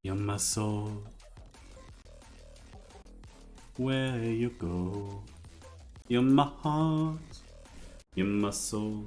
You're my soul. Where you go. You're my heart. You're my soul.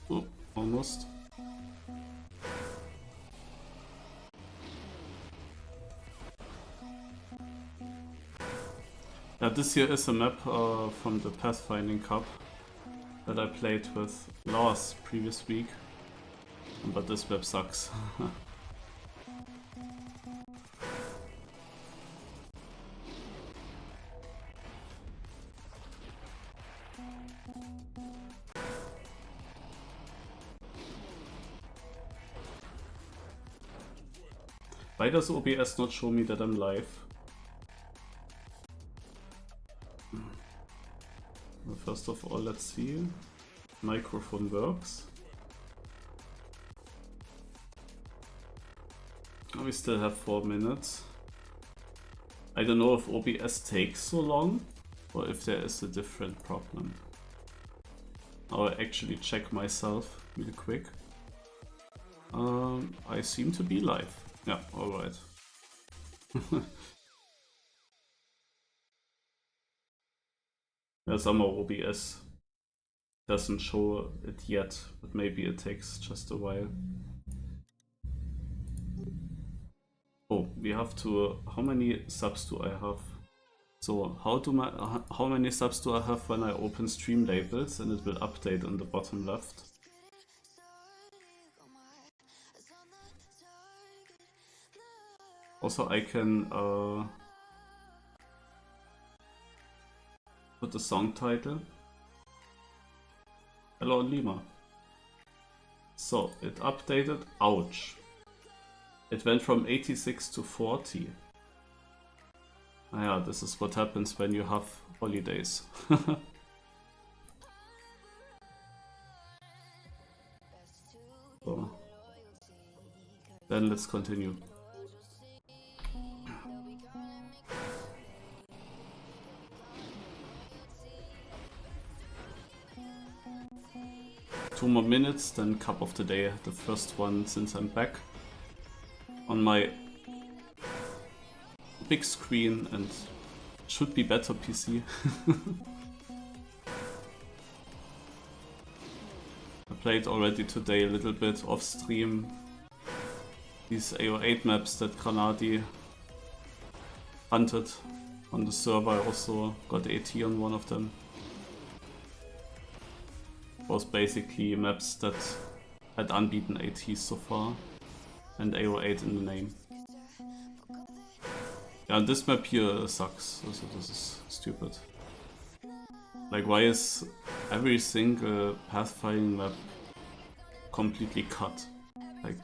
Oh, almost. This here is a map from the Pathfinding Cup that I played with Lars previous week, but this map sucks. Why does OBS not show me that I'm live? Well, first of all, let's see. Microphone works. We still have 4 minutes. I don't know if OBS takes so long or if there is a different problem. I'll actually check myself real quick. I seem to be live. Yeah, alright. Yeah, somehow OBS doesn't show it yet, but maybe it takes just a while. Oh, we have to... How many subs do I have? So how many subs do I have when I open Streamlabs, and it will update on the bottom left? Also, I can put the song title. Hello Lima. So it updated. Ouch. It went from 86 to 40. Ah, yeah, this is what happens when you have holidays. So, then let's continue. Two more minutes, then cup of the day, the first one since I'm back on my big screen and should be better PC. I played already today a little bit off stream these AO8 maps that Granadi hunted on the server. I also got AT on one of them. It was basically maps that had unbeaten ATs so far and AO8 in the name. Yeah, this map here sucks, also this is stupid. Like, why is every single pathfinding map completely cut? Like,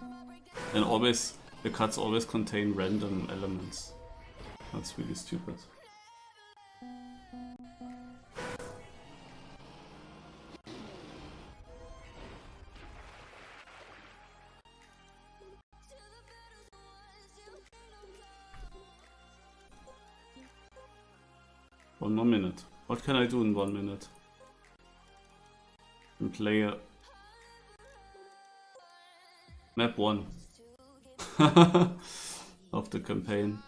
and always, the cuts always contain random elements. That's really stupid. One more minute. What can I do in 1 minute? And play map 1 of the campaign.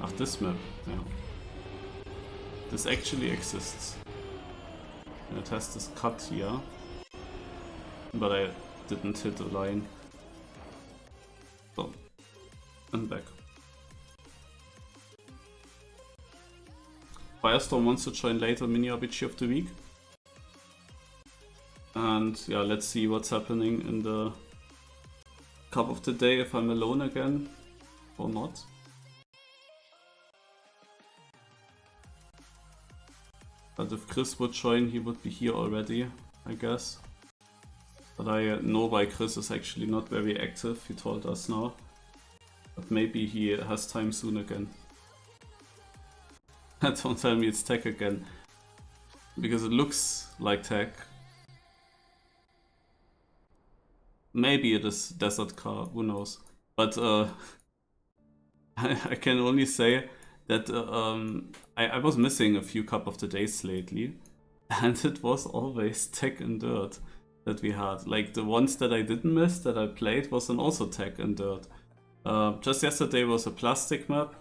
Ah, this map, yeah. This actually exists. And it has this cut here. But I didn't hit a line. So, and back. Firestorm wants to join later mini RPG of the week. And yeah, let's see what's happening in the cup of the day, if I'm alone again or not. But if Chris would join, he would be here already, I guess. But I know why Chris is actually not very active, he told us now. But maybe he has time soon again. Don't tell me it's tech again. Because it looks like tech. Maybe it is Desert Car, who knows. But I can only say that I was missing a few Cup of the Days lately. And it was always tech and dirt that we had. Like the ones that I didn't miss, that I played, was also tech and dirt. Just yesterday was a plastic map.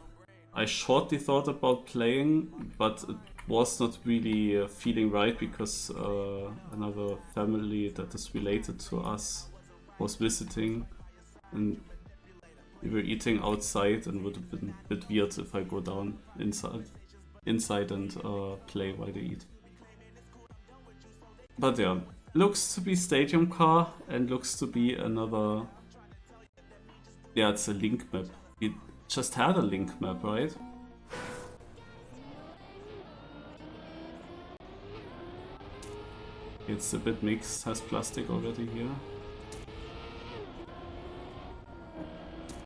I shortly thought about playing, but it was not really feeling right because another family that is related to us was visiting and we were eating outside, and would have been a bit weird if I go down inside and play while they eat. But yeah, looks to be Stadium Car and looks to be another... Yeah, it's a Link map. We just had a Link map, right? It's a bit mixed, has plastic already here.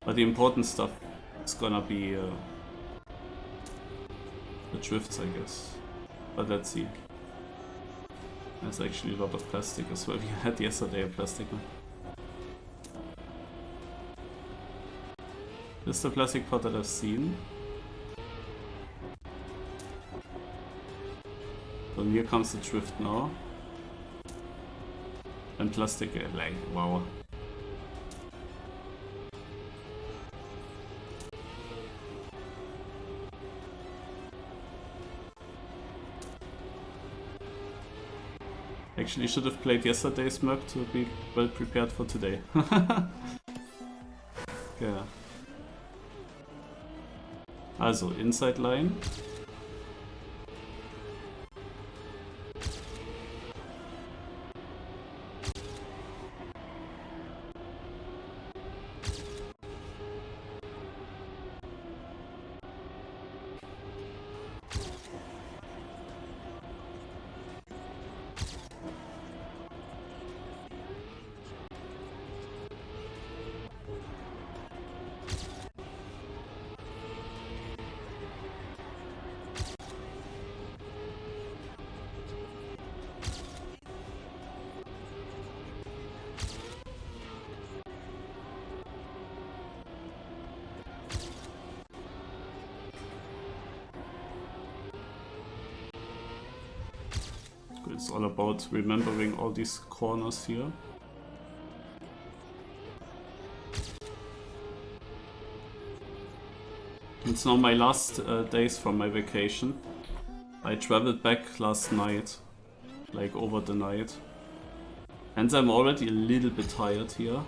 But the important stuff is gonna be the drifts, I guess. But let's see. There's actually a lot of plastic as well. We had yesterday a plastic one. This is the plastic part that I've seen. So here comes the drift now. And plastic, like, wow. Actually should have played yesterday's map to be well prepared for today. Yeah. Also, inside line. It's all about remembering all these corners here. It's now my last days from my vacation. I traveled back last night, like over the night. And I'm already a little bit tired here.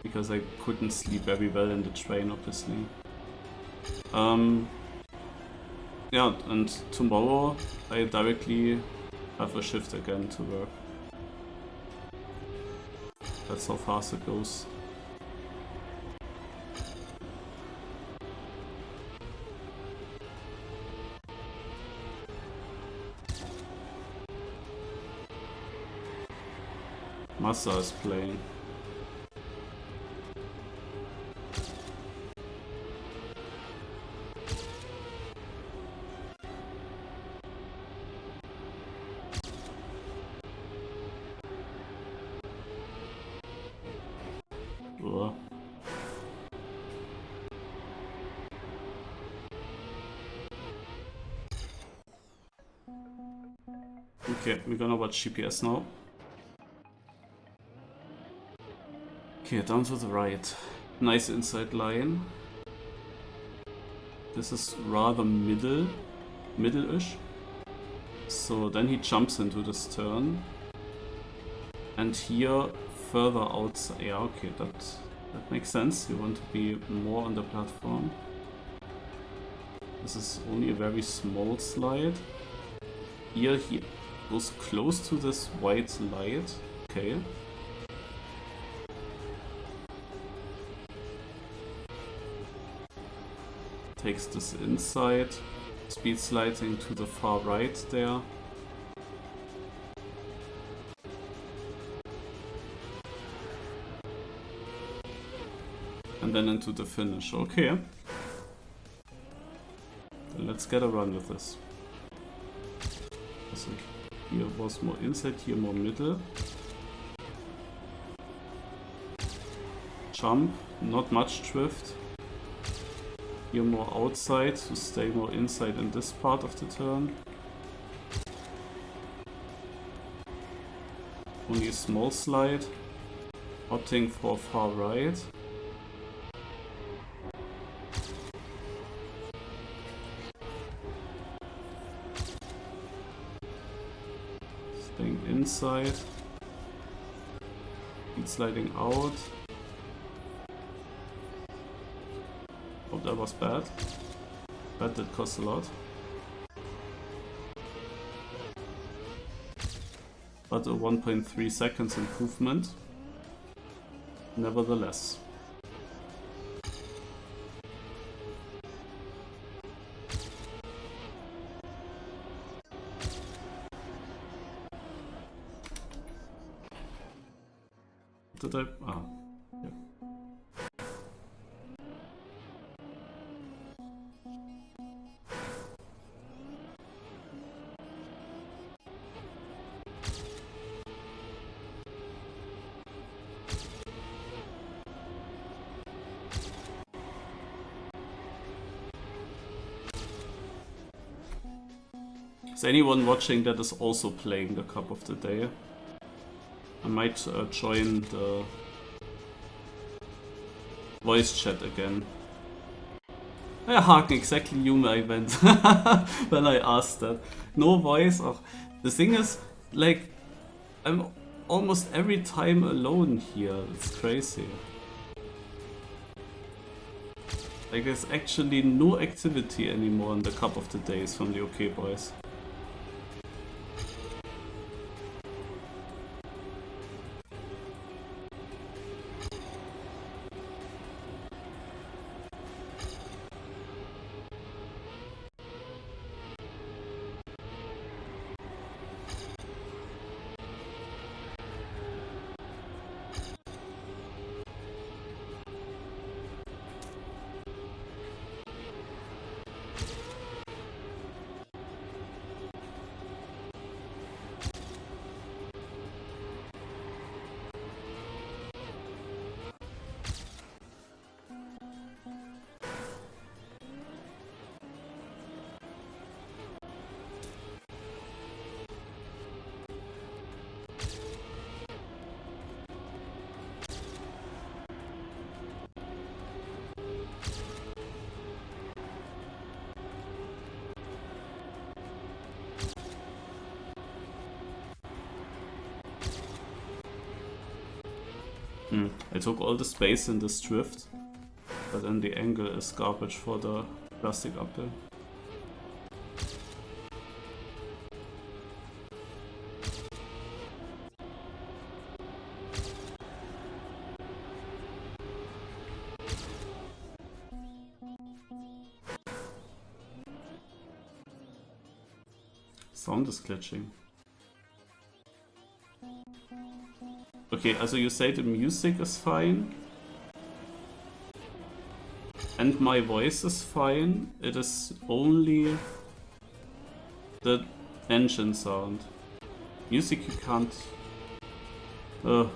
Because I couldn't sleep very well in the train, obviously. Yeah, and tomorrow I directly have a shift again to work. That's how fast it goes. Massa is playing. Okay, we're gonna watch GPS now. Okay, down to the right. Nice inside line. This is rather middle-ish. So then he jumps into this turn. And here, further outside. Yeah, okay, that That makes sense, you want to be more on the platform. This is only a very small slide. Here he goes close to this white light. Okay. Takes this inside. Speed sliding to the far right there. And then into the finish. Okay. Then let's get a run with this. So here was more inside, here more middle. Jump, not much drift. Here more outside to stay more inside in this part of the turn. Only a small slide. Opting for far right. Staying inside. Speed sliding out. Oh, that was bad. That did cost a lot. But a 1.3 seconds improvement. Nevertheless. Did I? Ah. Yeah. Is anyone watching that is also playing the Cup of the Day? I might join the voice chat again. Ja, Haken, exactly you, I went when I asked that. No voice. Oh. The thing is, like, I'm almost every time alone here. It's crazy. Like, there's actually no activity anymore in the Cup of the Days from the OK Boys. I took all the space in this drift, but then the angle is garbage for the plastic uphill. Sound is glitching. Okay, also you say the music is fine. And my voice is fine. It is only the engine sound. Music you can't... but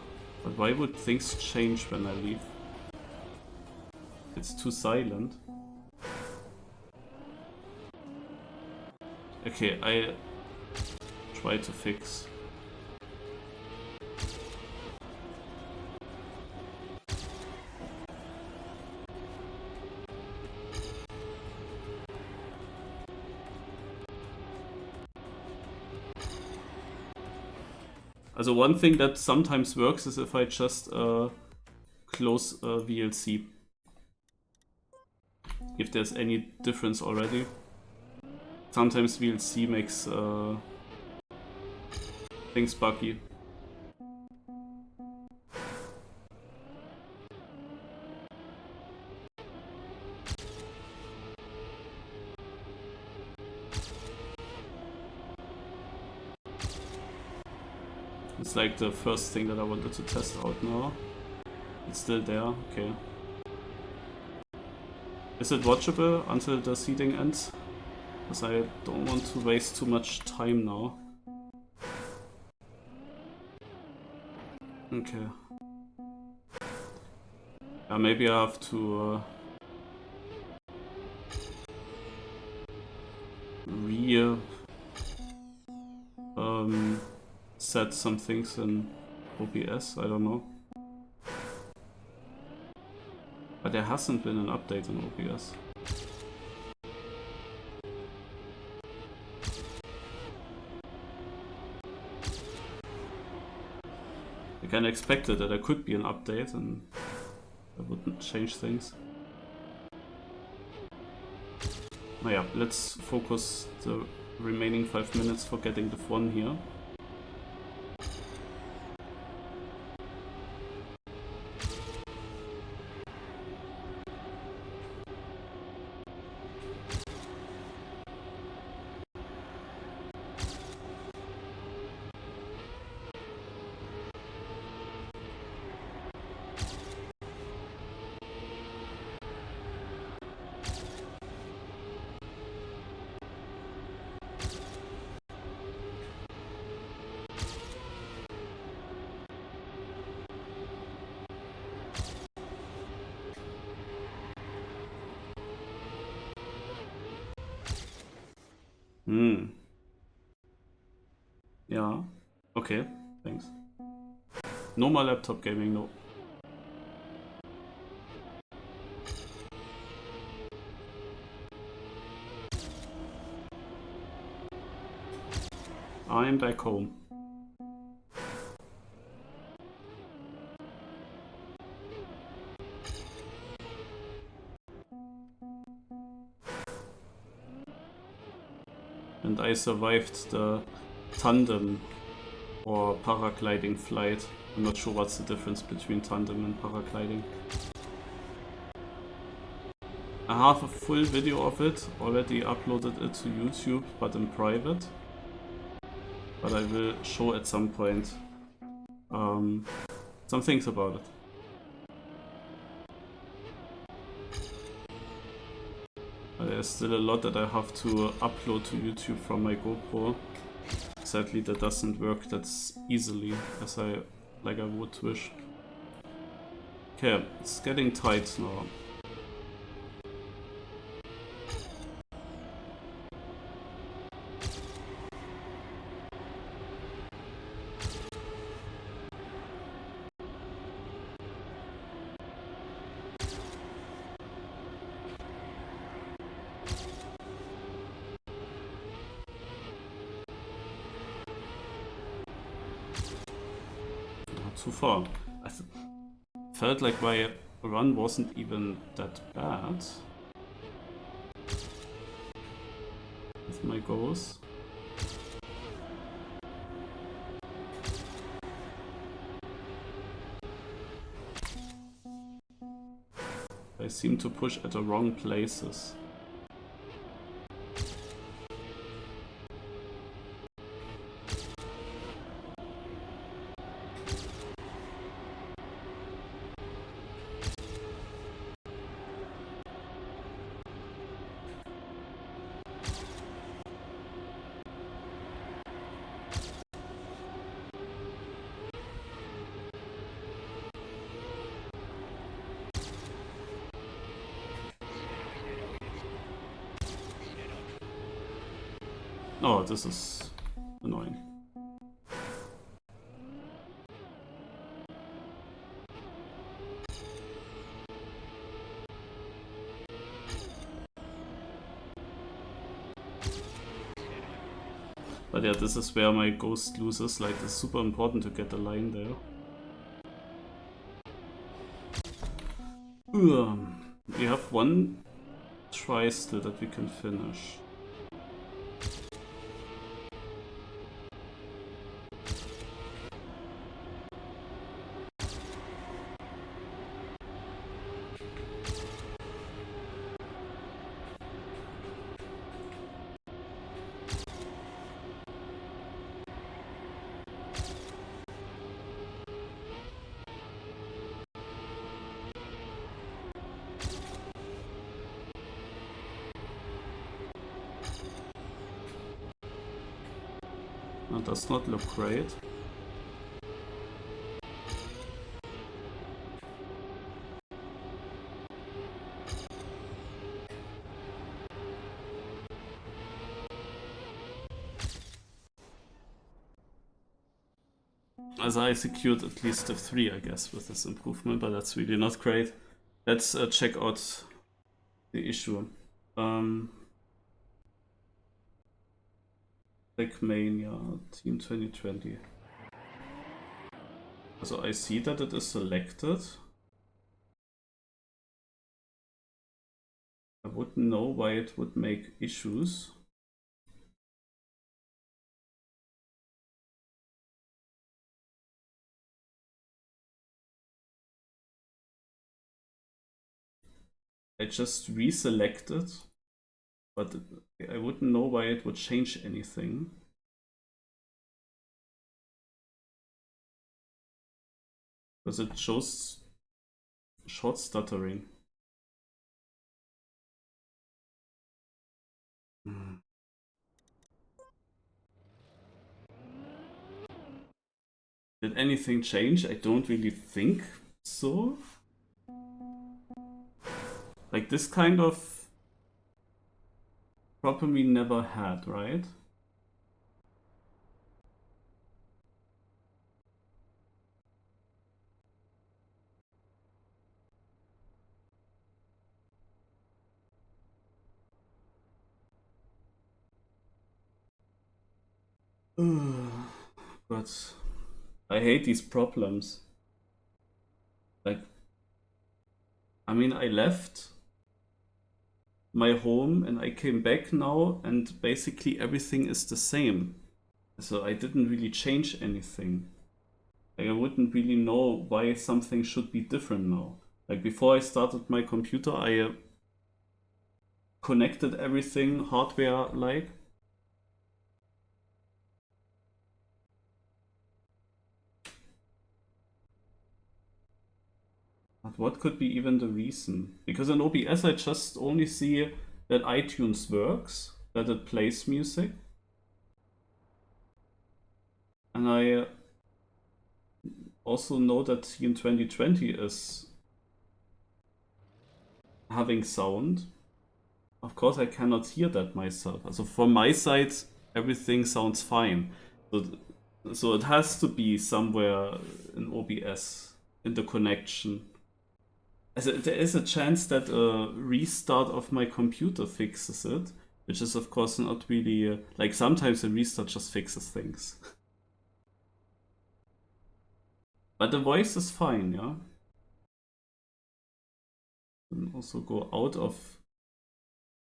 why would things change when I leave? It's too silent. Okay, I try to fix. Also one thing that sometimes works is if I just close VLC. If there's any difference already. Sometimes VLC makes things buggy. It's like the first thing that I wanted to test out now. It's still there, okay. Is it watchable until the seeding ends? Because I don't want to waste too much time now. Okay. Yeah, maybe I have to set some things in OBS, I don't know. But there hasn't been an update in OBS. I kinda expected that there could be an update and that wouldn't change things. Oh yeah, let's focus the remaining 5 minutes for getting the one here. Yeah, okay, thanks. No more laptop gaming, no. I'm back home. And I survived the tandem or paragliding flight. I'm not sure what's the difference between tandem and paragliding. I have a full video of it, already uploaded it to YouTube, but in private. But I will show at some point some things about it. There's still a lot that I have to upload to YouTube from my GoPro. Sadly, that doesn't work that easily as I would wish. Okay, it's getting tight now. Too far. I felt like my run wasn't even that bad with my goals. I seem to push at the wrong places. Oh, this is annoying. But yeah, this is where my ghost loses. Like, it's super important to get the line there. We have one try still that we can finish. That does not look great. As I secured at least a 3, I guess, with this improvement, but that's really not great. Let's check out the issue. Mania Team 2020. So I see that it is selected. I wouldn't know why it would make issues. I just reselected, but I wouldn't know why it would change anything. Because it shows short stuttering. Did anything change? I don't really think so. Like this kind of problem we never had, right? But I hate these problems. Like, I mean, I left my home and I came back now and basically everything is the same. So I didn't really change anything. Like I wouldn't really know why something should be different now. Like before I started my computer, I connected everything hardware-like. But what could be even the reason? Because in OBS I just only see that iTunes works, that it plays music. And I also know that Team 2020 is having sound. Of course I cannot hear that myself. So from my side everything sounds fine. So it has to be somewhere in OBS, in the connection. There is a chance that a restart of my computer fixes it, which is of course not really like sometimes a restart just fixes things. But the voice is fine, yeah. And also go out of.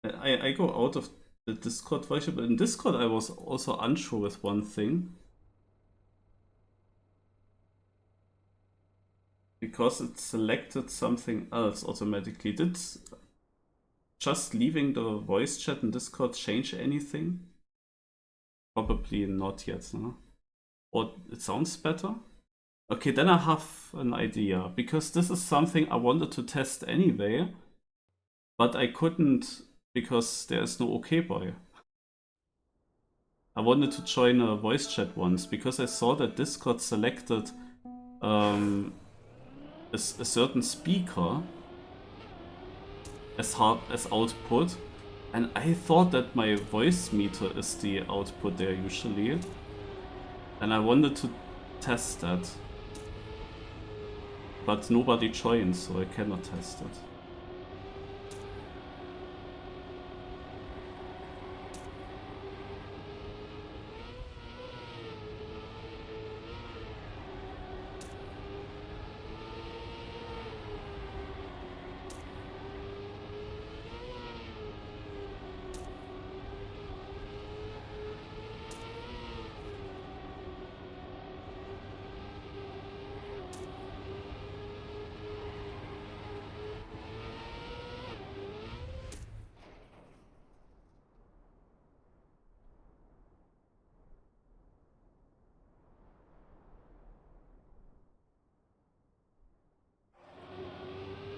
I go out of the Discord voice, but in Discord I was also unsure with one thing. Because it selected something else automatically. Did just leaving the voice chat in Discord change anything? Probably not yet, no? Or it sounds better? Okay, then I have an idea. Because this is something I wanted to test anyway. But I couldn't because there is no OKBoy. I wanted to join a voice chat once because I saw that Discord selected a certain speaker as output, and I thought that my voice meter is the output there usually, and I wanted to test that, but nobody joined, so I cannot test it.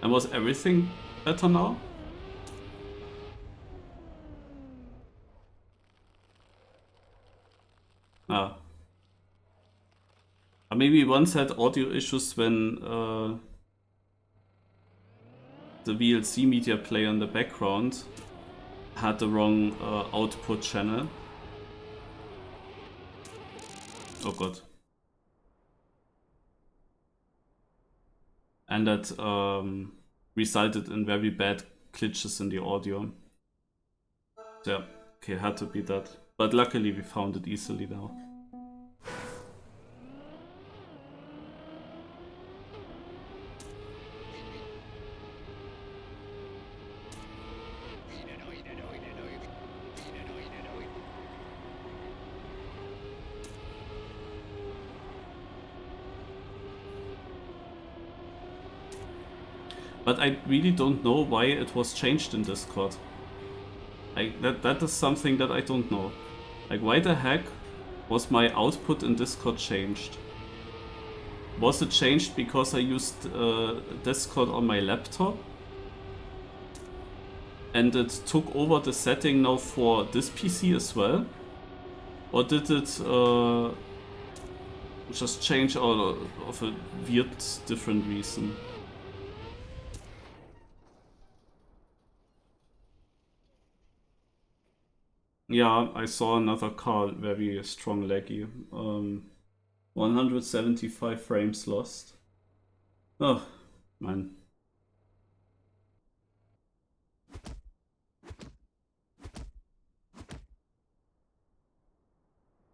And was everything better now? Ah. Maybe once had audio issues when the VLC media player in the background had the wrong output channel. Oh god. And that resulted in very bad glitches in the audio. Yeah, okay, had to be that. But luckily we found it easily now. But I really don't know why it was changed in Discord. That is something that I don't know. Like, why the heck was my output in Discord changed? Was it changed because I used Discord on my laptop? And it took over the setting now for this PC as well? Or did it just change out of a weird, different reason? Yeah, I saw another car, very strong laggy. 175 frames lost. Oh, man.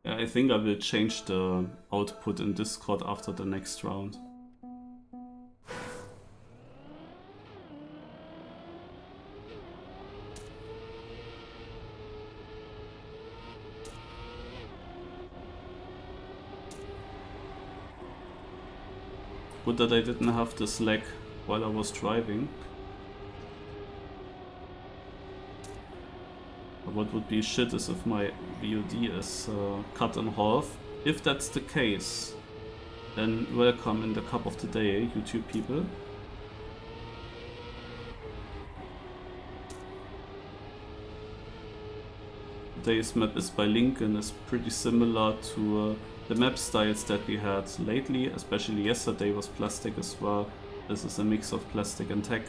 Yeah, I think I will change the output in Discord after the next round. Good that I didn't have this lag while I was driving. What would be shit is if my VOD is cut in half. If that's the case, then welcome in the cup of the day, YouTube people. Today's map is by Lincoln, is pretty similar to the map styles that we had lately, especially yesterday was plastic as well. This is a mix of plastic and tech,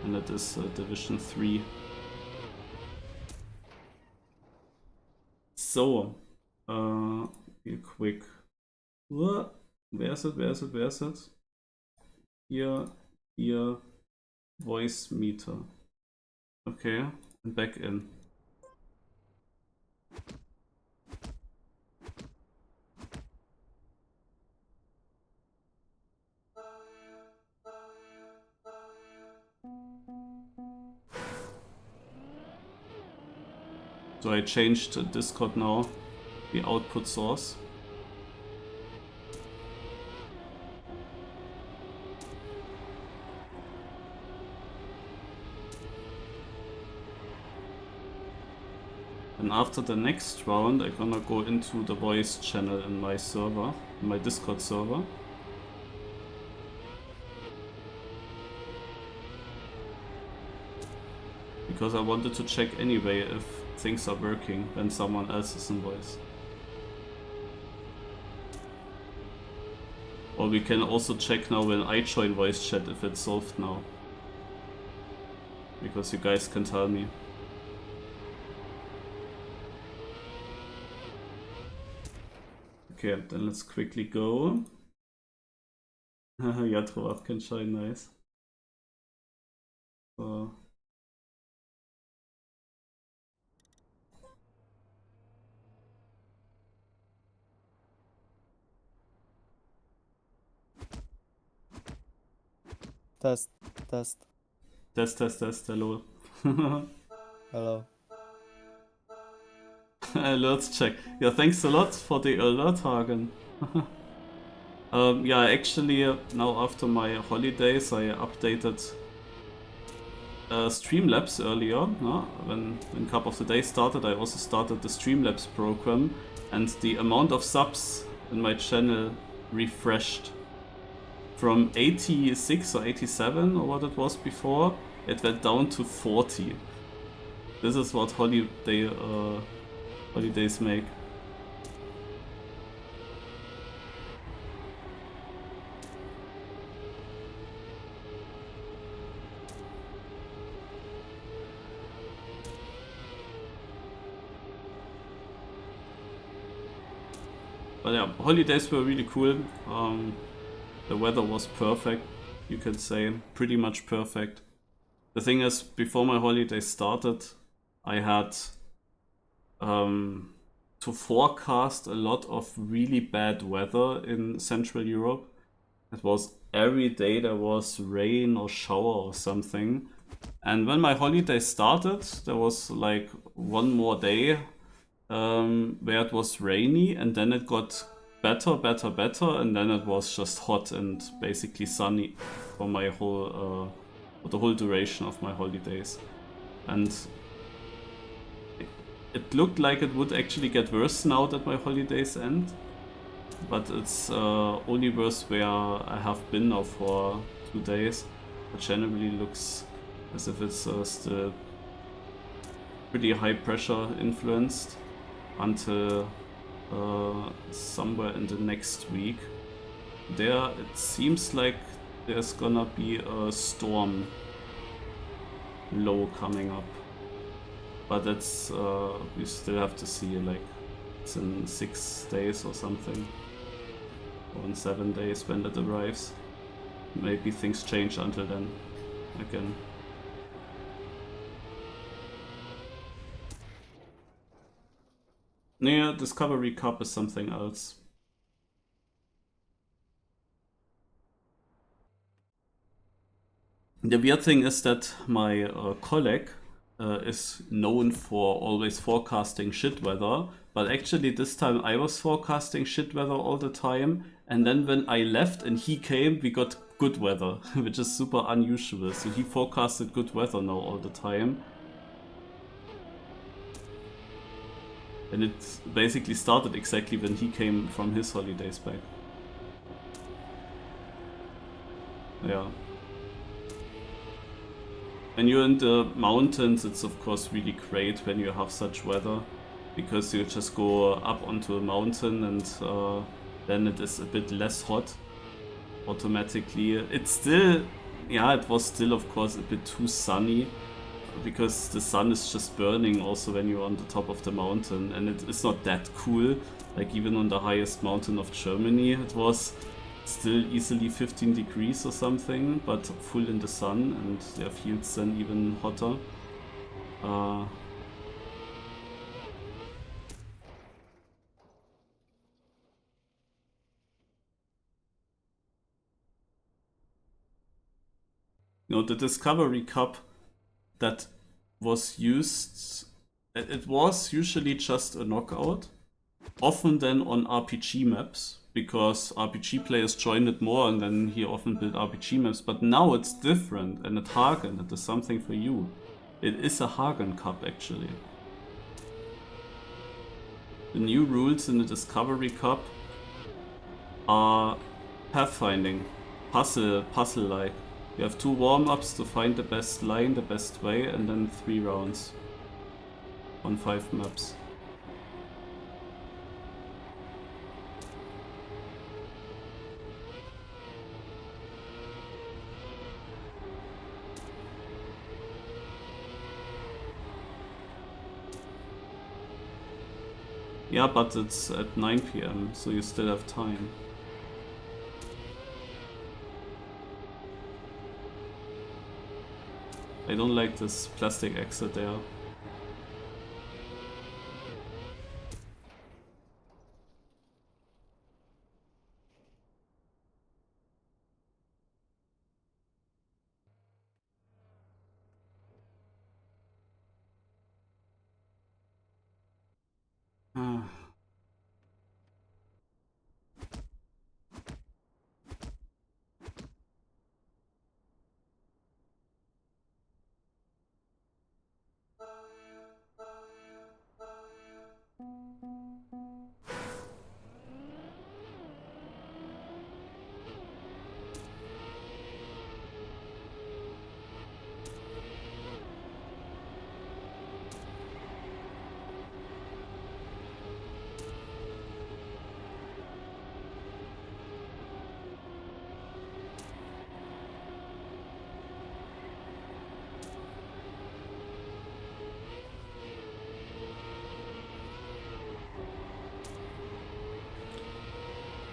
and it is Division 3. So, real quick. Where is it? Here, voice meter. Okay, and back in. So I changed Discord now, the output source. And after the next round, I'm gonna go into the voice channel in my server, in my Discord server. Because I wanted to check anyway if things are working when someone else is in voice. Or we can also check now when I join voice chat if it's solved now. Because you guys can tell me. Okay, then let's quickly go. Ja, Troat can shine, nice. So. Test. Test, hello. Hello. Alerts check. Yeah, thanks a lot for the alert, Hagen. Yeah, actually, now after my holidays, I updated Streamlabs earlier. When Cup of the Day started, I also started the Streamlabs program, and the amount of subs in my channel refreshed from 86 or 87 or what it was before, it went down to 40. This is what holidays make. But yeah, holidays were really cool. The weather was perfect, you could say, pretty much perfect. The thing is, before my holiday started, I had to forecast a lot of really bad weather in Central Europe. It was every day there was rain or shower or something. And when my holiday started, there was like one more day where it was rainy, and then it got better, and then it was just hot and basically sunny for my whole for the whole duration of my holidays. And it looked like it would actually get worse now that my holidays end, but it's only worse where I have been now for 2 days. It generally looks as if it's still pretty high pressure influenced until somewhere in the next week. There it seems like there's gonna be a storm low coming up, but that's we still have to see, like it's in 6 days or something, or in 7 days when it arrives. Maybe things change until then again. Yeah, Discovery Cup is something else. The weird thing is that my colleague is known for always forecasting shit weather, but actually this time I was forecasting shit weather all the time, and then when I left and he came, we got good weather, which is super unusual. So he forecasted good weather now all the time. And it basically started exactly when he came from his holidays back. Yeah. When you're in the mountains, it's of course really great when you have such weather, because you just go up onto a mountain and then it is a bit less hot automatically. It's still, yeah, it was still of course a bit too sunny, because the sun is just burning also when you're on the top of the mountain, and it is not that cool. Like even on the highest mountain of Germany, it was still easily 15 degrees or something, but full in the sun, and there feels then even hotter. You know, the Discovery Cup that was used, it was usually just a knockout, often then on RPG maps, because RPG players joined it more and then he often built RPG maps. But now it's different, and at Hagen it is something for you. It is a Hagen Cup actually. The new rules in the Discovery Cup are pathfinding, puzzle-like. You have 2 warm-ups to find the best line, the best way, and then 3 rounds on 5 maps. Yeah, but it's at 9 PM, so you still have time. I don't like this plastic exit there.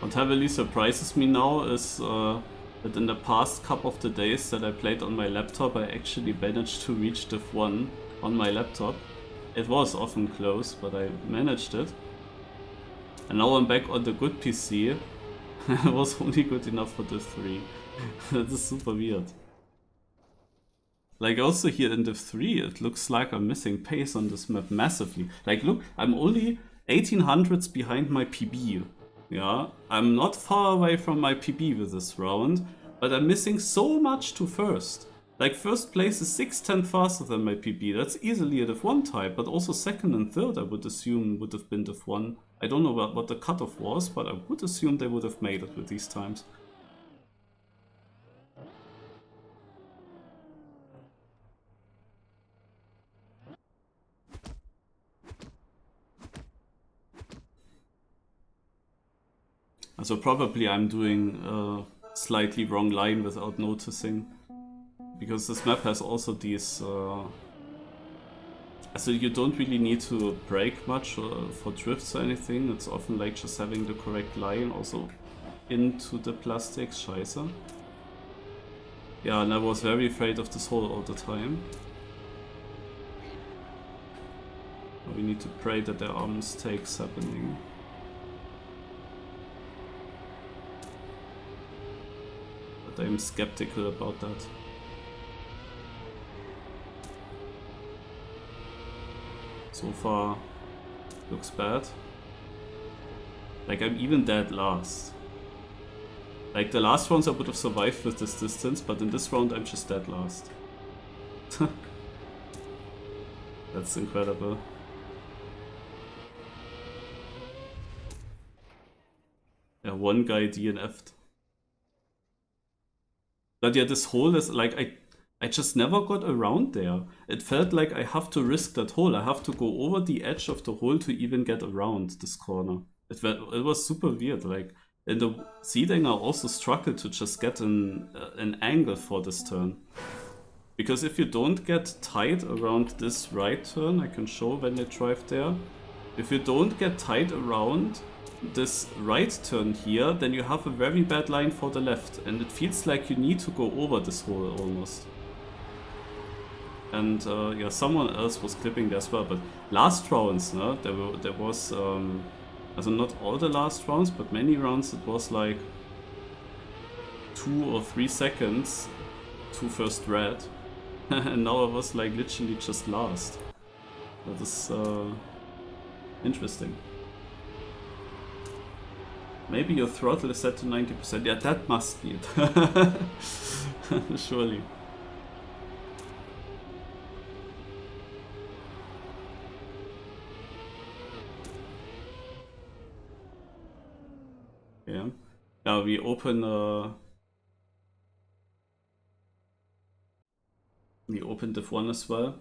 What heavily surprises me now is that in the past couple of the days that I played on my laptop, I actually managed to reach Div 1 on my laptop. It was often close, but I managed it. And now I'm back on the good PC. It was only good enough for Div 3. That is super weird. Like also here in Div 3, it looks like I'm missing pace on this map massively. Like look, I'm only 1800s behind my PB. Yeah, I'm not far away from my PB with this round, but I'm missing so much to first. Like first place is 6/10 faster than my PB. That's easily a Div 1 type, but also second and third I would assume would have been Div 1. I don't know what the cutoff was, but I would assume they would have made it with these times. So probably I'm doing a slightly wrong line without noticing. Because this map has also these... so you don't really need to brake much for drifts or anything. It's often like just having the correct line also into the plastics. Scheiße. Yeah, and I was very afraid of this hole all the time. We need to pray that there are mistakes happening. But I'm skeptical about that. So far, looks bad. Like I'm even dead last. Like the last rounds I would have survived with this distance, but in this round I'm just dead last. That's incredible. Yeah, one guy DNF'd. But yeah, this hole is like, I just never got around there. It felt like I have to risk that hole. I have to go over the edge of the hole to even get around this corner. It was super weird. Like in the seeding, I also struggled to just get an angle for this turn. Because if you don't get tight around this right turn, I can show when I drive there. If you don't get tight around this right turn here, then you have a very bad line for the left. And it feels like you need to go over this hole almost. And yeah, someone else was clipping there as well. But last rounds, no, there was, also not all the last rounds, but many rounds it was like 2 or 3 seconds to first red. And now I was like literally just last. That is interesting. Maybe your throttle is set to 90%. Yeah, that must be it. Surely. Yeah. Now we open Div 1 as well.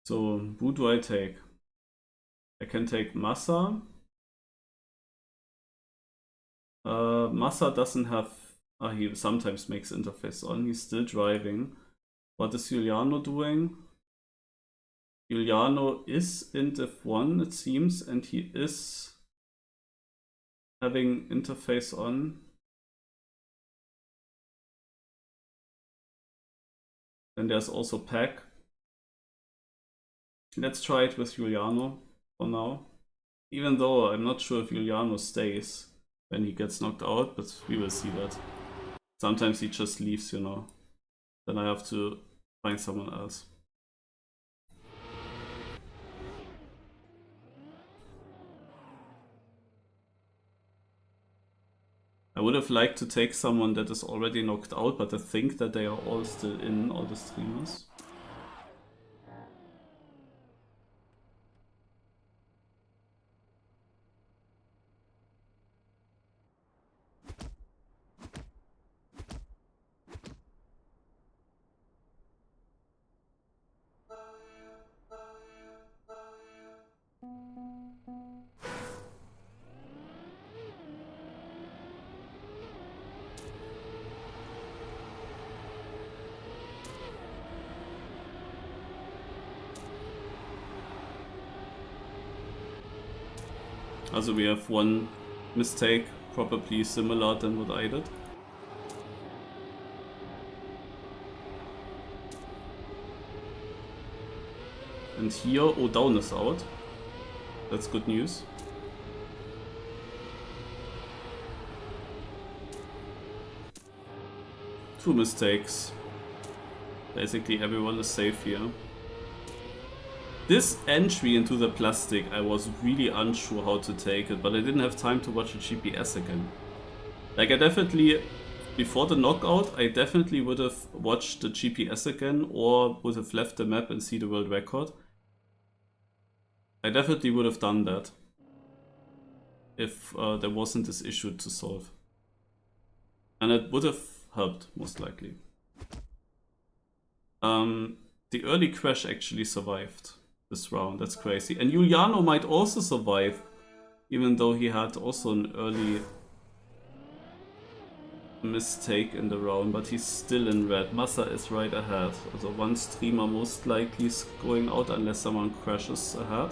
So who do I take? I can take Massa. Massa doesn't have... he sometimes makes interface on. He's still driving. What is Giuliano doing? Giuliano is in Div 1, it seems, and he is having interface on. Then there's also Pack. Let's try it with Giuliano for now. Even though I'm not sure if Giuliano stays when he gets knocked out, but we will see that. Sometimes he just leaves, you know. Then I have to find someone else. I would have liked to take someone that is already knocked out, but I think that they are all still in, all the streamers. Also we have one mistake, probably similar than what I did. And here, oh, down is out. That's good news. Two mistakes. Basically everyone is safe here. This entry into the plastic, I was really unsure how to take it, but I didn't have time to watch the GPS again. Like I definitely, before the knockout, I definitely would have watched the GPS again or would have left the map and see the world record. I definitely would have done that if there wasn't this issue to solve. And it would have helped, most likely. The early crash actually survived this round, that's crazy. And Giuliano might also survive, even though he had also an early mistake in the round, but he's still in red. Massa is right ahead. Also one streamer most likely is going out unless someone crashes ahead.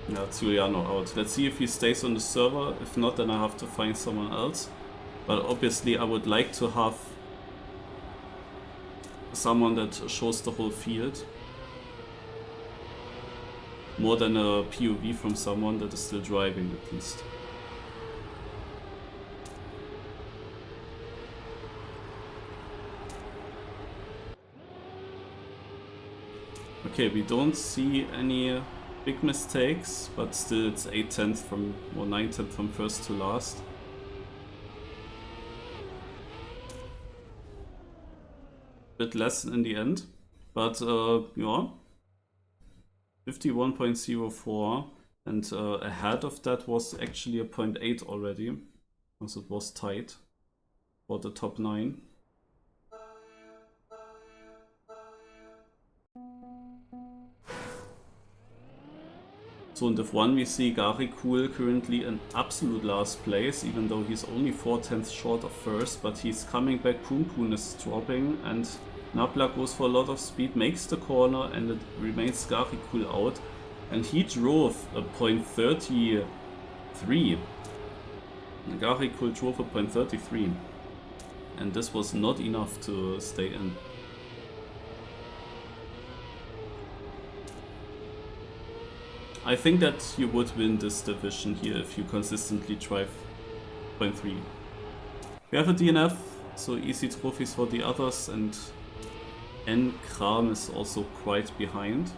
Yeah, it's Giuliano out. Let's see if he stays on the server. If not, then I have to find someone else. But obviously I would like to have someone that shows the whole field. More than a POV from someone that is still driving, at least. Okay, we don't see any big mistakes, but still it's 8/10 from, or 9/10 from first to last. Bit less in the end, but yeah, 51.04, and ahead of that was actually a 0.8 already, because it was tight for the top 9. So in Div 1 we see Gary Cool currently in absolute last place, even though he's only 4/10 short of first, but he's coming back. Poon Poon is dropping and Nabla goes for a lot of speed, makes the corner, and it remains Gary Cool out. And he drove a 0.33. Gary Cool drove a 0.33. And this was not enough to stay in. I think that you would win this division here if you consistently drive 0.3. We have a DNF, so easy trophies for the others, and N Kram is also quite behind.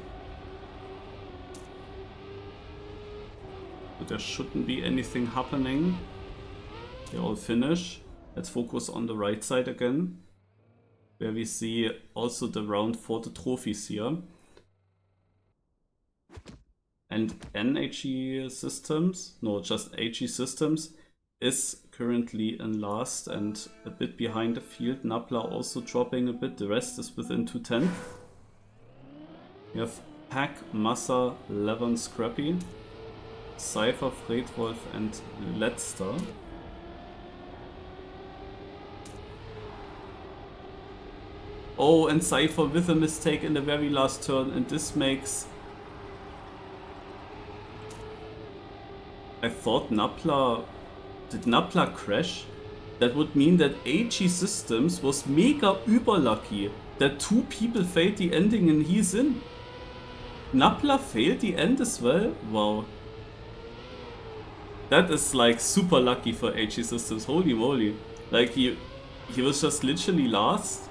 But there shouldn't be anything happening. They all finish. Let's focus on the right side again, where we see also the round for the trophies here. And NHE Systems, no, just HE Systems, is currently in last and a bit behind the field. Nabla also dropping a bit, the rest is within 2/10. We have Pack, Massa, Levon, Scrappy, Cypher, Freidwolf and Letzter. Oh, and Cypher with a mistake in the very last turn, and this makes... I thought Nabla... Did Nabla crash? That would mean that HE Systems was mega überlucky that 2 people failed the ending and he's in. Nabla failed the end as well? Wow. That is like super lucky for HE Systems, holy moly. Like he was just literally last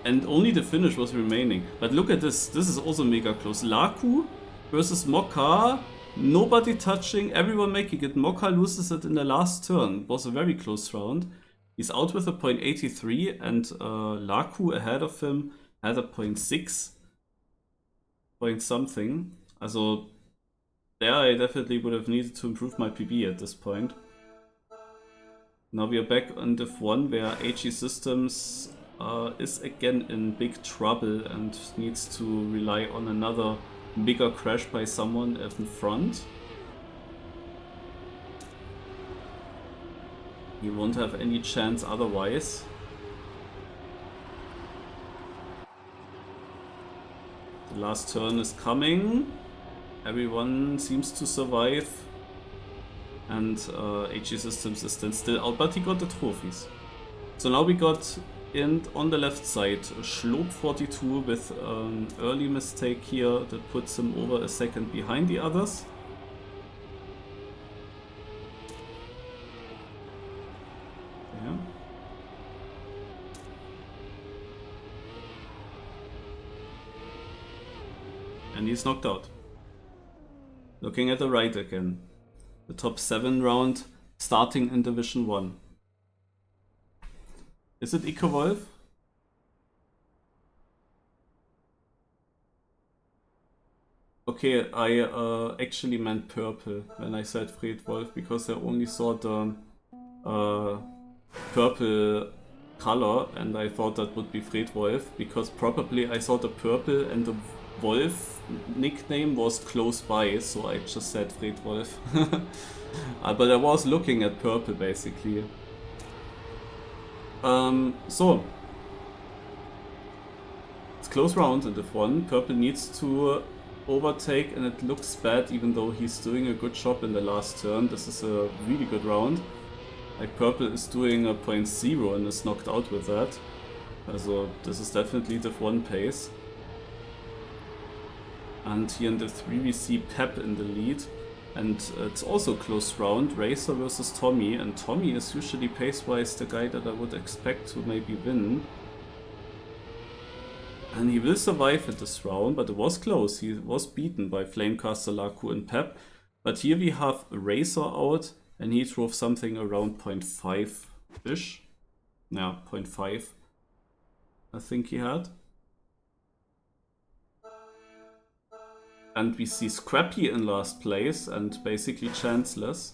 and only the finish was remaining. But look at this, this is also mega close. Laku versus Mokka. Nobody touching, everyone making it. Mokka loses it in the last turn. It was a very close round. He's out with a 0.83 and Laku ahead of him had a 0.6 point something. Also there I definitely would have needed to improve my PB at this point. Now we are back on Div 1 where HE Systems is again in big trouble and needs to rely on another bigger crash by someone in front. He won't have any chance otherwise. The last turn is coming Everyone seems to survive. And HG Systems is then still out, but he got the trophies. So now we got on the left side Schlob 42 with an early mistake here that puts him over a second behind the others. Yeah. And he's knocked out. Looking at the right again. The top 7 round starting in Division 1. Is it Ecovolve? Okay, I actually meant purple when I said Fredwolf, because I only saw the purple color and I thought that would be Fredwolf, because probably I saw the purple and the Wolf nickname was close by, so I just said Fredwolf. But I was looking at purple basically. So it's close round in Div 1. Purple needs to overtake and it looks bad even though he's doing a good job in the last turn. This is a really good round. Like Purple is doing a 0.0 and is knocked out with that. Also this is definitely Div 1 pace. And here in Div 3 we see Pep in the lead. And it's also a close round, Racer versus Tommy, and Tommy is usually pace-wise the guy that I would expect to maybe win. And he will survive at this round, but it was close. He was beaten by Flamecaster, Laku and Pep. But here we have Racer out, and he drove something around 0.5-ish. Yeah, 0.5 I think he had. And we see Scrappy in last place and basically chanceless,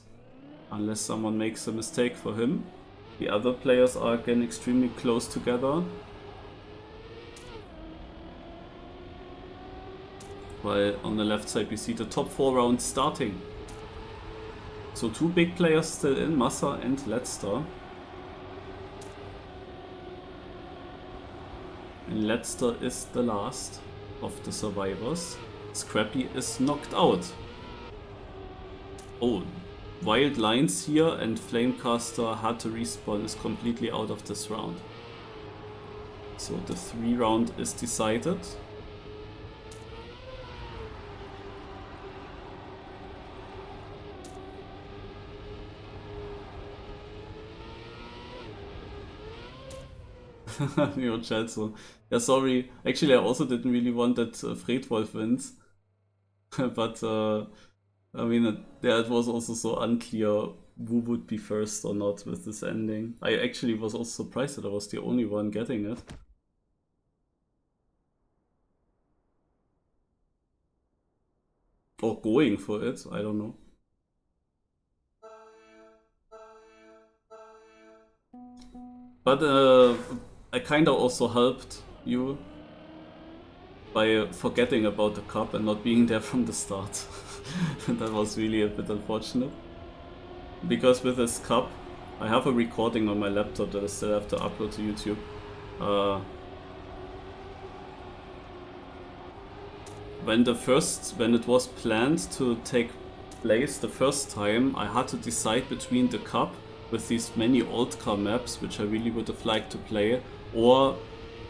unless someone makes a mistake for him. The other players are again extremely close together. While on the left side we see the top 4 rounds starting. So 2 big players still in, Massa and Letzter. And Letzter is the last of the survivors. Scrappy is knocked out. Oh, Wild Lines here and Flamecaster had to respawn is completely out of this round. So the 3 round is decided. Yo, Chelso. Yeah, sorry. Actually, I also didn't really want that Fredwolf wins. But, I mean, it was also so unclear who would be first or not with this ending. I actually was also surprised that I was the only one getting it. Or going for it, I don't know. But I kinda also helped you by forgetting about the cup and not being there from the start. That was really a bit unfortunate. Because with this cup, I have a recording on my laptop that I still have to upload to YouTube. When it was planned to take place the first time, I had to decide between the cup with these many old car maps, which I really would have liked to play, or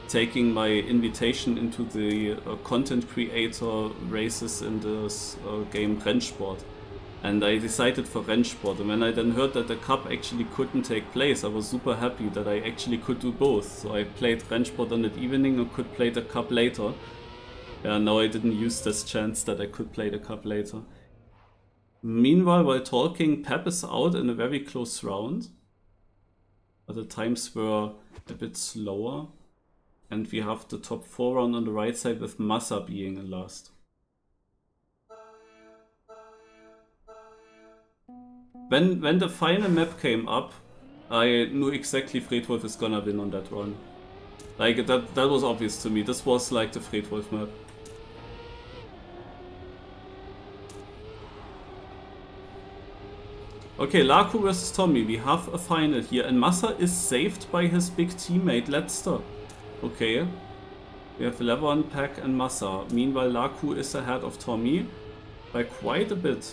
taking my invitation into the content creator races in this game Rennsport. And I decided for Rennsport, and when I then heard that the cup actually couldn't take place, I was super happy that I actually could do both. So I played Rennsport on that evening and could play the cup later. Yeah, now I didn't use this chance that I could play the cup later. Meanwhile, while talking, Pep is out in a very close round. But the times were a bit slower. And we have the top 4 round on the right side with Massa being in last. When the final map came up, I knew exactly Fredwolf is gonna win on that run. Like, that was obvious to me. This was like the Fredwolf map. Okay, Laku versus Tommy. We have a final here, and Massa is saved by his big teammate Letzter. Okay, we have Levon, Pack and Massa. Meanwhile, Laku is ahead of Tommy. by quite a bit.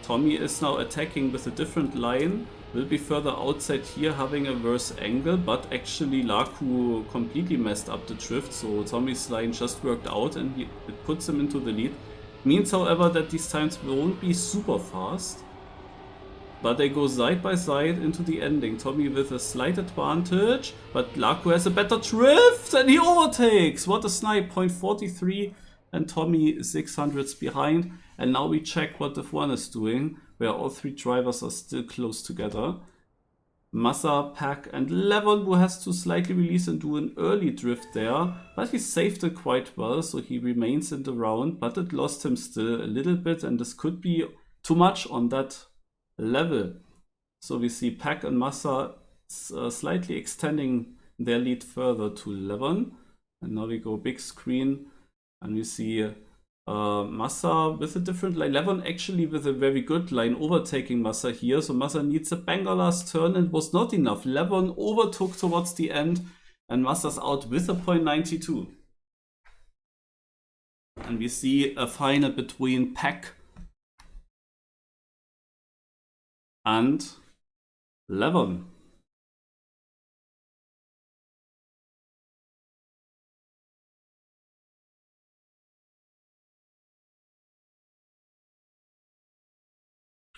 Tommy is now attacking with a different line, will be further outside here having a worse angle, but actually Laku completely messed up the drift, so Tommy's line just worked out and it puts him into the lead. Means, however, that these times won't be super fast, but they go side by side into the ending. Tommy with a slight advantage, but Laku has a better drift and he overtakes! What a snipe, 0.43 and Tommy 600s behind. And now we check what the F1 is doing, where all three drivers are still close together. Massa, Pack and Levon, who has to slightly release and do an early drift there, but he saved it quite well, so he remains in the round, but it lost him still a little bit, and this could be too much on that level. So we see Pack and Massa slightly extending their lead further to Levon. And now we go big screen and we see Massa with a different line. Levon actually with a very good line overtaking Massa here. So Massa needs a banger last turn and was not enough. Levon overtook towards the end and Massa's out with a 0.92. And we see a final between Pack and Levon.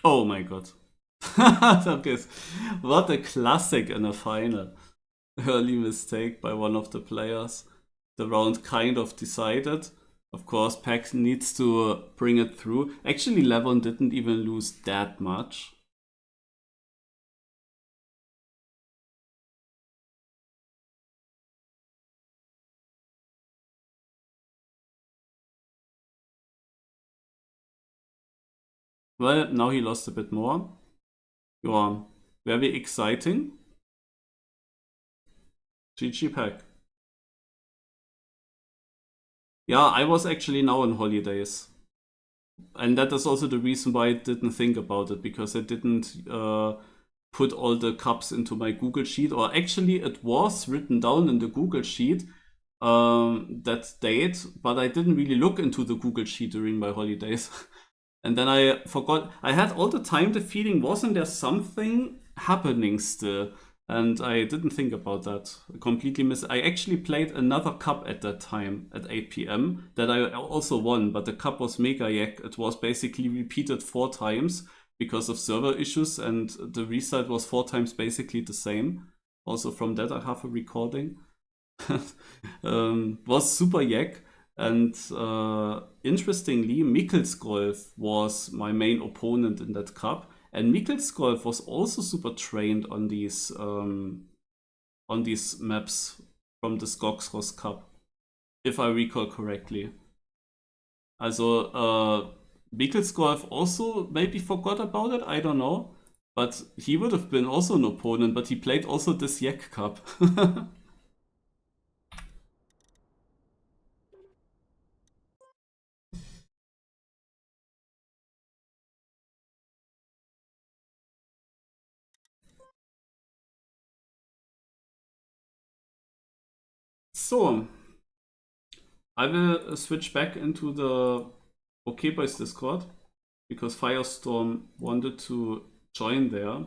Oh my god. What a classic in a final. Early mistake by one of the players. The round kind of decided. Of course, Pack needs to bring it through. Actually, Levon didn't even lose that much. Well, now he lost a bit more. Yeah, very exciting. GG Pack. Yeah, I was actually now on holidays. And that is also the reason why I didn't think about it, because I didn't put all the cups into my Google Sheet. Or actually, it was written down in the Google Sheet, that date, but I didn't really look into the Google Sheet during my holidays. And then I forgot. I had all the time the feeling, wasn't there something happening still? And I didn't think about that. I completely missed. I actually played another cup at that time at 8 p.m. that I also won, but the cup was mega yak. It was basically repeated 4 times because of server issues, and the result was 4 times basically the same. Also from that I have a recording. Was super yak. And interestingly, Mikkelsgolf was my main opponent in that cup. And Mikkelsgolf was also super trained on these maps from the Skogsross Cup, if I recall correctly. Also, Mikkelsgolf also maybe forgot about it, I don't know. But he would have been also an opponent, but he played also this Yak Cup. So, I will switch back into the OK Boys Discord because Firestorm wanted to join there.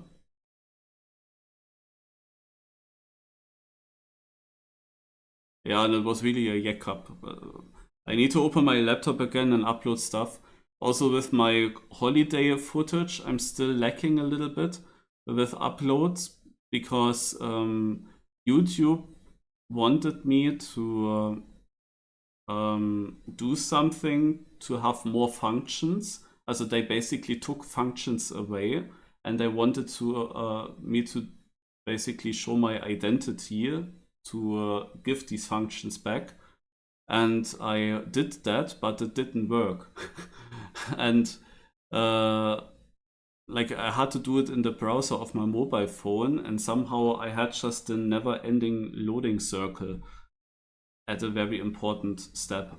Yeah, and it was really a yak cup. I need to open my laptop again and upload stuff. Also with my holiday footage, I'm still lacking a little bit with uploads because YouTube wanted me to do something to have more functions. Also they basically took functions away and they wanted to me to basically show my identity to give these functions back. And I did that, but it didn't work. And like I had to do it in the browser of my mobile phone, and somehow I had just a never-ending loading circle at a very important step.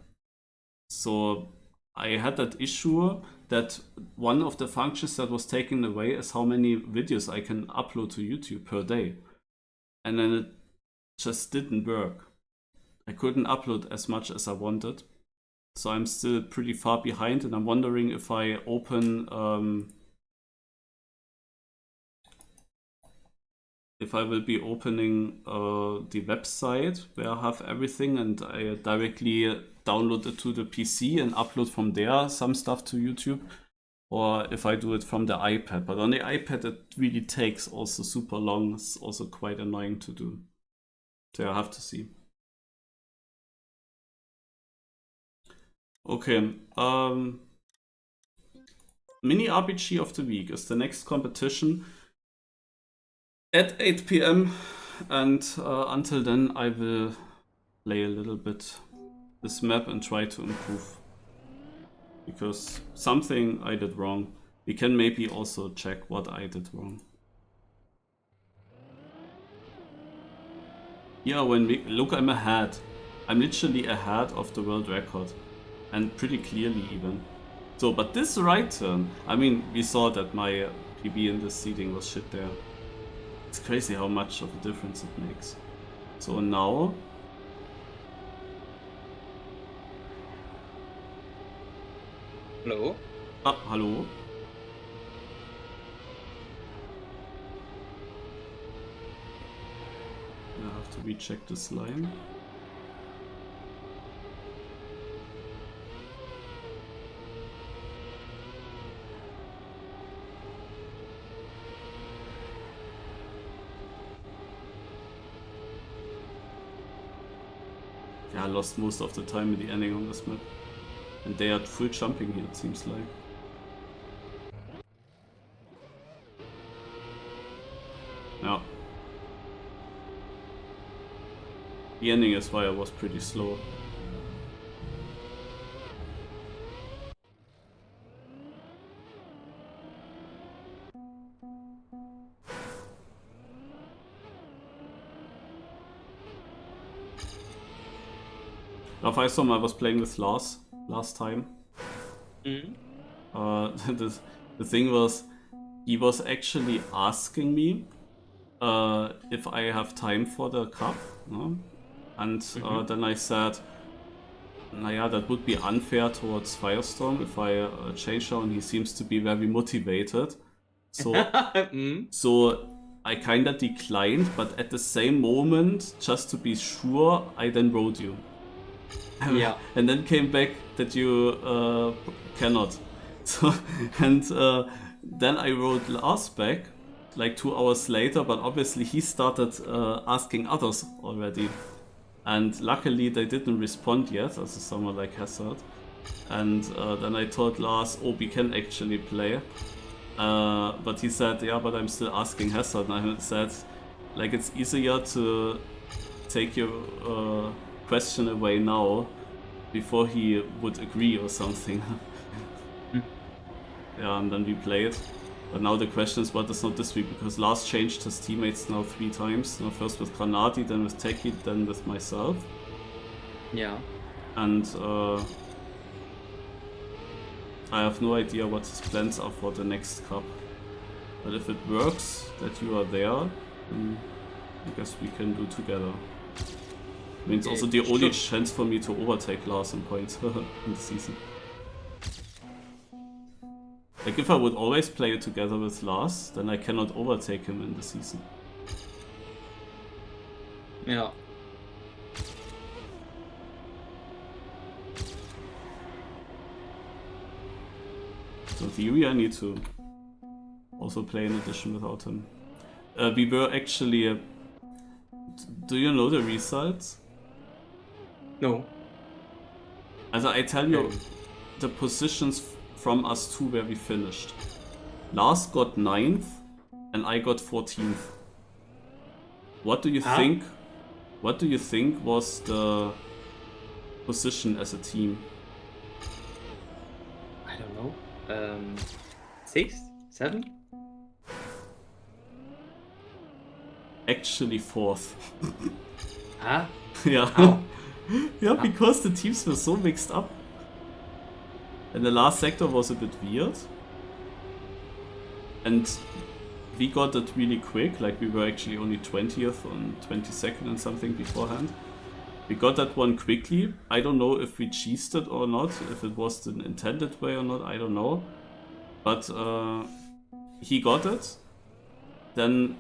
So I had that issue that one of the functions that was taken away is how many videos I can upload to YouTube per day. And then it just didn't work. I couldn't upload as much as I wanted. So I'm still pretty far behind, and I'm wondering if I open if I will be opening the website where I have everything, and I directly download it to the PC and upload from there some stuff to YouTube, or if I do it from the iPad. But on the iPad it really takes also super long. It's also quite annoying to do. So I have to see. Okay, Mini RPG of the Week is the next competition at 8 p.m. and until then I will play a little bit this map and try to improve, because something I did wrong. We can maybe also check what I did wrong. Yeah, when we look, I'm ahead. I'm literally ahead of the world record, and pretty clearly even. So, but this right turn, I mean, we saw that my PB in the seeding was shit there. It's crazy how much of a difference it makes. So now... Hello? Ah, hello? I have to recheck this line. Yeah, I lost most of the time in the ending on this map. And they are full jumping here, it seems like. Yeah. The ending is why I was pretty slow. If I saw I was playing with Lars last time. The thing was, he was actually asking me if I have time for the cup, no? And then I said, naja, that would be unfair towards Firestorm if I change her, and he seems to be very motivated. So, so I kinda declined, but at the same moment, just to be sure, I then wrote you. Yeah. And then came back that you cannot. So, and then I wrote Lars back like 2 hours later, but obviously he started asking others already. And luckily they didn't respond yet, as someone like Hazard. And then I told Lars, oh, we can actually play. But he said, yeah, but I'm still asking Hazard. And I said, like, it's easier to take your question away now before he would agree or something. Yeah, and then we played. But now the question is what is not this week, because Lars changed his teammates now 3 times. Now first with Granati, then with Techie, then with myself. Yeah. And I have no idea what his plans are for the next cup. But if it works that you are there, then I guess we can do together. I mean, it's also the only chance for me to overtake Lars in points in the season. Like, if I would always play it together with Lars, then I cannot overtake him in the season. Yeah. So in theory I need to also play an edition without him. We were actually... do you know the results? No. Also, I tell you the positions from us two where we finished. Lars got 9th and I got 14th. What do you think? What do you think was the position as a team? I don't know. 6? 7? Actually 4th. Huh? Yeah. How? Yeah, because the teams were so mixed up. And the last sector was a bit weird. And we got it really quick, like we were actually only 20th and 22nd and something beforehand. We got that one quickly. I don't know if we cheesed it or not, if it was the intended way or not, I don't know. But he got it. Then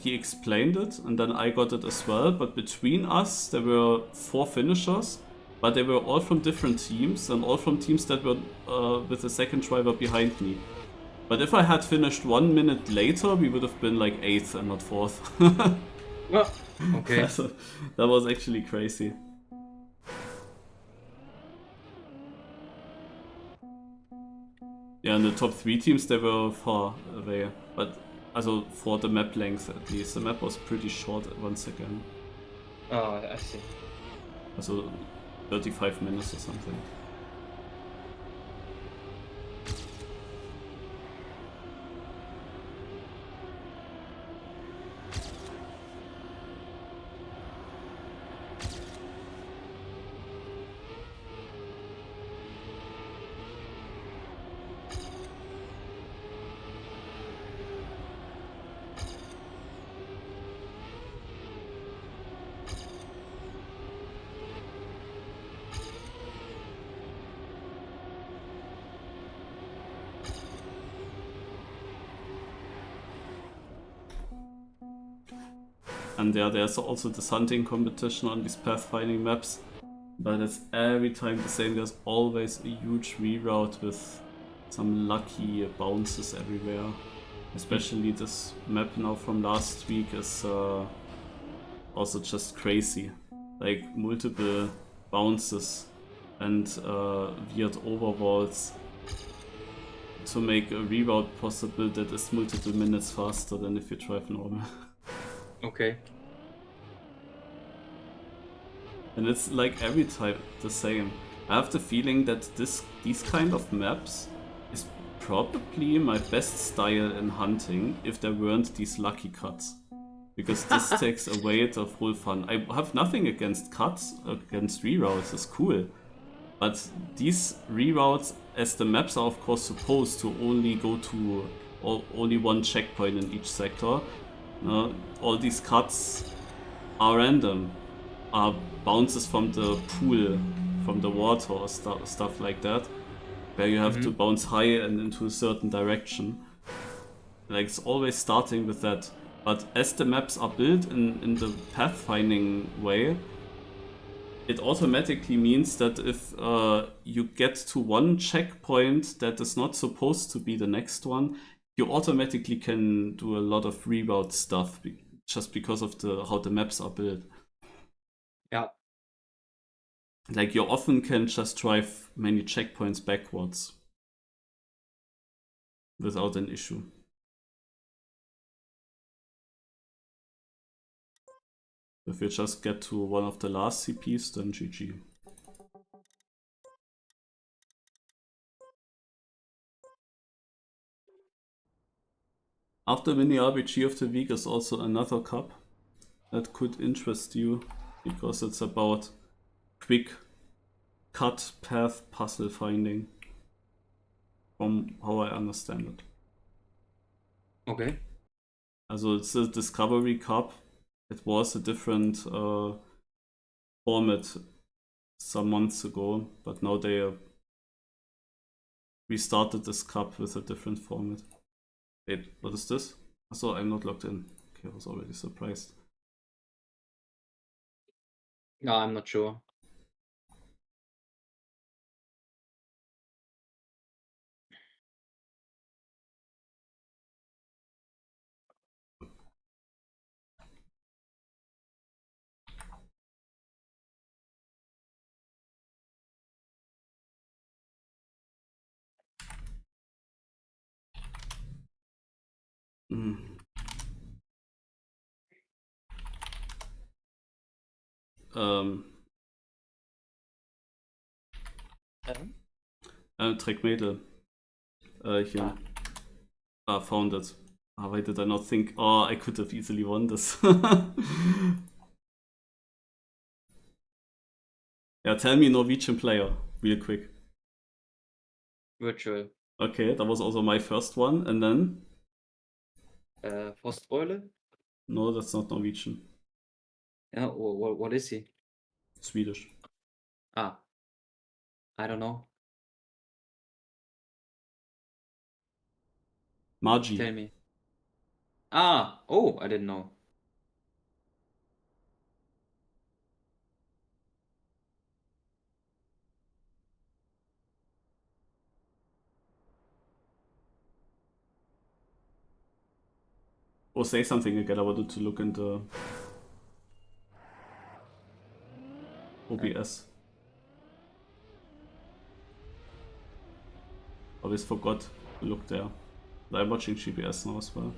he explained it, and then I got it as well. But between us, there were 4 finishers, but they were all from different teams, and all from teams that were with the second driver behind me. But if I had finished 1 minute later, we would have been like 8th and not 4th. Well, okay. So, that was actually crazy. Yeah, and the top 3 teams, they were far away. But also for the map length at least. The map was pretty short once again. Oh, I see. Also 35 minutes or something. And yeah, there's also this hunting competition on these pathfinding maps, but it's every time the same. There's always a huge reroute with some lucky bounces everywhere. Especially this map now from last week is also just crazy. Like multiple bounces and weird overwalls to make a reroute possible that is multiple minutes faster than if you drive normal. Okay. And it's like every time the same. I have the feeling that these kind of maps is probably my best style in hunting if there weren't these lucky cuts. Because this takes away the whole fun. I have nothing against cuts, against reroutes, it's cool. But these reroutes, as the maps are of course supposed to only go to only one checkpoint in each sector, all these cuts are random, are bounces from the pool, from the water or stuff like that, where you have to bounce high and into a certain direction. Like it's always starting with that. But as the maps are built in the pathfinding way, it automatically means that if you get to one checkpoint that is not supposed to be the next one, you automatically can do a lot of reroute stuff just because of how the maps are built. Yeah. Like you often can just drive many checkpoints backwards without an issue. If you just get to one of the last CPs, then GG. After Mini RPG of the Week is also another cup that could interest you because it's about quick cut path puzzle finding, from how I understand it. Okay. Also it's a Discovery Cup. It was a different format some months ago, but now they restarted this cup with a different format. Wait, what is this? So I'm not logged in. Okay, I was already surprised. No, I'm not sure. Trackmädel. Here. Found it. Why did I not think? Oh, I could have easily won this. Yeah, tell me Norwegian player, real quick. Virtual. Okay, that was also my first one, and then? Frostbeule? No, that's not Norwegian. Yeah, what is he? Swedish. Ah. I don't know. Margie. Tell me. Ah! Oh, I didn't know. Or say something again. I wanted to look into OBS. Always forgot to look there. I'm watching GPS now as well.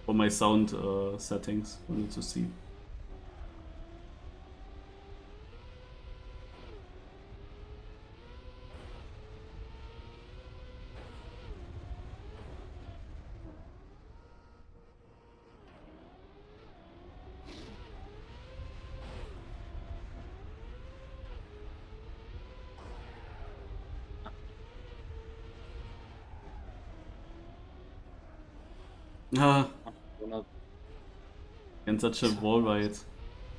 For my sound settings, wanted to see. Ah, Not. and such a wall ride.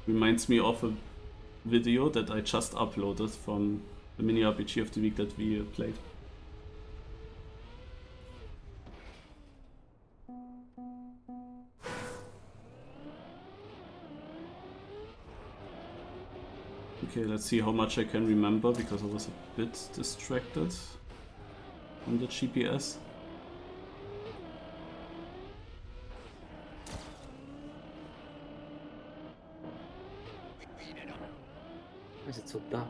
Reminds me of a video that I just uploaded from the mini RPG of the week that we played. Okay, let's see how much I can remember because I was a bit distracted on the GPS. Why is it so dark?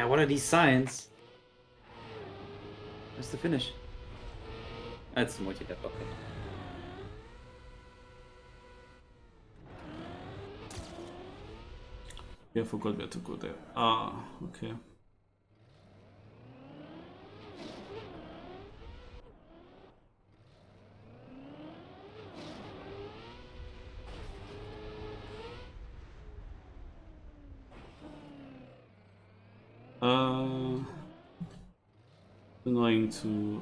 What are these signs? Where's the finish? That's the multi-tap, okay. Yeah, I forgot where to go there. Ah, okay. Annoying to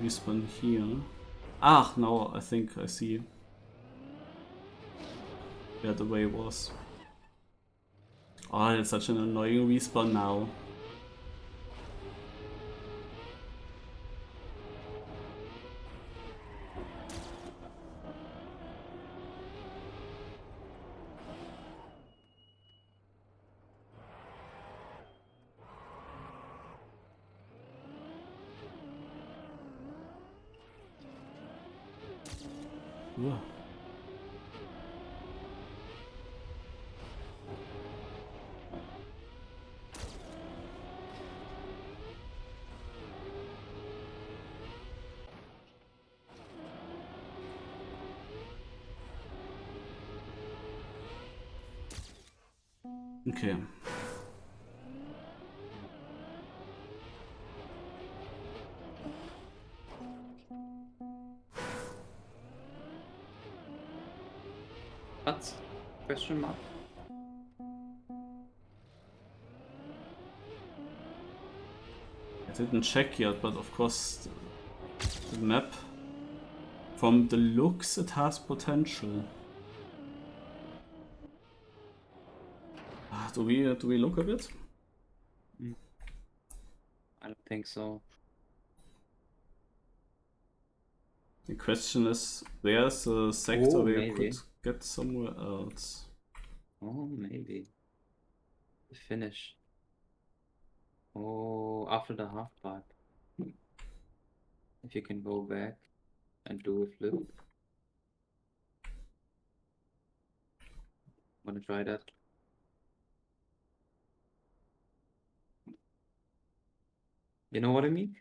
respawn here. Ah, now I think I see where the way was. Oh, it's such an annoying respawn now. Ugh. Okay. What? Question mark? I didn't check yet, but of course the map, from the looks, it has potential. Do we look at it? I don't think so. The question is, there's a sector Oh, where you maybe. could get somewhere else. Oh, maybe. The finish. Oh, after the half pipe. If you can go back and do a flip. Wanna try that? You know what I mean?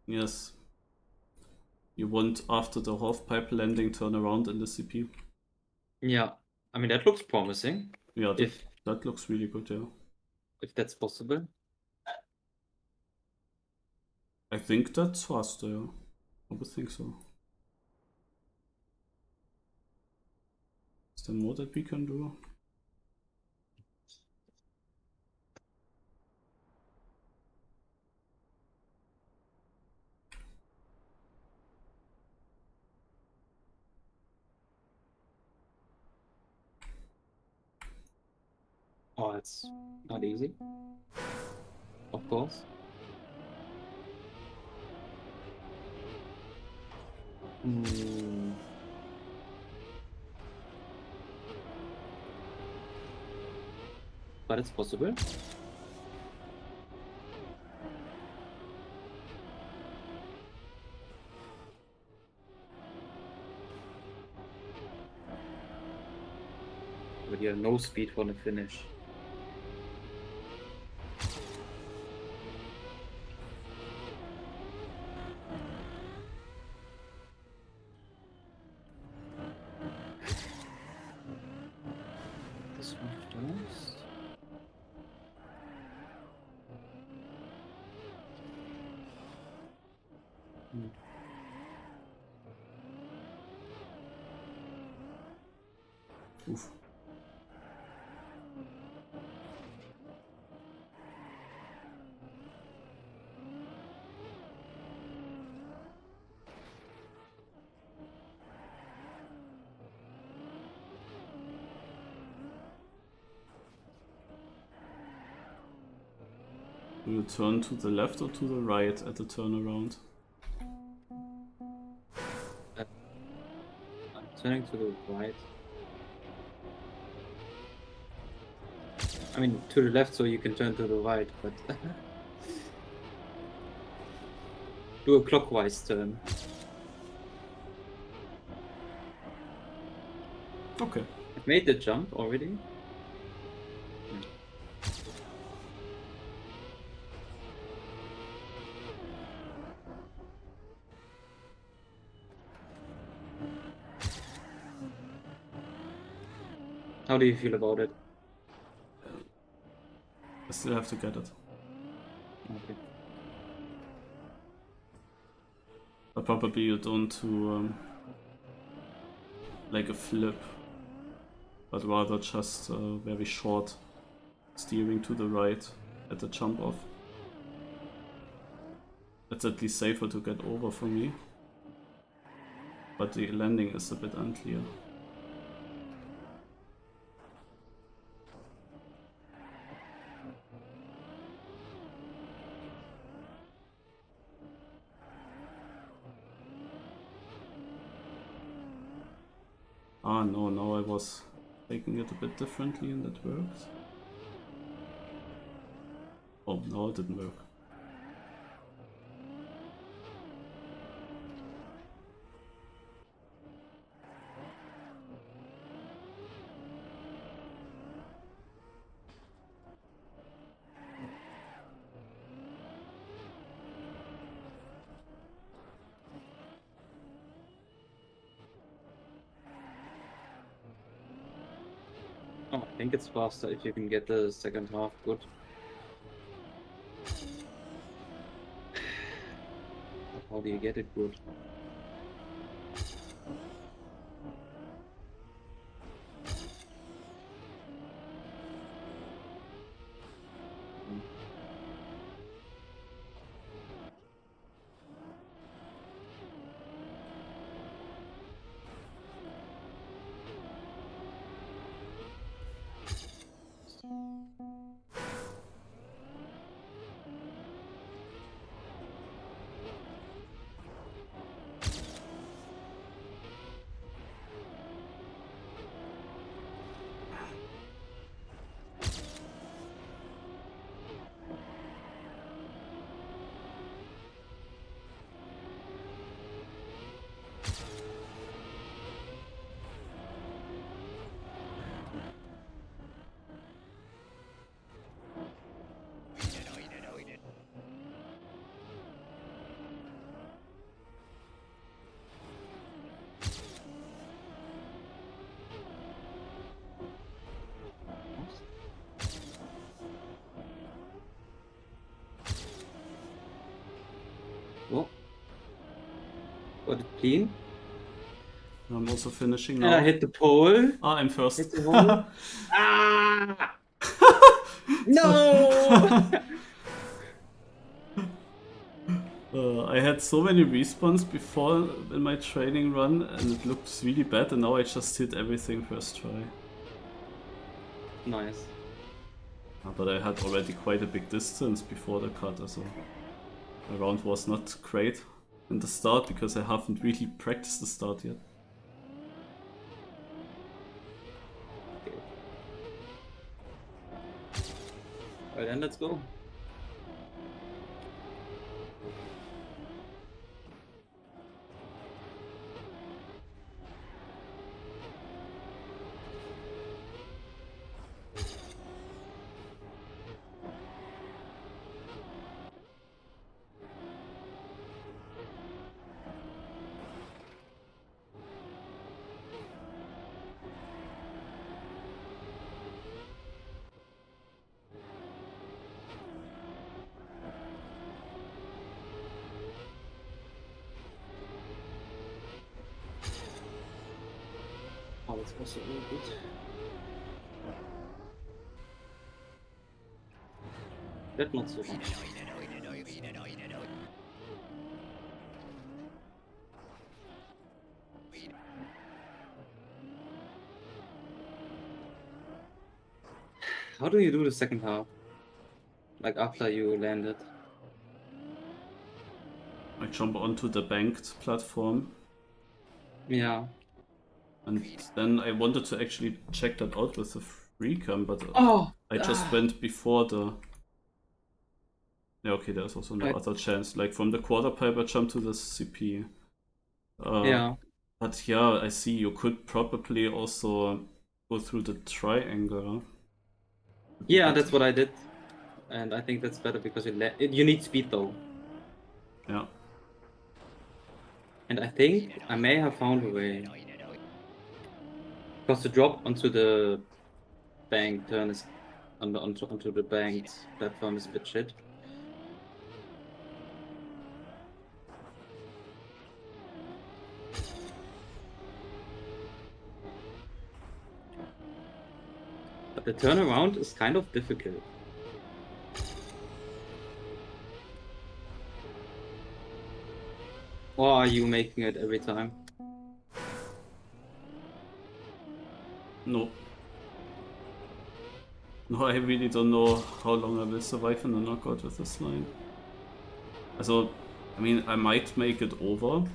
Yes. You want after the half-pipe landing turn around in the CP. Yeah. I mean, that looks promising. Yeah, If that looks really good, yeah. if that's possible. I think that's faster, yeah. I would think so. there more that we can do? Oh, it's not easy. Of course. Hmm. But it's possible. But you have no speed for the finish. This one first. Oof. Do you turn to the left or to the right at the turnaround? I'm turning to the right. I mean, to the left so you can turn to the right, but do a clockwise turn. Okay. I've made the jump already. How do you feel about it? I still have to get it. Okay. But probably you don't do like a flip, but rather just very short steering to the right at the jump off. It's at least safer to get over for me. But the landing is a bit unclear. Ah no, now I was taking it a bit differently and that works. Oh, no, it didn't work. Oh, I think it's faster if you can get the second half good. How do you get it good? Oh, got it clean. I'm also finishing And I now. hit the pole. Ah, I'm first. Hit the hole. Ah! No! I had so many respawns before in my training run and it looked really bad, and now I just hit everything first try. Nice. But I had already quite a big distance before the cut, so my round was not great in the start because I haven't really practiced the start yet. Well, then let's go. Oh, that's also really good. That not so much. How do you do the second half? Like after you landed? I jump onto the banked platform, Yeah. and then I wanted to actually check that out with the free cam, but Oh! I just went before the... Yeah, okay, there's also no Right. other chance. Like from the quarter pipe I jumped to the CP. Yeah. But yeah, I see you could probably also go through the triangle. Yeah, that's what I did. And I think that's better because you need speed though. Yeah. And I think I may have found a way. Because the drop onto the bank turn is onto the banked platform is a bit shit. But the turnaround is kind of difficult. Or are you making it every time? No. No, I really don't know how long I will survive in the knockout with this line. Also, I mean, I might make it over.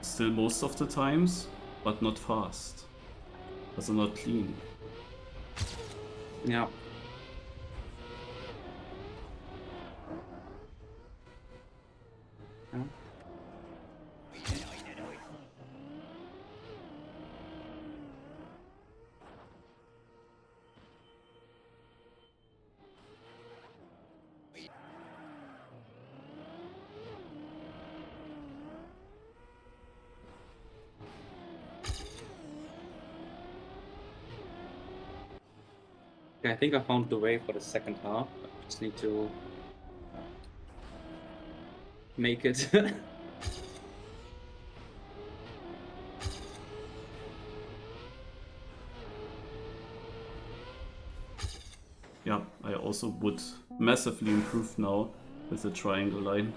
Still most of the times, but not fast. Also not clean. Yeah. Yeah. Okay, I think I found the way for the second half. I just need to make it. Yeah, I also would massively improve now with the triangle line.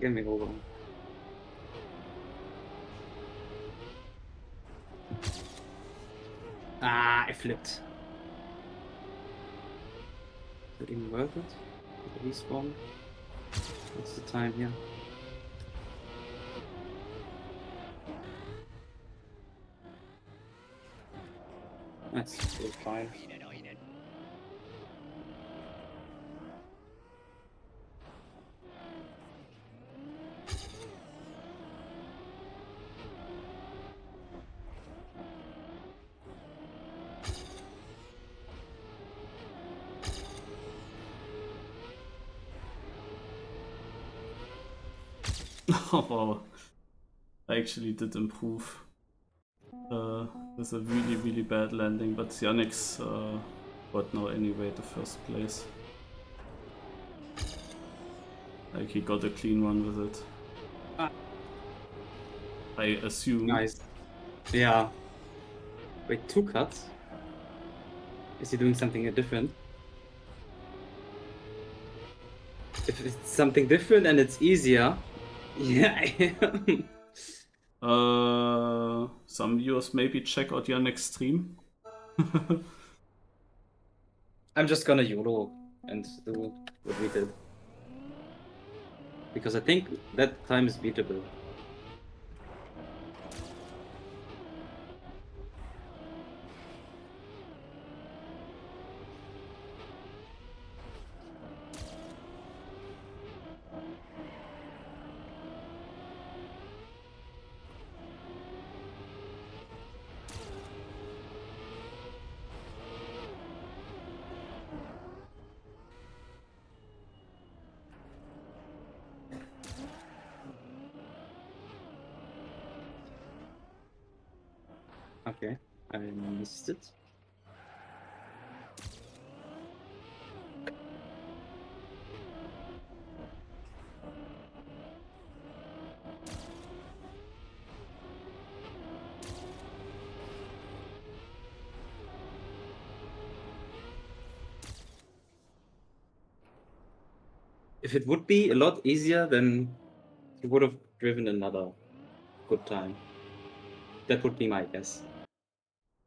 Get me over. Ah, I flipped. Is it even worth it? The respawn? What's the time here? That's still fine. Oh wow. I actually did improve With a really, really bad landing, but Yannick's got now anyway the first place. Like he got a clean one with it. Ah. I assume. Nice. Yeah. Wait, 2 cuts? Is he doing something different? If it's something different and it's easier, yeah, I am. Some viewers maybe check out Yannick's stream. I'm just gonna YOLO and do what we did. Because I think that time is beatable. Okay, I missed it. If it would be a lot easier, then he would have driven another good time. That would be my guess.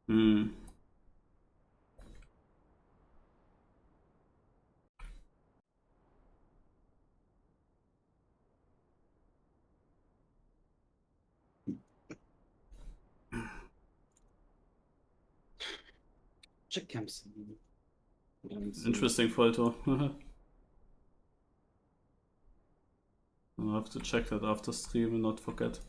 Hmm. Check camps. Interesting photo. I'll have to check that after stream and not forget.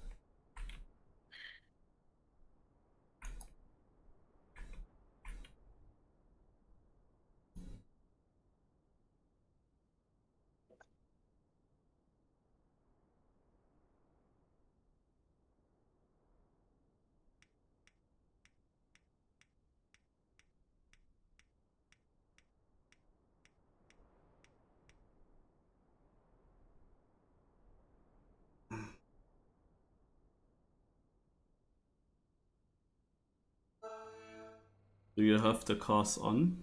Do you have the cars on?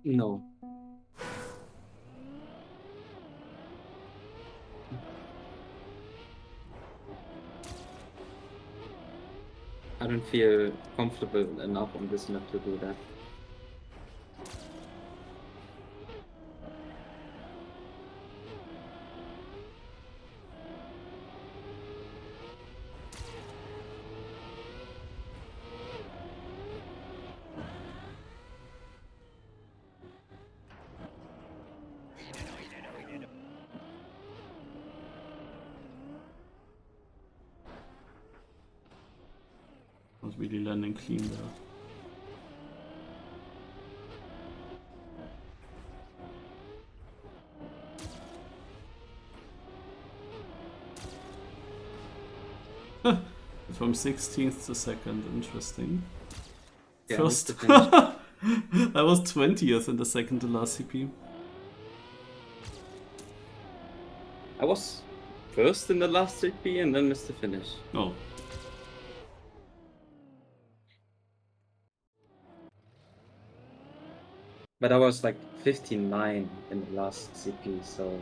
No. I don't feel comfortable enough on this map to do that. Was really landing clean there. From 16th to 2nd, interesting. Yeah, First, missed the finish. I was 20th in the second to last CP. I was first in the last CP and then missed the finish. Oh, But I was like 59 in the last CP, so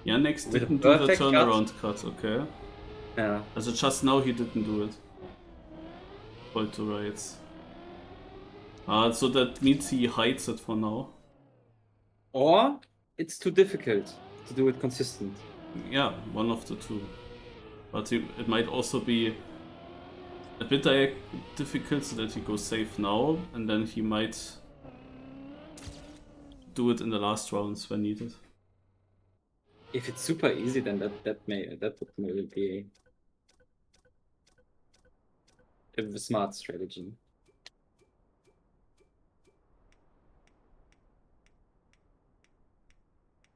Yannick With a didn't do the perfect cut? turnaround cut, okay. yeah. Also just now he didn't do it. Hold to rights. So that means he hides it for now. Or it's too difficult to do it consistent. Yeah, one of the two. But it might also be a bit difficult so that he goes safe now, and then he might do it in the last rounds when needed. If it's super easy, then that would maybe be a smart strategy.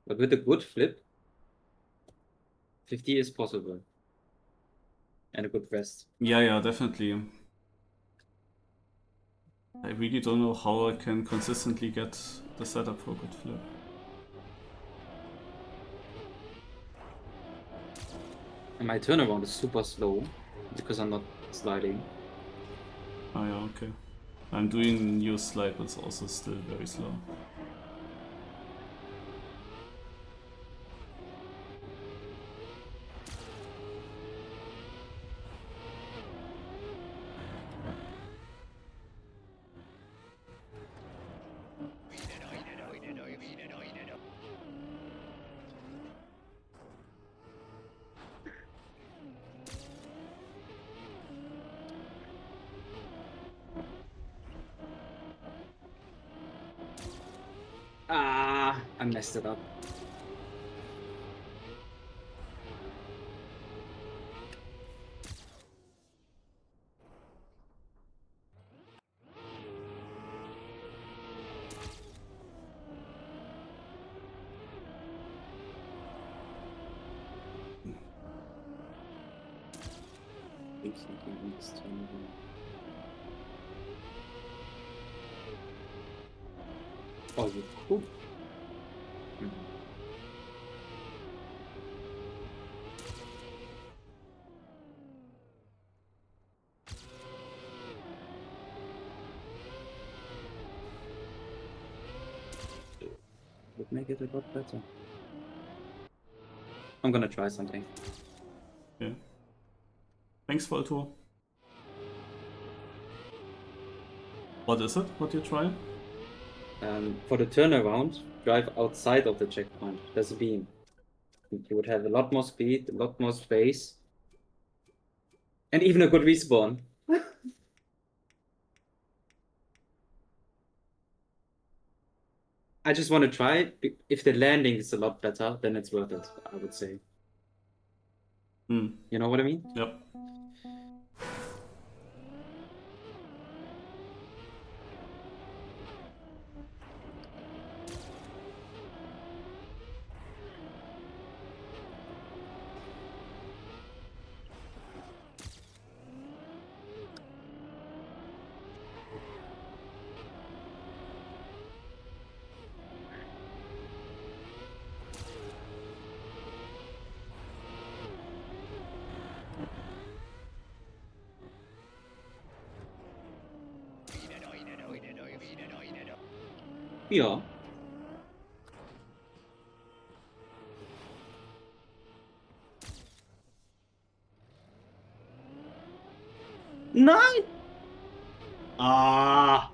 But with a good flip, 50 is possible. and a good rest. Yeah, definitely. I really don't know how I can consistently get the setup for a good flip. And my turnaround is super slow because I'm not sliding. Oh yeah, okay. I'm doing new slide, but it's also still very slow. Ah, I messed it up. Oh, you cool. Would make it a lot better. I'm gonna try something. Yeah. Thanks, Voltor. What is it? What you're trying? For the turnaround, drive outside of the checkpoint. There's a beam. You would have a lot more speed, a lot more space, and even a good respawn. I just want to try. If the landing is a lot better, then it's worth it, I would say. Hmm. You know what I mean? Yep. Ja. Nein! Ah!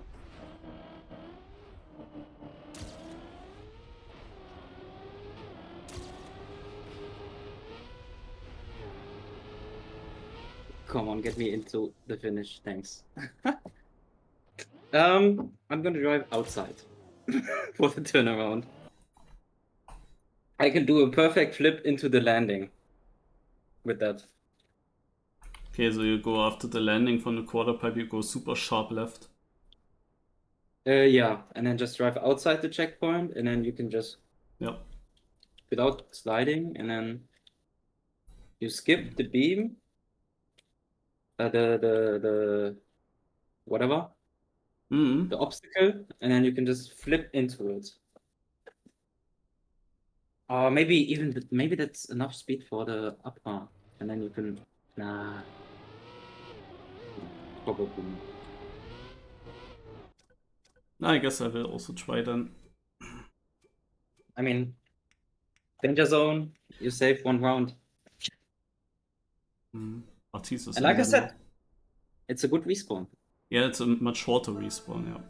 Come on, get me into the finish. Thanks. I'm gonna drive outside for the turnaround. I can do a perfect flip into the landing with that. Okay, so you go after the landing from the quarter pipe, you go super sharp left. Yeah, and then just drive outside the checkpoint, and then you can just Yep. without sliding, and then you skip the beam, the whatever, Mm. the obstacle, and then you can just flip into it. Or maybe even maybe that's enough speed for the upper, and then you can nah, probably not. I guess I will also try then. I mean, danger zone, you save one round, Artis is and in like I there now. said, it's a good respawn. Yeah, it's a much shorter respawn, yeah.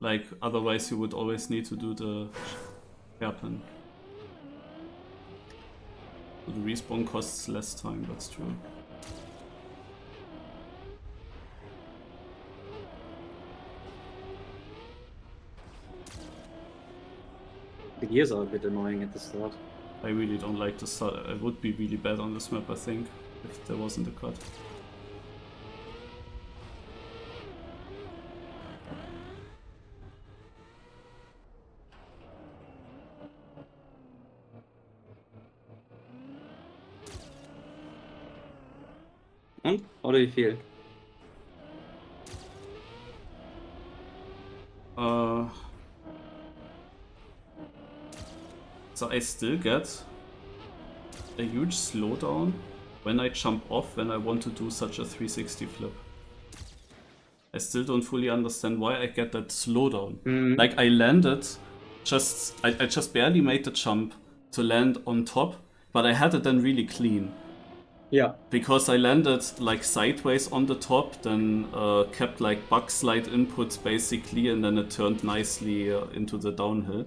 Like, otherwise you would always need to do the hairpin. So the respawn costs less time, that's true. The gears are a bit annoying at the start. I really don't like the start. I would be really bad on this map, I think, if there wasn't a cut. And how do you feel? So I still get a huge slowdown when I jump off when I want to do such a 360 flip. I still don't fully understand why I get that slowdown. Like I landed, I just barely made the jump to land on top, but I had it then really clean. Yeah. Because I landed like sideways on the top, then kept like bug slide inputs basically, and then it turned nicely into the downhill.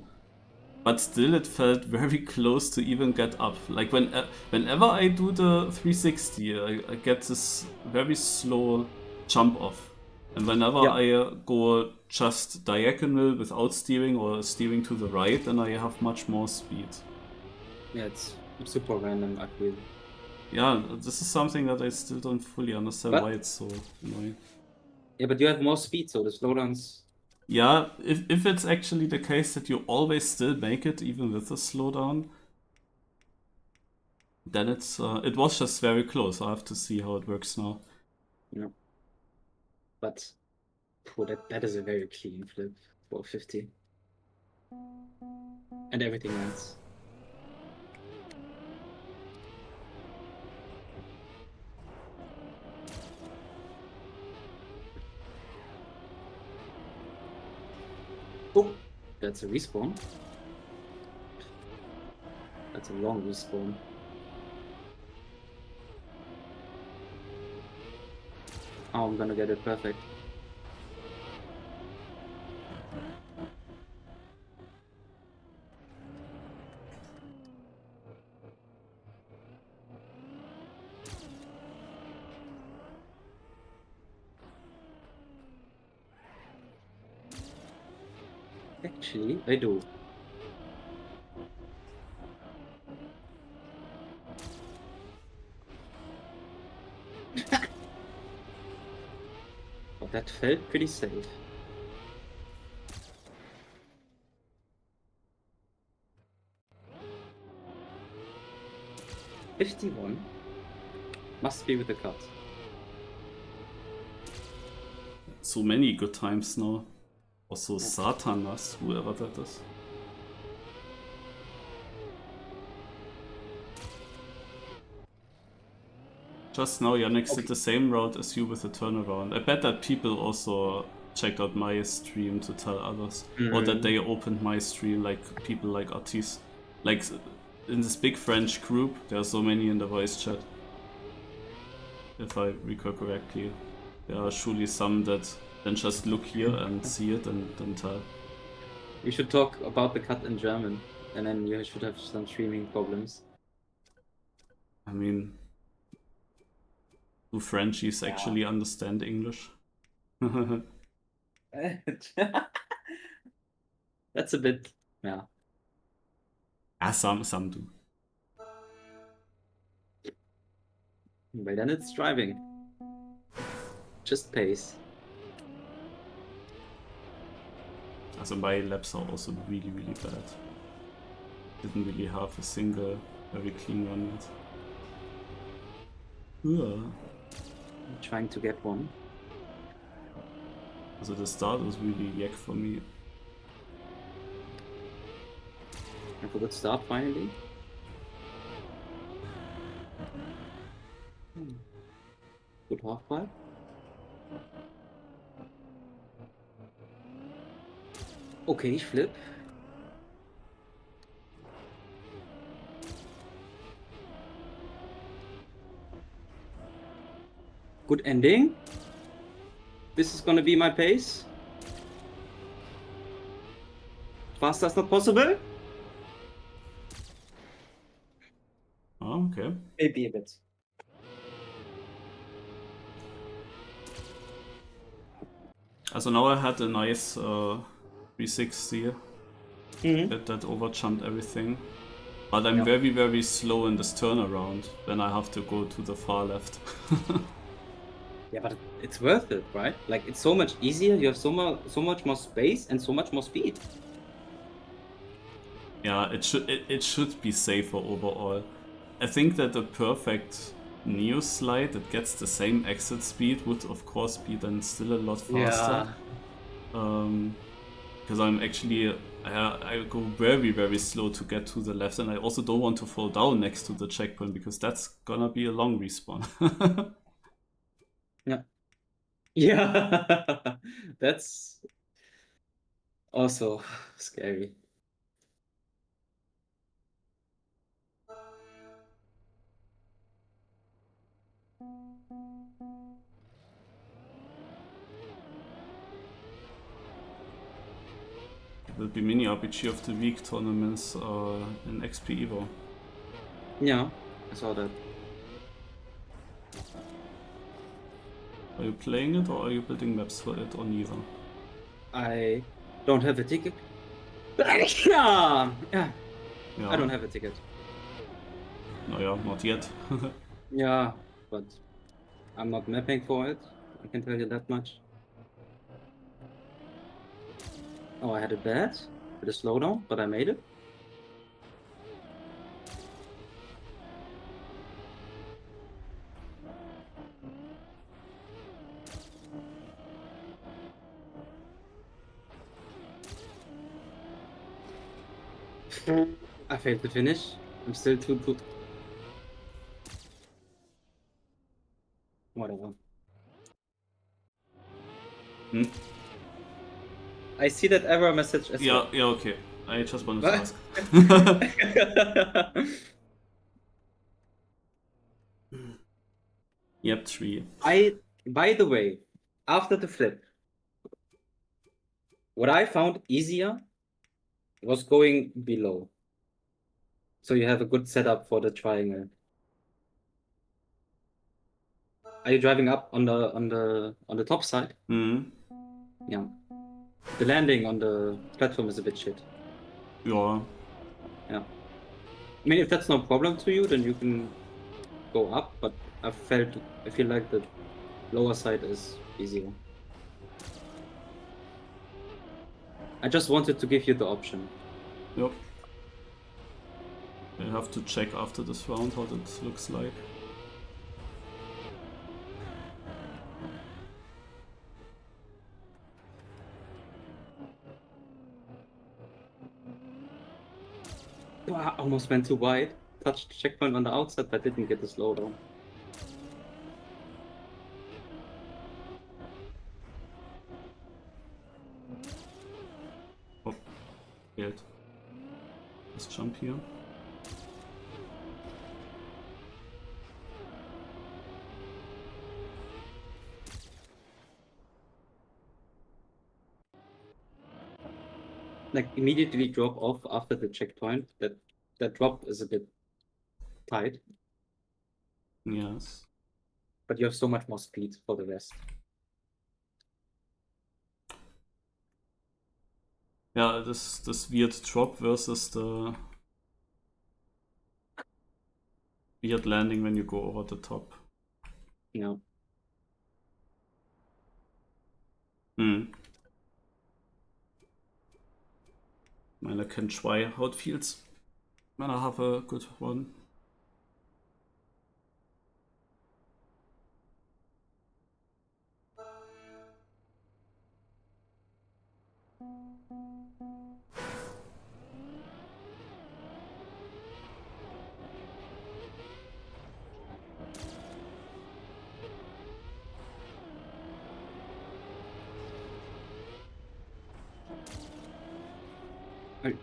But still it felt very close to even get up. Like whenever I do the 360, I get this very slow jump off. And whenever I go just diagonal without steering or steering to the right, then I have much more speed. Yeah, it's super random, I feel. Yeah, this is something that I still don't fully understand why it's so annoying. Yeah, but you have more speed, so the slowdowns... Yeah, if it's actually the case that you always still make it, even with a slowdown, then it was just very close. I have to see how it works now. Yeah. But that is a very clean flip for 50. And everything else. Oh, that's a respawn. That's a long respawn. Oh, I'm gonna get it perfect. Actually, I do. But that felt pretty safe. $51 must be with the cut. So many good times now. Also Satanas, whoever that is. Just now Yannick did the same route as you with the turnaround. I bet that people also checked out my stream to tell others. Or that they opened my stream, like people like Artis. Like in this big French group, there are so many in the voice chat. If I recall correctly. There are surely some that then just look here and see it and then tell. We should talk about the cut in German, and then you should have some streaming problems. I mean, do Frenchies actually understand English? That's a bit, yeah. Some do. But then it's driving. Just pace. Also my laps are also really bad. Didn't really have a single very clean run yet. I'm trying to get one. Also the start was really yak for me. Have a good start finally. Good half pipe. Okay, ich flip. Good ending. This is gonna be my pace. Faster is not possible. Oh, okay. Maybe a bit. Also now I had a nice 360 that overjumped everything. But I'm very slow in this turnaround when I have to go to the far left. Yeah, but it's worth it, right? Like, it's so much easier, you have so much more space and so much more speed. Yeah, it should be safer overall. I think that the perfect Neo Slide, it gets the same exit speed, would of course be then still a lot faster. Because I'm actually, I go very slow to get to the left, and I also don't want to fall down next to the checkpoint because that's gonna be a long respawn. Yeah, that's also scary. It will be mini RPG of the Week tournaments in XP Evo. Yeah, I saw that. Are you playing it or are you building maps for it or neither? I don't have a ticket. Yeah, Yeah. I don't have a ticket. No, yeah, not yet. Yeah, but I'm not mapping for it. I can tell you that much. Oh, I had a bad with a slowdown, but I made it. I failed to finish. I'm still too good. Whatever. Hmm? I see that error message as well. Yeah, okay. I just wanted to ask. Yep, 3. By the way, after the flip, what I found easier was going below. So you have a good setup for the triangle. Are you driving up on the top side? Hmm. Yeah. The landing on the platform is a bit shit. Yeah. Yeah. I mean, if that's no problem to you, then you can go up, but I feel like the lower side is easier. I just wanted to give you the option. Yep. I have to check after this round how that looks like. Oh, I almost went too wide. Touched the checkpoint on the outside, but didn't get the slowdown. Oh, failed. Let's jump here. Like immediately drop off after the checkpoint. That drop is a bit tight, Yes. but you have so much more speed for the rest. Yeah, this weird drop versus the weird landing when you go over the top. Yeah. Hmm. I mean, I can try how it feels when I have a good one.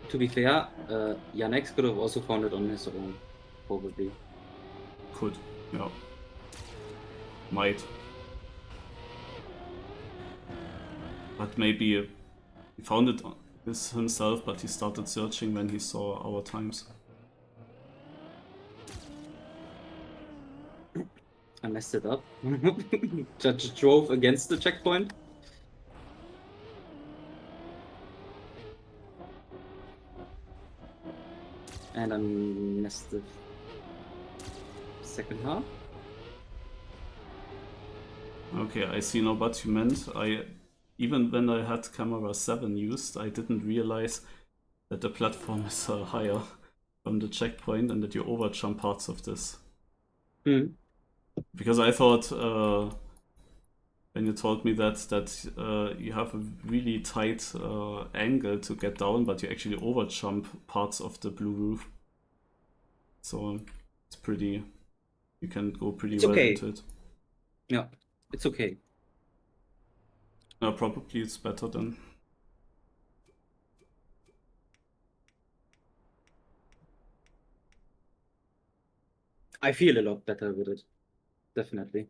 To be fair, Yannex could have also found it on his own, probably. Could, yeah. Might. But maybe he found it himself, but he started searching when he saw our times. I messed it up. Just drove against the checkpoint. And I messed the second half. Okay, I see now what you meant. Even when I had camera 7 used, I didn't realize that the platform is higher from the checkpoint and that you overjump parts of this. Hmm. Because I thought when you told me that you have a really tight angle to get down, but you actually overjump parts of the blue roof. So it's pretty. You can go pretty It's well okay. into it. Yeah, it's okay. Probably it's better than. I feel a lot better with it. Definitely.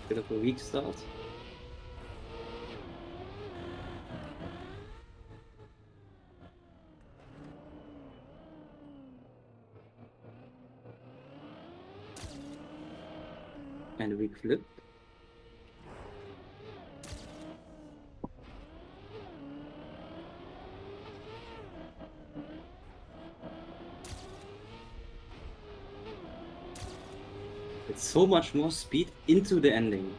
Bit of a weak start. And a weak flip. It's so much more speed into the ending.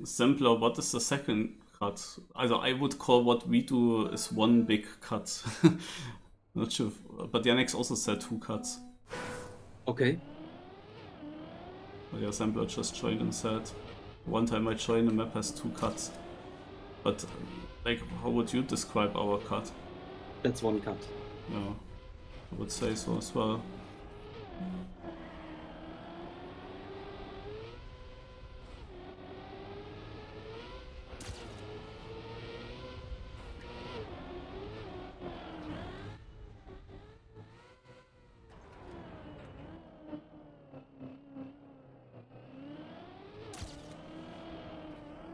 Simpler, what is the second cut? Also, I would call what we do is one big cut. Not sure, but Yannick also said 2 cuts. Okay. But yeah, Sampler just joined and said, one time I joined, the map has 2 cuts. But, like, how would you describe our cut? That's one cut. Yeah, I would say so as well.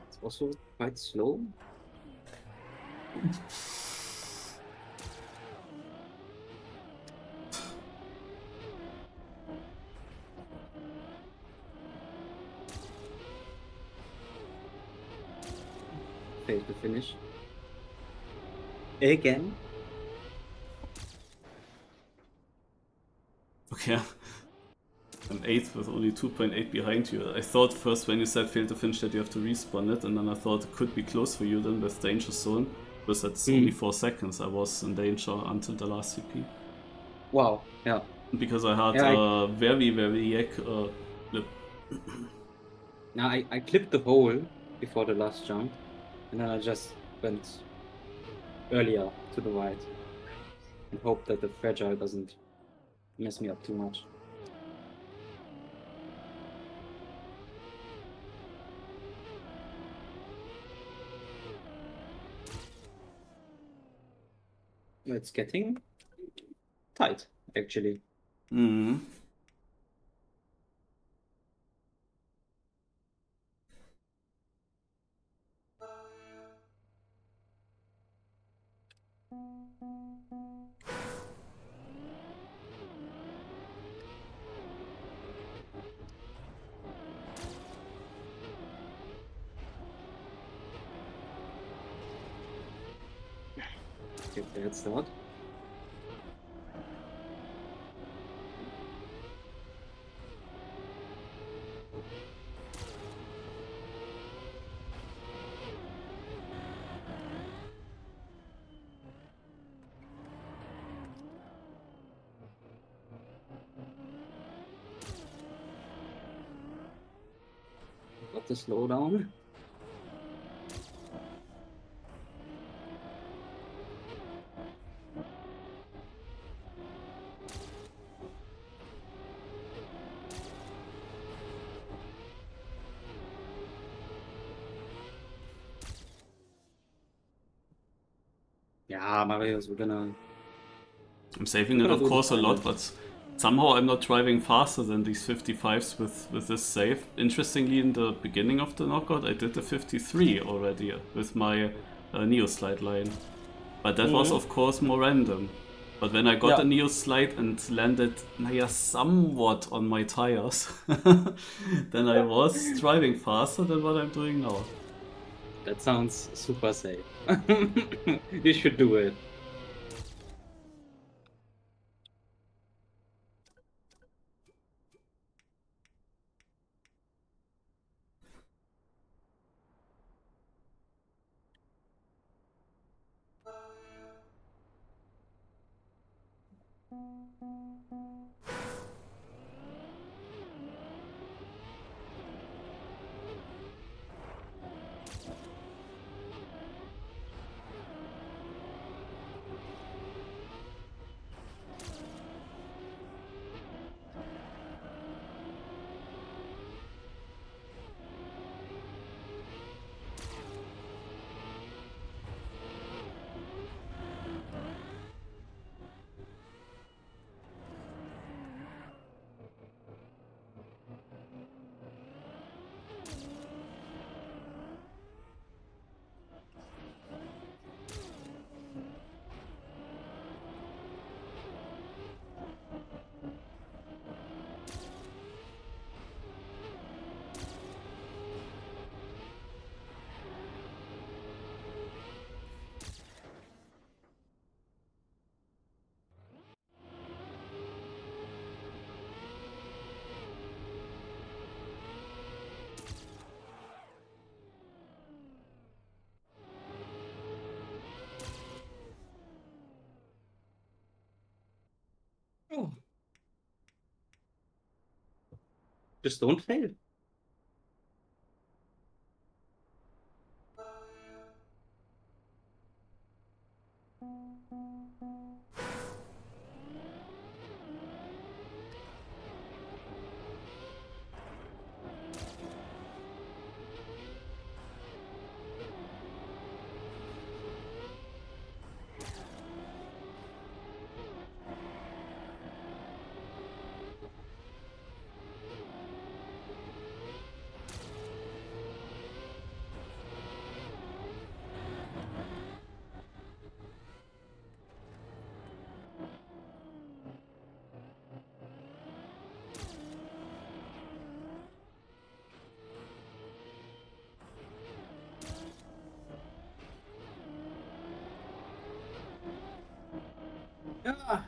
It's also quite slow. Failed to finish. Again. Okay. I'm 8th with only 2.8 behind you. I thought first when you said fail to finish that you have to respawn it, and then I thought it could be close for you then with danger zone. Because that's only 4 seconds. I was in danger until the last CP. Wow, yeah. Because I had Yeah, a very, very yak flip. Now I clipped the hole before the last jump, and then I just went earlier to the right and hope that the fragile doesn't mess me up too much. It's getting tight, actually. Mm. Okay, bad start. Got the slowdown. Yeah, Marius, I'm saving we're it gonna of do the course a lot, final. but somehow I'm not driving faster than these 55s with this save. Interestingly, in the beginning of the knockout, I did the 53 already with my Neo Slide line. But that was of course more random. But when I got Yeah. a Neo Slide and landed naja, somewhat on my tires, then I was driving faster than what I'm doing now. That sounds super safe. You should do it. Oh. Just don't fail. Yeah.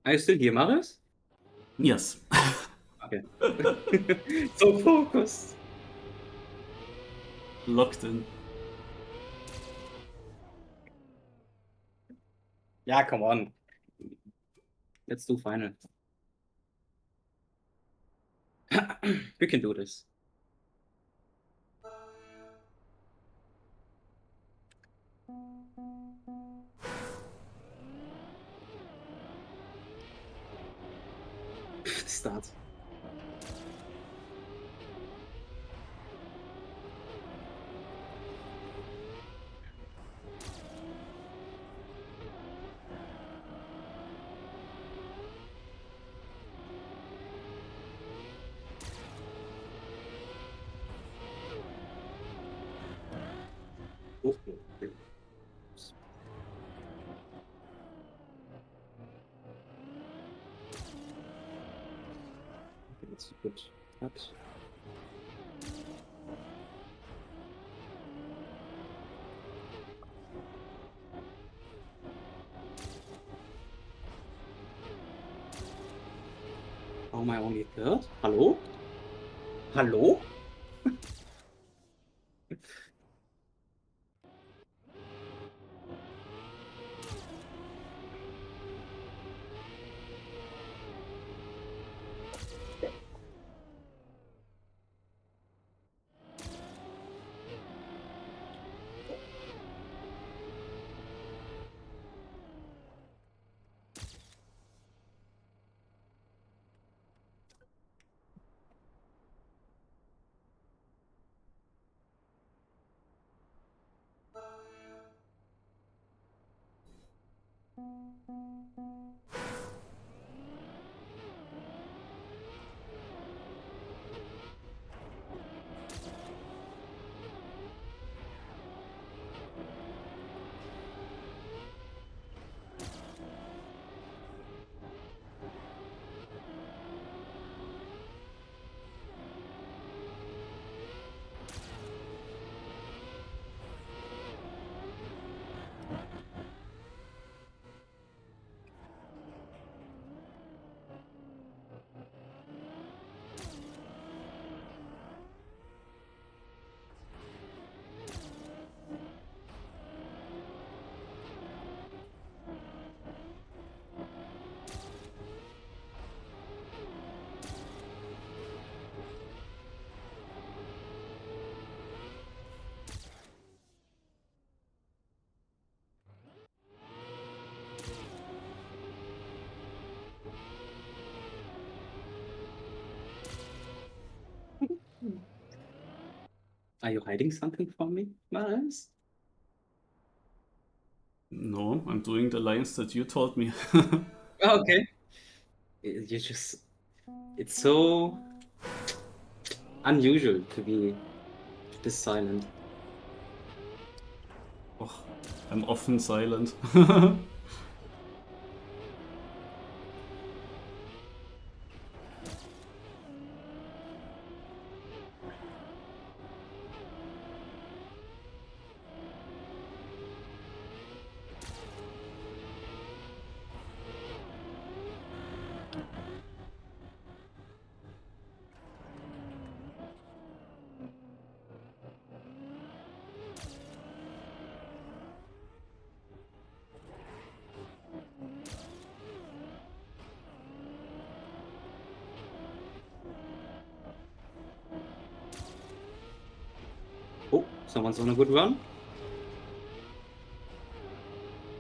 Are you still here, Marius? Yes. Okay. So focused. Locked in. Yeah, come on. Let's do final. We can do this. Start. Okay. That's good. That's... Oh, my only third? Hello? Hello? Are you hiding something from me, Marius? No, I'm doing the lines that you told me. Okay. You just. It's so unusual to be this silent. Oh, I'm often silent. Oh, someone's on a good run.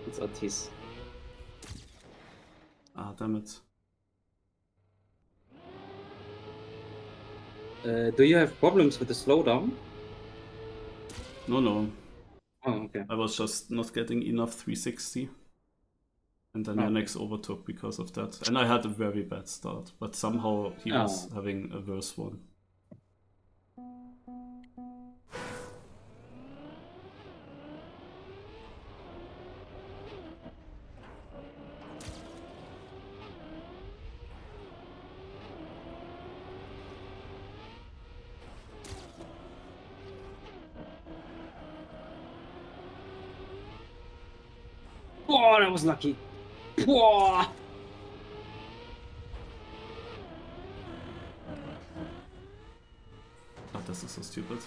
It's Ortiz. Ah, damn it. Do you have problems with the slowdown? No, no. Oh, okay. I was just not getting enough 360. And then Okay. Yannick's overtook because of that. And I had a very bad start, but somehow he was having a worse one. Oh, that was lucky. Whoa! Ah, this is so stupid.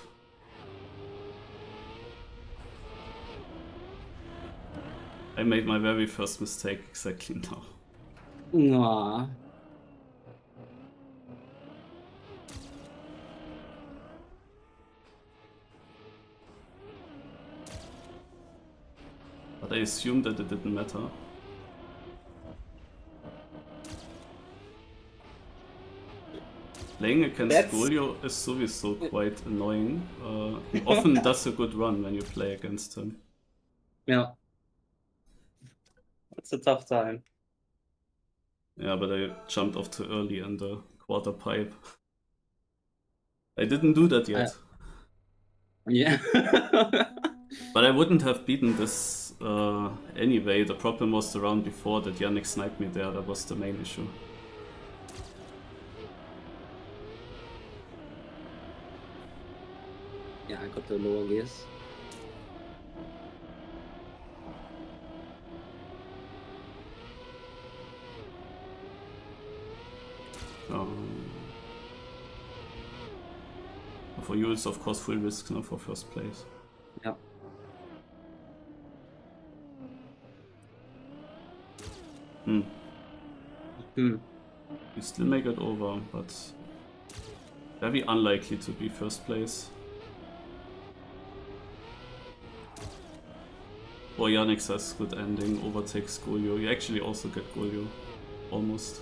I made my very first mistake exactly now. Nah. But I assumed that it didn't matter. Playing against Golio is sowieso quite annoying. He often does a good run when you play against him. Yeah. It's a tough time. Yeah, but I jumped off too early in the quarter pipe. I didn't do that yet. Yeah. But I wouldn't have beaten this anyway. The problem was the round before that Yannick sniped me there. That was the main issue. Yeah, I got the lower gears. For you, it's of course full risk now for first place. Yeah. You still make it over, but very unlikely to be first place. Or Yannick has good ending, overtakes Golio. You actually also get Golio. Almost.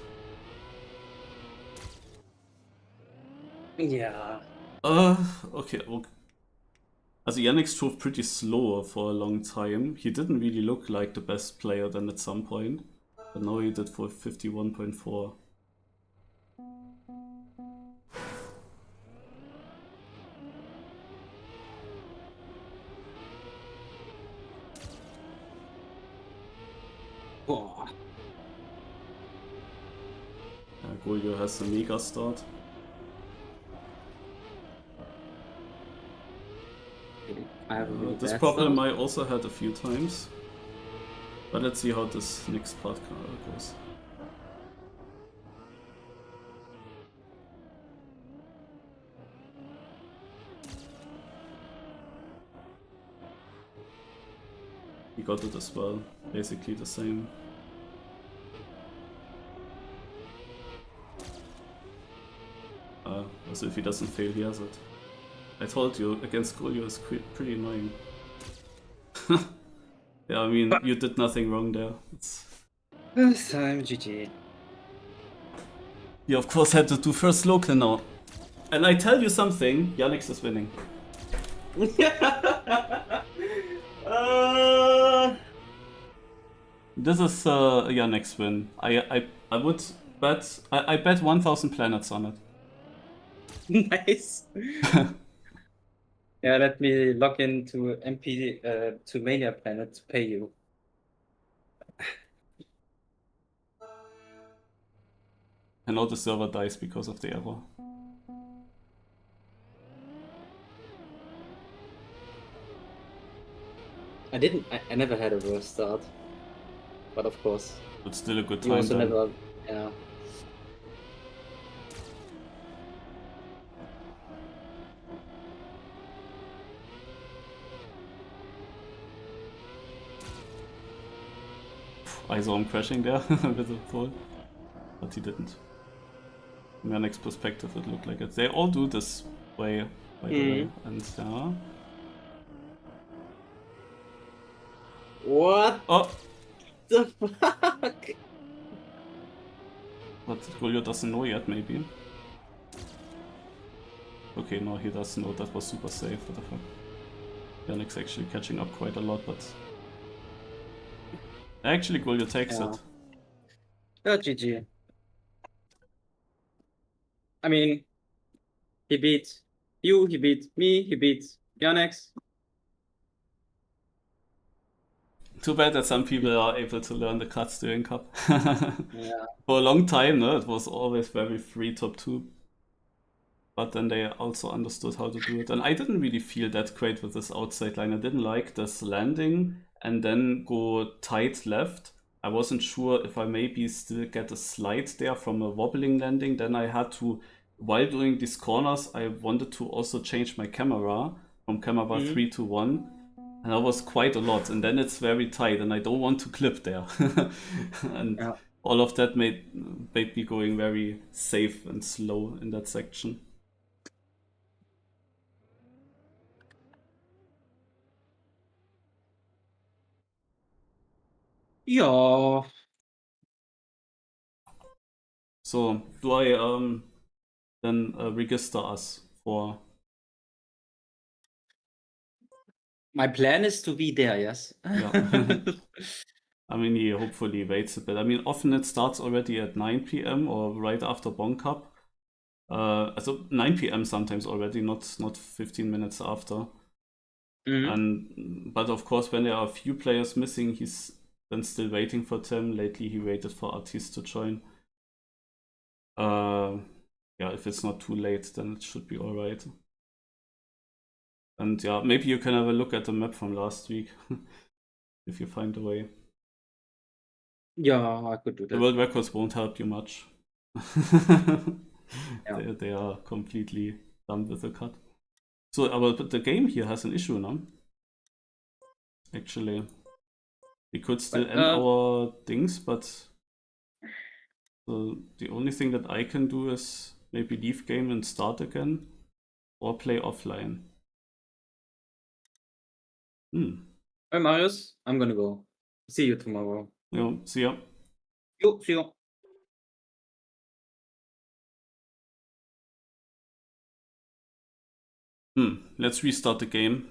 Yeah. Okay. Also Yannick drove pretty slow for a long time. He didn't really look like the best player then at some point. But now he did for 51.4. Boah. Golio has a mega start. I have a really This bad problem start. I also had a few times. But let's see how this next part goes. He got it as well, basically the same. Also if he doesn't fail, he has it. I told you, against Golio is pretty annoying. Yeah, I mean, you did nothing wrong there. First time, GG. You of course had to do first local now. And I tell you something, Yannick is winning. This is Yannick's win. I would bet, I bet 1000 planets on it. Nice. Yeah, let me log into MP to Mania Planet to pay you. I know the server dies because of the error. I never had a worse start. But of course, But still a good you time also then. never, yeah. I saw him crashing there with the pole, but he didn't. From your next perspective, it looked like it. They all do this way, by the way, and yeah. What Oh, the fuck? but Golio doesn't know yet, maybe. Okay, no, he doesn't know. That was super safe. What the fuck? Yannick's actually catching up quite a lot, but actually Golio takes Yeah. it. Yeah, GG. I mean, he beat you, he beat me, he beat Yannex. Too bad that some people are able to learn the cuts during Cup. Yeah. For a long time, no, it was always very free top 2. But then they also understood how to do it. And I didn't really feel that great with this outside line. I didn't like this landing and then go tight left. I wasn't sure if I maybe still get a slide there from a wobbling landing. Then I had to, while doing these corners, I wanted to also change my camera from camera 3 to 1. And that was quite a lot. And then it's very tight and I don't want to clip there. And Yeah. all of that made me going very safe and slow in that section. Yeah. So, do I then register us for... My plan is to be there, yes? Yeah. I mean, he hopefully waits a bit. I mean, often it starts already at 9 p.m. or right after Bon Cup. So 9 p.m. sometimes already, not 15 minutes after. But of course, when there are a few players missing, he's then still waiting for them. Lately, he waited for Artis to join. Yeah, if it's not too late, then it should be alright. And yeah, maybe you can have a look at the map from last week, if you find a way. Yeah, I could do The that. world records won't help you much. Yeah. They are completely done with the cut. So, but the game here has an issue now. Actually, we could still end our things, but the only thing that I can do is maybe leave game and start again, or play offline. Hey, Marius, I'm gonna go. See you tomorrow. Yeah, see ya. See you. Let's restart the game.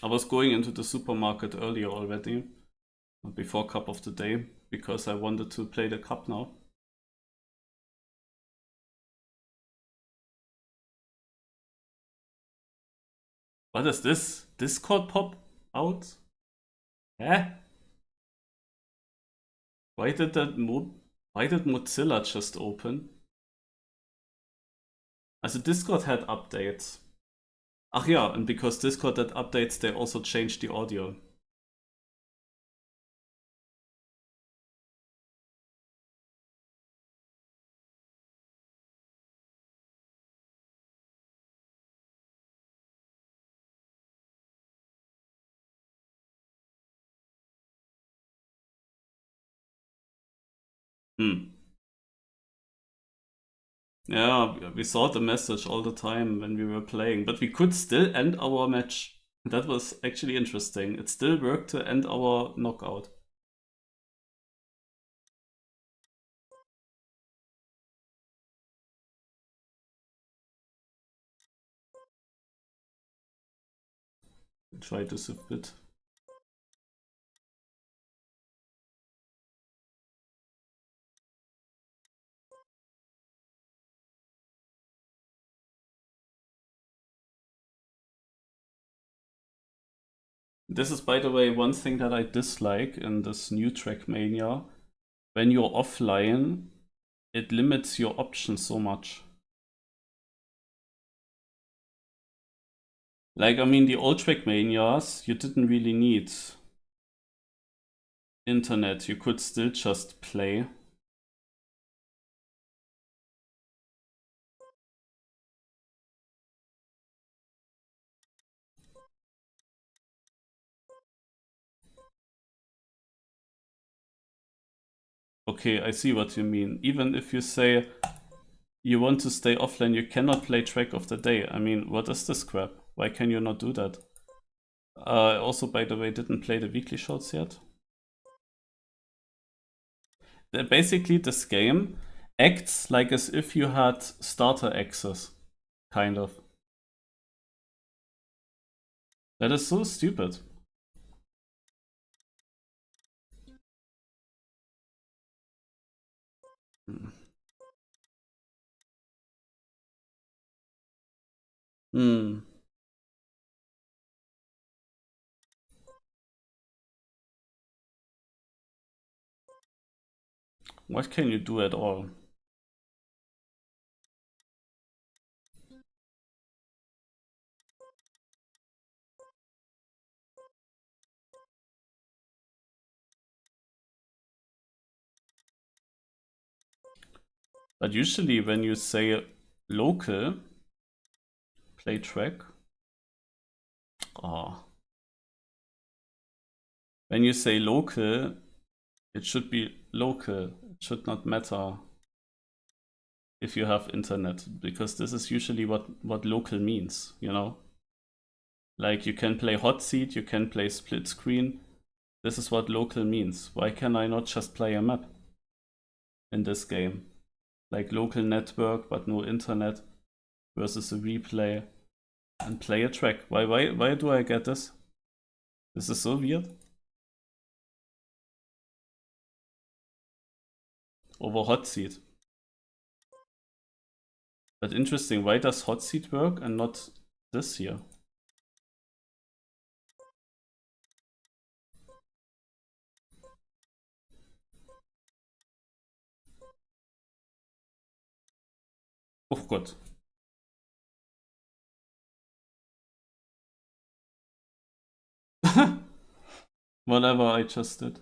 I was going into the supermarket earlier already, before cup of the day, because I wanted to play the cup now. What is this? Discord pop out? Eh? Why did Mozilla just open? Also Discord had updates. Ach ja, and because Discord had updates, they also changed the audio. Yeah, we saw the message all the time when we were playing, but we could still end our match. That was actually interesting. It still worked to end our knockout. Try to submit. This is, by the way, one thing that I dislike in this new Trackmania. When you're offline, it limits your options so much. Like, I mean, the old Trackmanias, you didn't really need internet. You could still just play. Okay, I see what you mean. Even if you say you want to stay offline, you cannot play Track of the Day. I mean, what is this crap? Why can you not do that? Also, by the way, didn't play the weekly shots yet. Basically, this game acts like as if you had starter access, kind of. That is so stupid. Hmm. What can you do at all? But usually when you say local, play track. When you say local, it should be local. It should not matter if you have internet, because this is usually what local means, you know? Like you can play hot seat, you can play split screen. This is what local means. Why can I not just play a map in this game? Like local network but no internet versus a replay and play a track. Why do I get this? This is so weird. Over hot seat. But interesting, why does hot seat work and not this here? Oh Gott. Whatever I just did.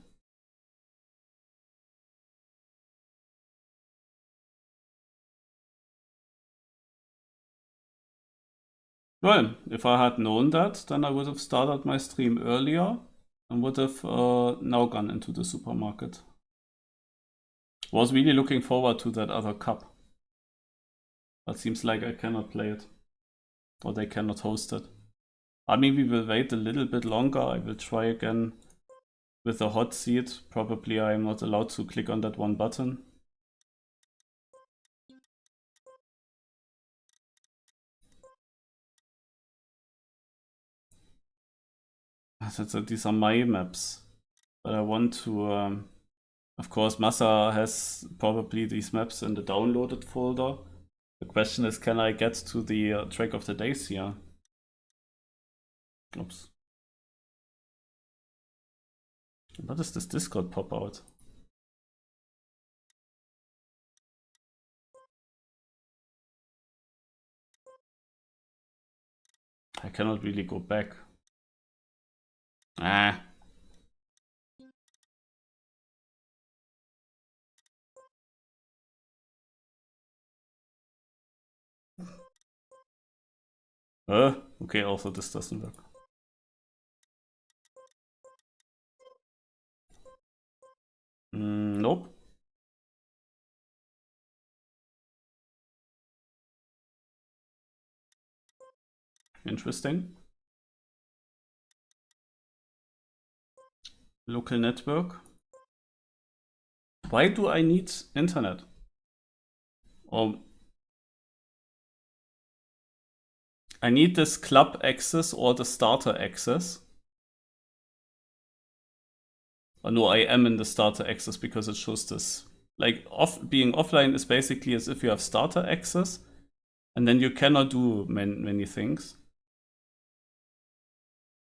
Well, if I had known that, then I would have started my stream earlier and would have now gone into the supermarket. Was really looking forward to that other cup. But seems like I cannot play it. Or they cannot host it. I mean, we will wait a little bit longer. I will try again with the hot seat. Probably I am not allowed to click on that one button. These are my maps, but I want to. Of course, Massa has probably these maps in the downloaded folder. The question is, can I get to the track of the days here? Oops. What does this Discord pop out? I cannot really go back. Ah. Okay, also this doesn't work. Nope. Interesting. Local network. Why do I need internet? Or I need this club access or the starter access. Oh, no, I am in the starter access because it shows this. Like being offline is basically as if you have starter access, and then you cannot do many things.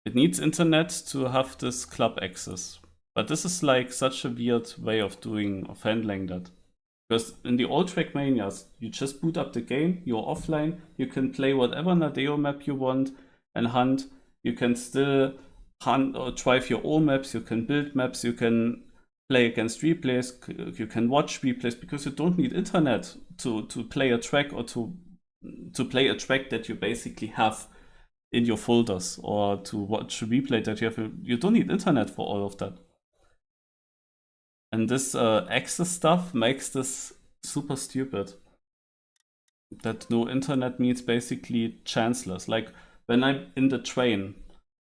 It needs internet to have this club access. But this is like such a weird way of handling that. Because in the old Trackmanias, you just boot up the game, you're offline, you can play whatever Nadeo map you want and hunt. You can still hunt or drive your own maps, you can build maps, you can play against replays, you can watch replays, because you don't need internet to play a track or to play a track that you basically have in your folders, or to watch a replay that you have. You don't need internet for all of that. And this access stuff makes this super stupid. That no internet means basically chanceless. Like when I'm in the train,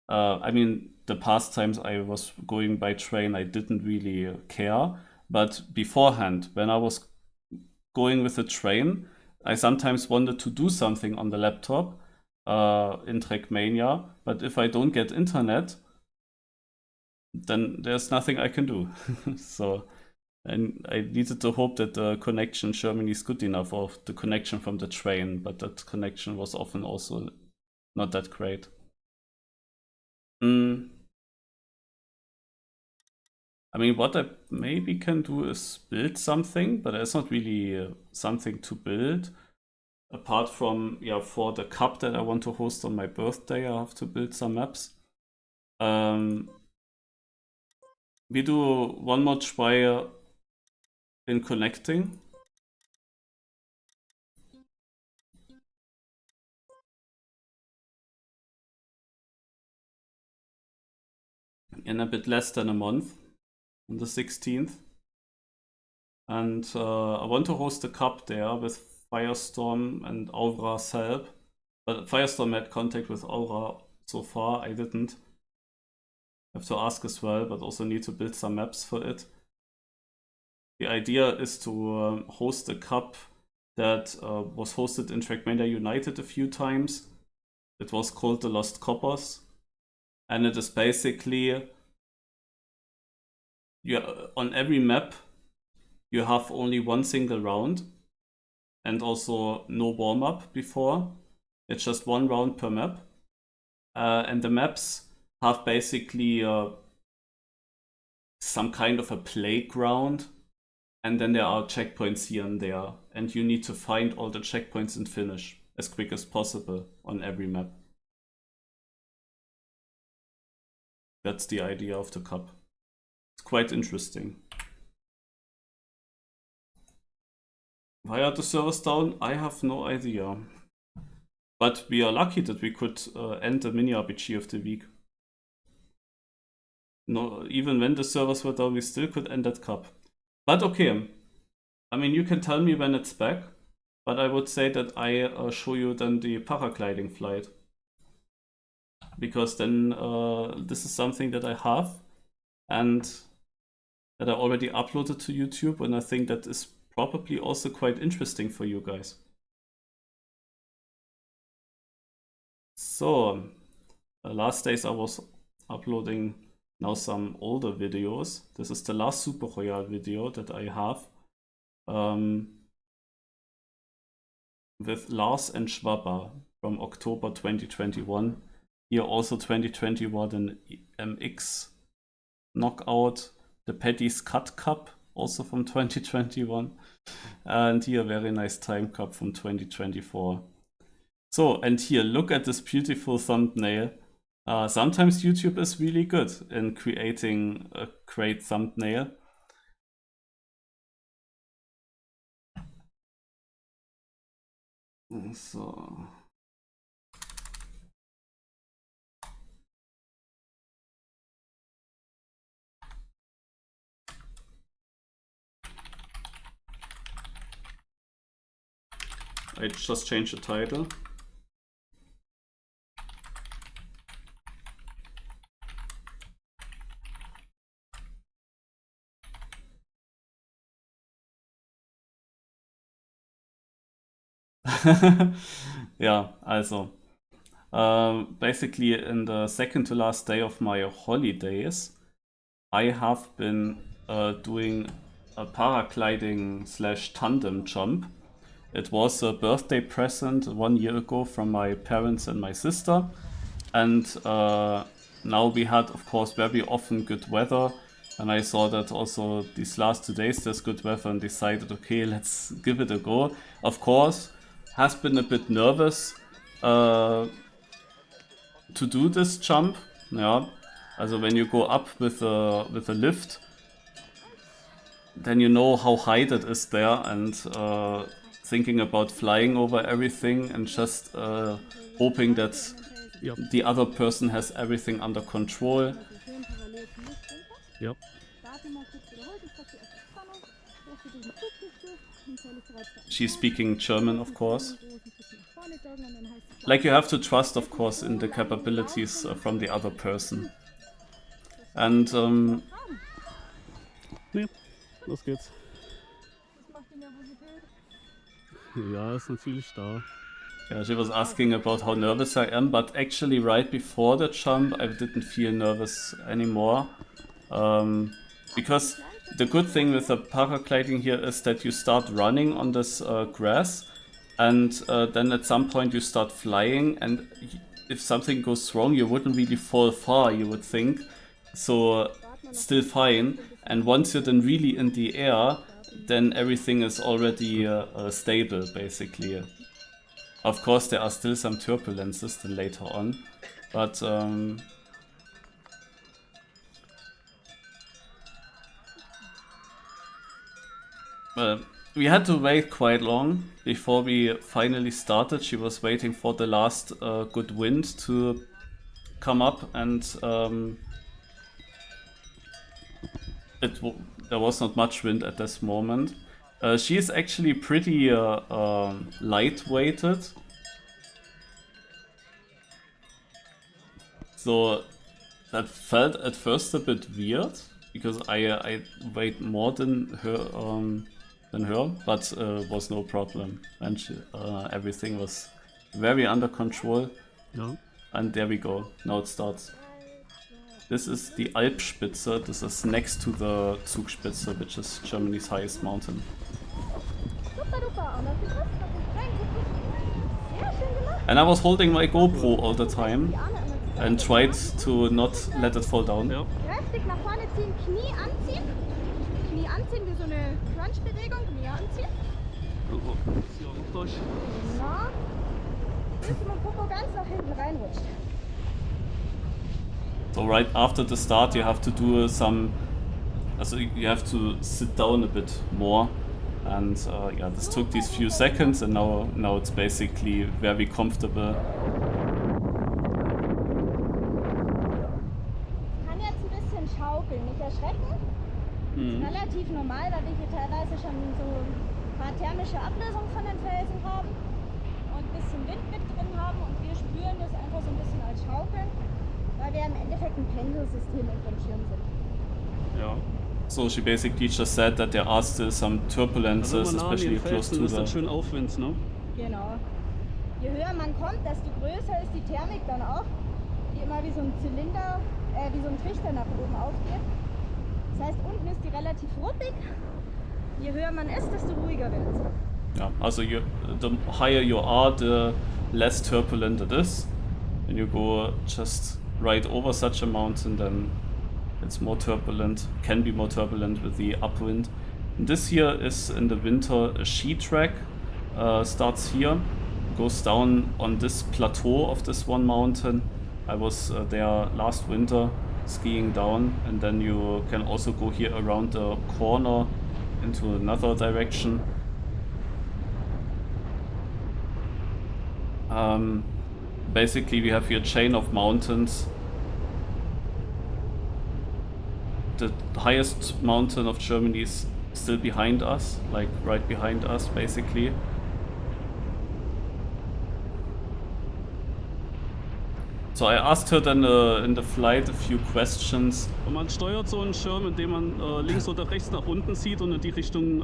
I mean, the past times I was going by train, I didn't really care. But beforehand, when I was going with the train, I sometimes wanted to do something on the laptop in Trackmania. But if I don't get internet, then there's nothing I can do. So, and I needed to hope that the connection in Germany is good enough, or the connection from the train, but that connection was often also not that great. I mean, what I maybe can do is build something, but there's not really something to build. Apart from, yeah, for the cup that I want to host on my birthday, I have to build some maps. We do one more try in connecting. In a bit less than a month, on the 16th. And I want to host a cup there with Firestorm and Aura's help. But Firestorm had contact with Aura so far, I didn't. Have to ask as well, but also need to build some maps for it. The idea is to host a cup that was hosted in Trackmania United a few times. It was called the Lost Coppers. And it is basically, on every map, you have only one single round and also no warm-up before. It's just one round per map. And the maps have basically some kind of a playground, and then there are checkpoints here and there, and you need to find all the checkpoints and finish as quick as possible on every map. That's the idea of the cup. It's quite interesting. Why are the servers down? I have no idea. But we are lucky that we could end the mini RPG of the week. No, even when the servers were down, we still could end that cup. But okay, I mean, you can tell me when it's back, but I would say that I show you then the paragliding flight. Because then this is something that I have and that I already uploaded to YouTube, and I think that is probably also quite interesting for you guys. So, last days I was uploading now some older videos. This is the last Super Royale video that I have with Lars and Schwabba from October 2021. Here also 2021 an MX knockout, the Paddy's Cut Cup also from 2021, and here a very nice time cup from 2024. So, and here, look at this beautiful thumbnail. Sometimes YouTube is really good in creating a great thumbnail. So... I just changed the title. Ja, also basically in the second to last day of my holidays, I have been doing a paragliding / tandem jump. It was a birthday present 1 year ago from my parents and my sister, and now we had, of course, very often good weather, and I saw that also these last 2 days there's good weather and decided, okay, let's give it a go. Of course, has been a bit nervous to do this jump. Yeah, also when you go up with a lift, then you know how high that is there, and thinking about flying over everything and just hoping that the other person has everything under control. Yep. She's speaking German, of course. Like, you have to trust, of course, in the capabilities from the other person. And Nee, los geht's. Ja, ist natürlich da. yeah, she was asking about how nervous I am, but actually right before the jump I didn't feel nervous anymore. Because the good thing with the paragliding here is that you start running on this grass, and then at some point you start flying, and if something goes wrong you wouldn't really fall far, you would think. So still fine, and once you're then really in the air, then everything is already stable, basically. Of course there are still some turbulences then later on, but we had to wait quite long before we finally started. She was waiting for the last good wind to come up, and there was not much wind at this moment. She is actually pretty light-weighted, so that felt at first a bit weird because I weighed more than her, but was no problem, and everything was very under control. Ja. And there we go. Now it starts. This is the Alpspitze. This is next to the Zugspitze, which is Germany's highest mountain. And I was holding my GoPro all the time and tried to not let it fall down. Ja. Kräftig nach vorne ziehen, Knie anziehen. Knie anziehen, wie so eine Crunch-Bewegung. Knie anziehen. Ja, durch. Genau. Bis mein Popo ganz nach hinten reinrutscht. So right after the start you have to do some... Also you have to sit down a bit more. And yeah, this took these few seconds, and now it's basically very comfortable. Kann jetzt ein bisschen schaukeln, nicht erschrecken. Ist relativ normal, weil wir hier teilweise schon so ein paar thermische Ablösungen von den Felsen haben und ein bisschen Wind mit drin haben, und wir spüren das einfach so ein bisschen als Schaukeln, weil wir im Endeffekt ein Pendelsystem unter dem Schirm sind. Yeah. So she basically just said that there are still some turbulences, especially close to ist dann the... schön Aufwind, ne? Genau. Je höher man kommt, desto größer ist die Thermik dann auch, die immer wie so ein Zylinder wie so ein Trichter nach oben aufgeht. Das heißt, unten ist die relativ ruppig. Je höher man ist, desto ruhiger wird es. Yeah, also the higher you are, the less turbulent it is. When you go just right over such a mountain, then it's more turbulent, can be more turbulent with the upwind. And this here is in the winter a ski track, starts here, goes down on this plateau of this one mountain. I was there last winter skiing down, and then you can also go here around the corner into another direction. Basically we have here a chain of mountains. The highest mountain of Germany is still behind us, like right behind us basically. So I asked her then in the flight a few questions. Und man steuert so einen Schirm, indem man links oder rechts nach unten zieht und in die Richtung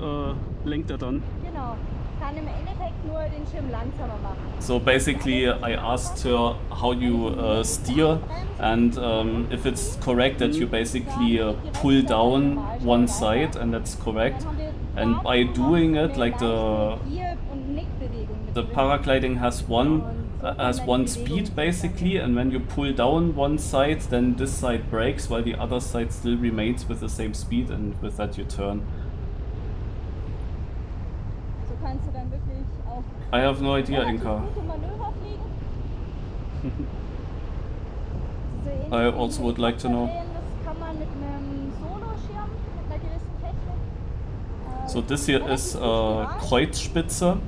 lenkt er dann. Genau. Kann im Endeffekt nur den Schirm langsamer machen. So basically I asked her how you steer, and if it's correct that you basically pull down one side, and that's correct. And by doing it, like the paragliding has one speed basically, and when you pull down one side, then this side brakes while the other side still remains with the same speed, and with that you turn. So kannst du dann wirklich auch I have no idea, relativ Inka. gute Manöver fliegen. So ähnlich I wie also die would like to know. Helikopter drehen, das kann man mit einem Soloschirm, mit einer gewissen Technik. So this here is Kreuzspitze. Und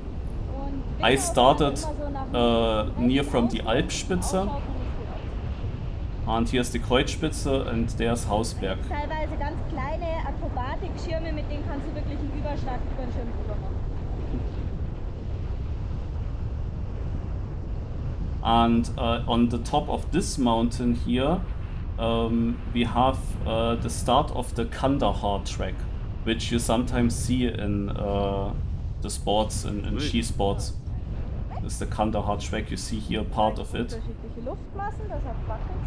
I Winter started immer so nach near rechts from the außen, Alpspitze, ausschaut, dann ist gut aus. and here's the Kreuzspitze, and there's Hausberg. Teilweise ganz kleine Akrobatikschirme, mit denen kannst du wirklich einen Überschlag über den Schirm drüber machen. And on the top of this mountain here, we have the start of the Kandahar track, which you sometimes see in the sports, in ski sports. This is the Kandahar track, you see here part of it. Unterschiedliche Luftmassen, deshalb wackelt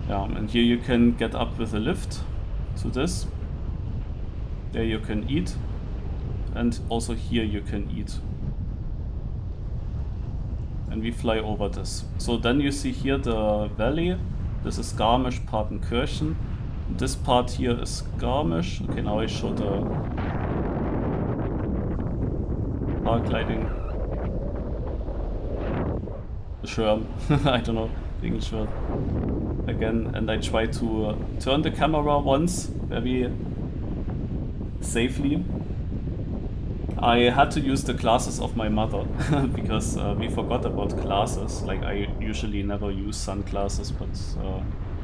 es. Yeah, and here you can get up with a lift to this. There you can eat, and also here you can eat. And we fly over this. So then you see here the valley. This is Garmisch-Partenkirchen. This part here is Garmisch. Okay, now I show the paragliding. Schirm. I don't know the English word. Again, and I try to turn the camera once very safely. I had to use the glasses of my mother because we forgot about glasses. Like I usually never use sunglasses, but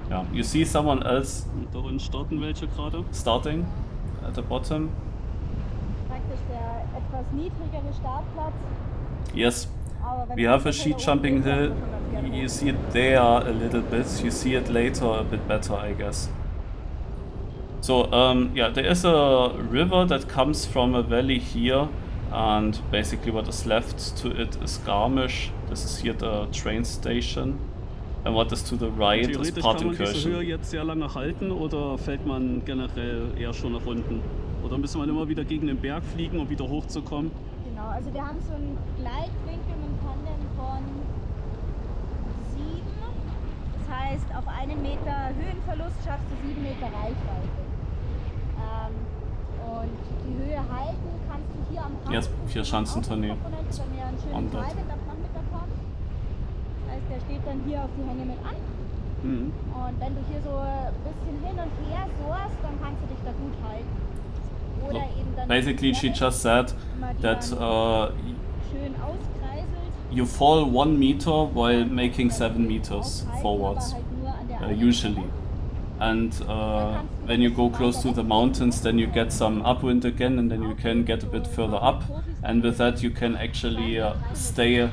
yeah, you see someone else Und da unten starten welche gerade. starting at the bottom. Praktisch der etwas niedrigere Startplatz. Yes, Aber wenn we du have a das ski weiter jumping oben hill. bist, hast du schon das You see it there a little bit. You see it later a bit better, I guess. So yeah, there is a river that comes from a valley here, and basically what is left to it is Garmisch. This is here the train station, and what is to the right is Theoretisch kann man diese Höhe Partenkirchen. jetzt sehr lange halten oder fällt man generell eher schon nach unten? Oder müsste man immer wieder gegen den Berg fliegen, um wieder hochzukommen? Genau, also wir haben so einen Gleitwinkel mit einem Tandem von 7. Das heißt, auf 1 Meter Höhenverlust schaffst du 7 Meter Reichweite. Und die Höhe halten kannst du hier am Rand. Yes, Vierschanzentournee. Wenn wir einen schönen On that. Freiwind am Nachmittag haben. Das heißt, der steht dann hier auf die Hänge mit an. Mhm. Und wenn du hier so ein bisschen hin und her sohrst, dann kannst du dich da gut halten. Oder eben dann Basically, she just said immer die that dann schön auskreiselt. you fall 1 meter while making 7 meters Aushalten, forwards, aber halt nur an der einen usually. Stelle. And when you go close to the mountains, then you get some upwind again, and then you can get a bit further up. And with that, you can actually stay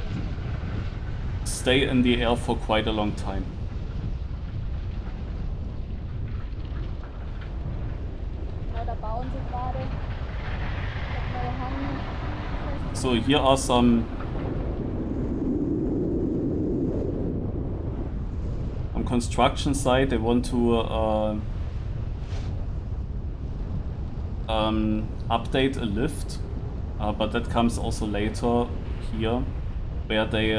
in the air for quite a long time. Genau, da bauen sie gerade das neue Hang. So here are some construction site. They want to update a lift, but that comes also later here, where they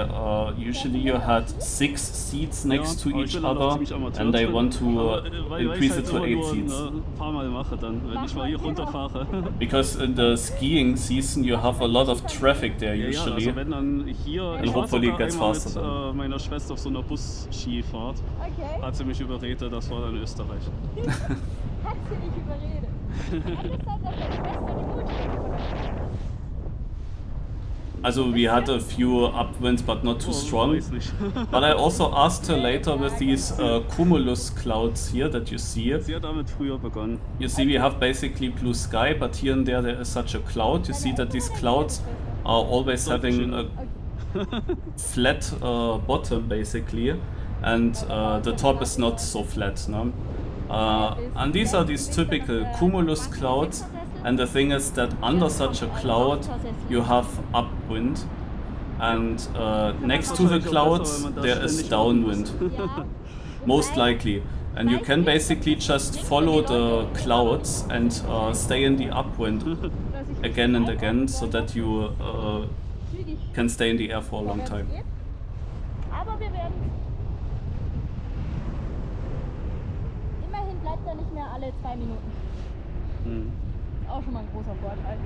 usually you had 6 seats next to aber ich each bin da noch other, ziemlich amateur and they drin. want to Aber, weil ich increase halt it to immer 8 nur seats. ein paar Mal mache dann, wenn ich mal hier runterfahre. Because in the skiing season you have a lot of traffic there Ja, usually. also wenn dann hier, And ich war hopefully sogar it gets einmal faster mit meiner Schwester auf so einer Bus-Skifahrt, Okay. hat sie mich überredet, das war dann Österreich. Hat sie nicht überredet. Kann es sein, dass deine Schwester die Mutstrecke von euch hat? Also we had a few upwinds but not too Oh, strong. weiß nicht. But I also asked her later with these cumulus clouds here that you see. Sie hat damit früher begonnen. You see we have basically blue sky, but here and there is such a cloud. You see that these clouds are always having a flat bottom basically, and the top is not so flat. No? And these are these typical cumulus clouds, and the thing is that under such a cloud you have upwind, and next to the clouds there is downwind, Ja. most likely. And you can basically just follow the clouds and stay in the upwind Dass ich again and again, so that you zügig can stay in the air for a long vorwärts time. geht. Aber wir werden. Immerhin bleibt er nicht mehr alle 2 Minuten. Hm. Ist auch schon mal ein großer Vorteil.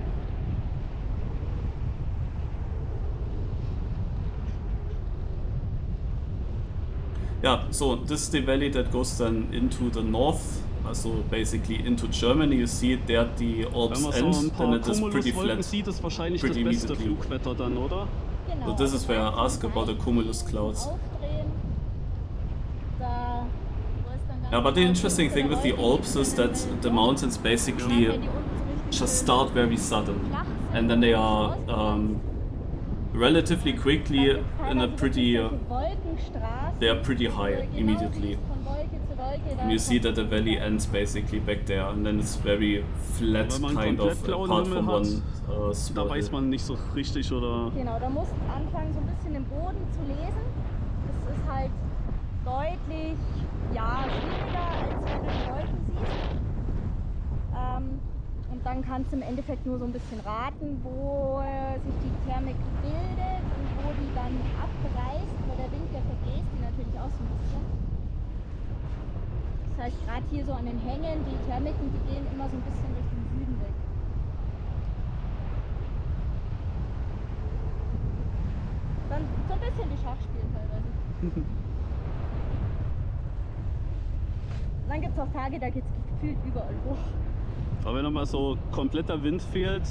Yeah, so this is the valley that goes then into the north, also basically into Germany. You see it there at the Wenn Alps man so end, ein then paar it is pretty Cumuluswolken flat. sieht, ist wahrscheinlich pretty das beste immediately. Flugwetter dann, oder? Genau. So this is where I ask about the cumulus clouds. Aufdrehen. Da. Wo ist dann ganz Yeah, but the genau interesting thing with the Wolken, Alps is that the mountains basically wenn die unten so richtig just start very sudden, and then they are relatively quickly in a pretty they are pretty high immediately. And you see that the valley ends basically back there, and then it's very flat, Wenn man kind of komplett blauen apart Himmel from hat, one Da small weiß hill. man nicht so richtig, oder? Genau, da musst du anfangen, so ein bisschen den Boden zu lesen. Das ist halt deutlich, ja, schwieriger, als wenn du die Wolken siehst. Und dann kannst du im Endeffekt nur so ein bisschen raten, wo sich die Thermik bildet und wo die dann abreißt, weil der Wind, der verbläst die natürlich auch so ein bisschen. Das heißt, gerade hier so an den Hängen, die Thermiken, die gehen immer so ein bisschen Richtung Süden weg. Dann so ein bisschen wie Schachspielen teilweise. Und dann gibt es auch Tage, da geht es gefühlt überall hoch. Aber wenn nochmal so kompletter Wind fehlt,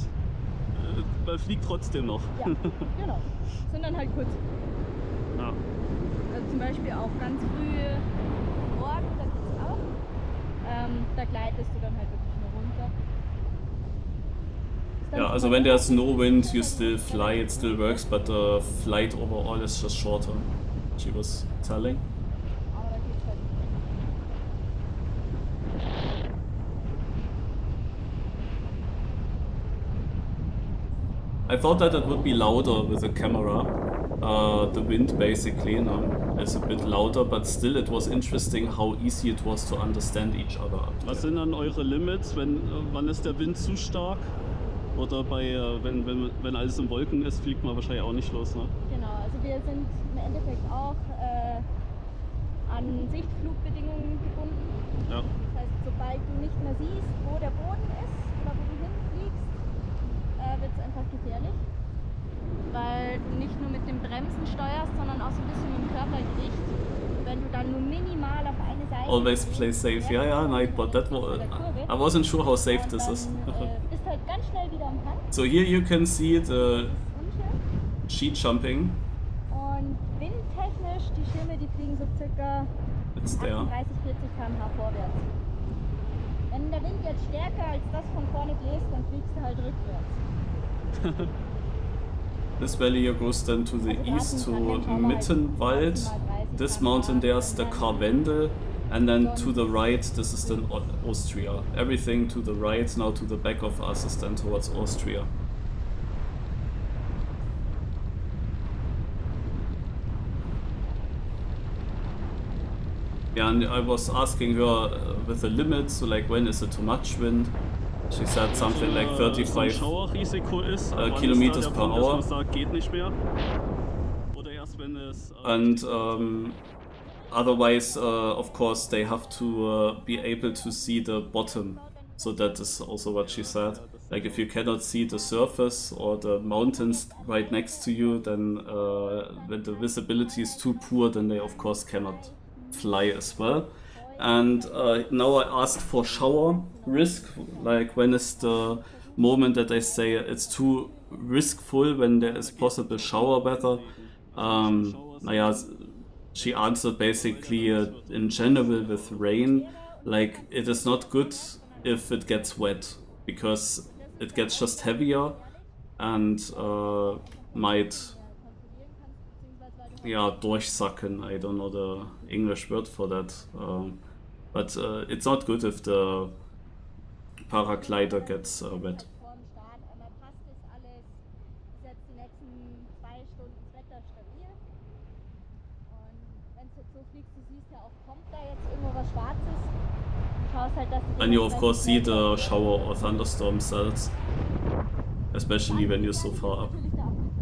man fliegt trotzdem noch. Ja, genau. Sind dann halt kurz. Ja. Also zum Beispiel auch ganz früh morgen, da geht's auch. Da gleitest du dann halt wirklich nur runter. Ist dann Yeah, also schon when mal there's no relativ wind, gut, you dass still fly, it still works, but the flight overall is just shorter. She was telling. Aber da geht's halt nicht. I thought that it would be louder with the camera. The wind basically is a bit louder, but still it was interesting how easy it was to understand each other up Was there. sind dann eure Limits? Wann ist der Wind zu stark? Oder wenn alles in Wolken ist, fliegt man wahrscheinlich auch nicht los, ne? Genau, also wir sind im Endeffekt auch an Sichtflugbedingungen gebunden. Ja. Das heißt, sobald du nicht mehr siehst, wo der Boden ist oder wo du hinfliegst, wird es einfach gefährlich. Weil du nicht nur mit dem Bremsen steuerst, sondern auch so ein bisschen mit dem Körpergewicht. Wenn du dann nur minimal auf eine Seite Always fliegst, play safe. Yeah, no, but that was. I dann, wasn't sure how safe this is. bist halt ganz schnell wieder am Hand. So here you can see the Unschön. sheet jumping. Und windtechnisch, die Schirme, die fliegen so circa It's there. 38, 40 km/h vorwärts. Wenn der Wind jetzt stärker als das von vorne bläst, dann fliegst du halt rückwärts. This valley here goes then to the east to Mittenwald. This mountain there's the Karwendel, and then to the right this is then Austria. Everything to the right now to the back of us is then towards Austria. Yeah, and I was asking her with the limits, so like when is it too much wind? She said something like So ein 35 Schauerrisiko ist, wann ist kilometers da der per Punkt, dass hour. man sagt, geht nicht mehr? Oder erst wenn es... And otherwise, of course, they have to be able to see the bottom. So that is also what she said. Like if you cannot see the surface or the mountains right next to you, then when the visibility is too poor, then they of course cannot fly as well. And now I asked for shower risk, like when is the moment that I say it's too riskful, when there is possible shower weather. Naja, she answered basically in general with rain, like it is not good if it gets wet, because it gets just heavier and might, yeah, durchsacken. I don't know the English word for that, but it's not good if the paraglider gets wet. Vorm Start einmal passt das alles. Ist jetzt die nächsten 2 Stunden das Wetter stabil. Und wenn es jetzt so fliegt, du siehst ja auch, kommt da jetzt irgendwo was Schwarzes. Du schaust halt, dass du And you of course see the dementsprechend shower or thunderstorm cells, especially when you're so far up. natürlich der Abflug.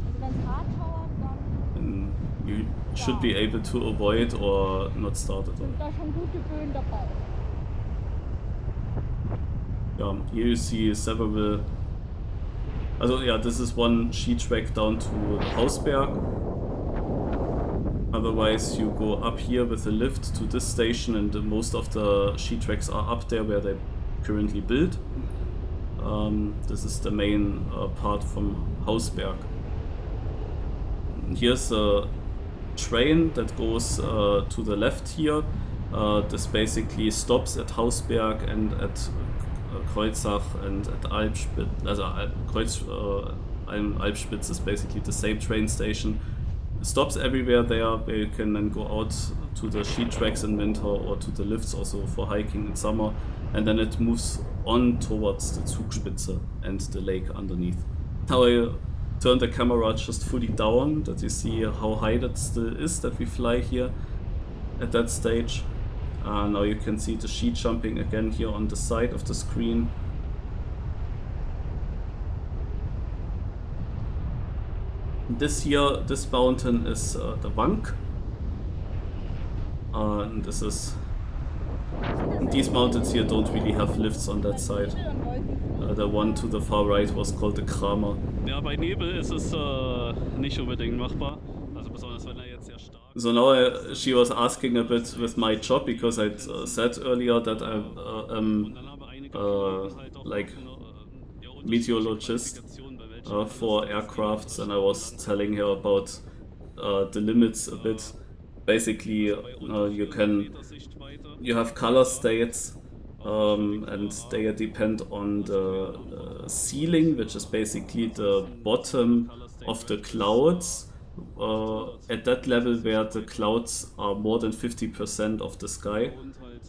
Also wenn es hart schauert, dann And you should be able to avoid or not start at all. sind da schon gute Böen dabei. Yeah, here you see several. Also yeah, this is one sheet track down to Hausberg. Otherwise, you go up here with a lift to this station, and most of the sheet tracks are up there where they currently build. This is the main part from Hausberg. Here's a train that goes to the left here. This basically stops at Hausberg and at Kreuzach and at Alpspitz. Also Alpspitz is basically the same train station. It stops everywhere there, where you can then go out to the sheet tracks in winter or to the lifts also for hiking in summer, and then it moves on towards the Zugspitze and the lake underneath. Now I turn the camera just fully down, that you see how high that still is that we fly here at that stage. Now you can see the sheet jumping again here on the side of the screen. This mountain is the Wank. And this is... These mountains here don't really have lifts on that side. The one to the far right was called the Kramer. Ja, bei Nebel ist es nicht unbedingt machbar. Also besonders wenn er jetzt sehr stark... So now she was asking a bit with my job, because I said earlier that I am like meteorologist for aircrafts, and I was telling her about the limits a bit. Basically, you have color states, and they depend on the ceiling, which is basically the bottom of the clouds. At that level where the clouds are more than 50% of the sky,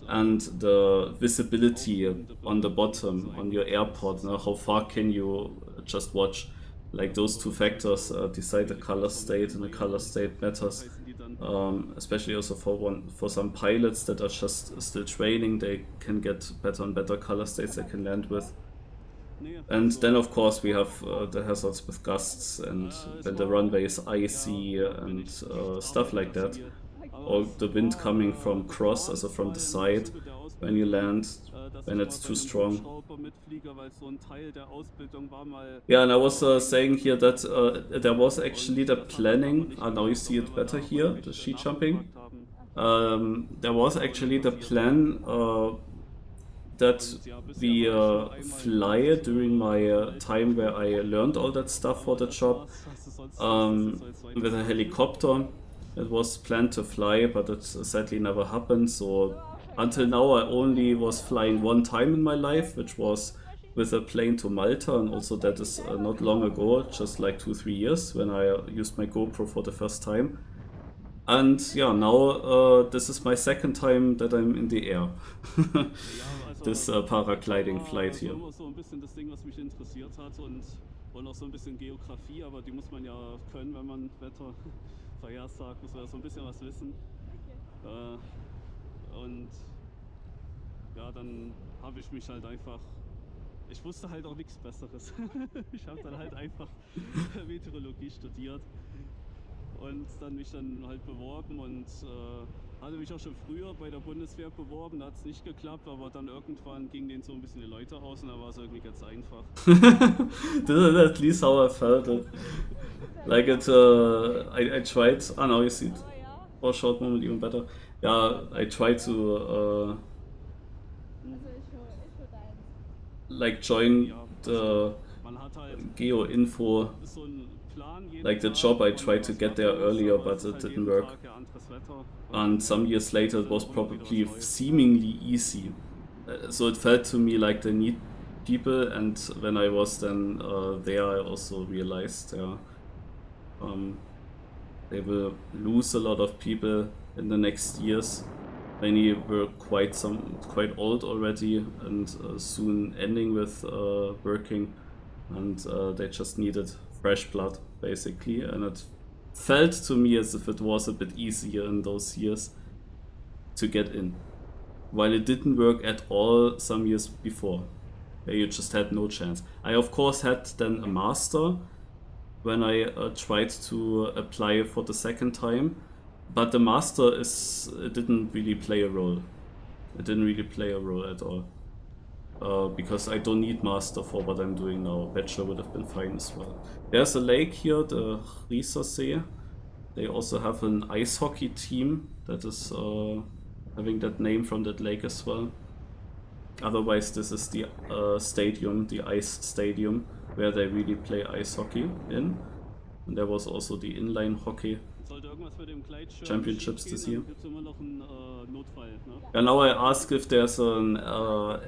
and the visibility on the bottom on your airport. Now, how far can you just watch? Like those two factors decide the color state, and the color state matters. Especially also for some pilots that are just still training, they can get better and better color states they can land with. And then of course we have the hazards with gusts, and when the runway is icy and stuff like that. Or the wind coming from cross, also from the side, when you land, when it's too strong. Yeah, and I was saying here that there was actually the planning, now you see it better here, the sheet jumping. There was actually the plan that we fly during my time where I learned all that stuff for the job with a helicopter. It was planned to fly, but it sadly never happened. So until now I only was flying one time in my life, which was with a plane to Malta, and also that is not long ago, just like 2-3 years, when I used my GoPro for the first time. And yeah, now this is my second time that I'm in the air. This paragliding flight here. So ein bisschen das Ding, was mich interessiert hat, und auch so ein bisschen Geografie, aber die muss man ja können, wenn man Wetter vorhersagt, muss man ja so ein bisschen was wissen. Und ja, dann habe ich mich halt einfach. Ich wusste halt auch nichts Besseres. Ich habe dann halt einfach Meteorologie studiert und dann mich dann halt beworben und hatte mich auch schon früher bei der Bundeswehr beworben, da hat es nicht geklappt, aber dann irgendwann ging denen so ein bisschen die Leute aus und da war es irgendwie ganz einfach. This is at least how I felt it. Like it, I tried. Ah, now you see it. Aber ja, For a short moment, even better. Yeah, I tried to also ist schon deins. like join the Man hat halt Geo-Info, so einen Plan, jeden like the Tag, job I wann tried was to get there machen muss, earlier, aber but es ist it halt didn't jeden work. Tag ja anderes Wetter. And some years later, it was probably seemingly easy. So it felt to me like they need people, and when I was then there, I also realized, they will lose a lot of people in the next years. Many were quite old already, and soon ending with working, and they just needed fresh blood, basically. And it felt to me as if it was a bit easier in those years to get in, while it didn't work at all some years before, where you just had no chance. I of course had then a master when I tried to apply for the second time, but the master didn't really play a role. It didn't really play a role at all. Because I don't need master for what I'm doing now. Bachelor would have been fine as well. There's a lake here, the Riesersee. They also have an ice hockey team that is having that name from that lake as well. Otherwise, this is the stadium, the ice stadium, where they really play ice hockey in. And there was also the inline hockey Sollte irgendwas mit dem Gleitschirm championships schiefgehen, this year. dann gibt's immer noch einen Notfall. Ne? And now I ask if there's Irgendwas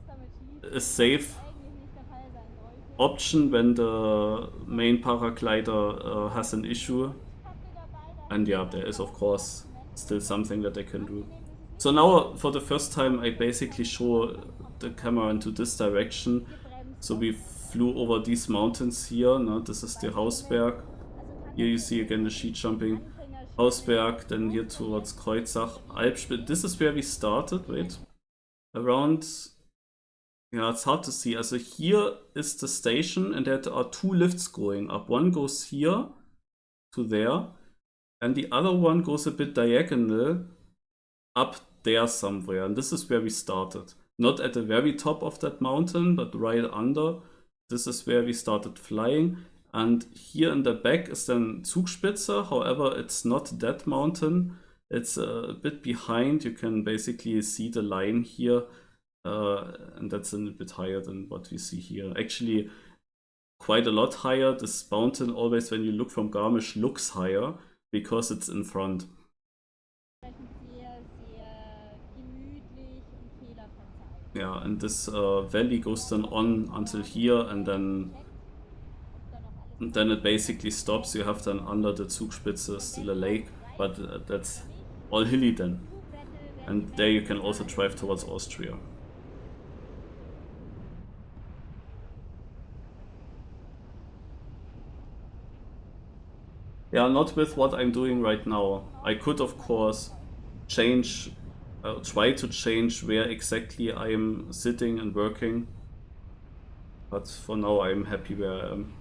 damit schief. a safe Eigentlich nicht der Fall sein sollte. option when the main paraglider has an issue. Habt ihr dabei dann And yeah, there is of course still something that they can do. So now for the first time I basically show the camera into this direction. So we flew over these mountains here. No? This is the Hausberg. Here you see again the sheet jumping. Hausberg, then here towards Kreuzach, Alpspitze. This is where we started, wait. Around, yeah, it's hard to see. Also here is the station and there are two lifts going up. One goes here to there and the other one goes a bit diagonal up there somewhere. And this is where we started. Not at the very top of that mountain, but right under. This is where we started flying. And here in the back is then Zugspitze. However, it's not that mountain. It's a bit behind. You can basically see the line here. And that's a little bit higher than what we see here. Actually, quite a lot higher. This mountain always, when you look from Garmisch, looks higher because it's in front. Sehr, sehr gemütlich und fehlerverzeichnet. Yeah, and this valley goes then on until here, and then it basically stops. You have then under the Zugspitze still a lake, but that's all hilly then. And there you can also drive towards Austria. Yeah, not with what I'm doing right now. I could of course change, try to change where exactly I'm sitting and working, but for now I'm happy where I am.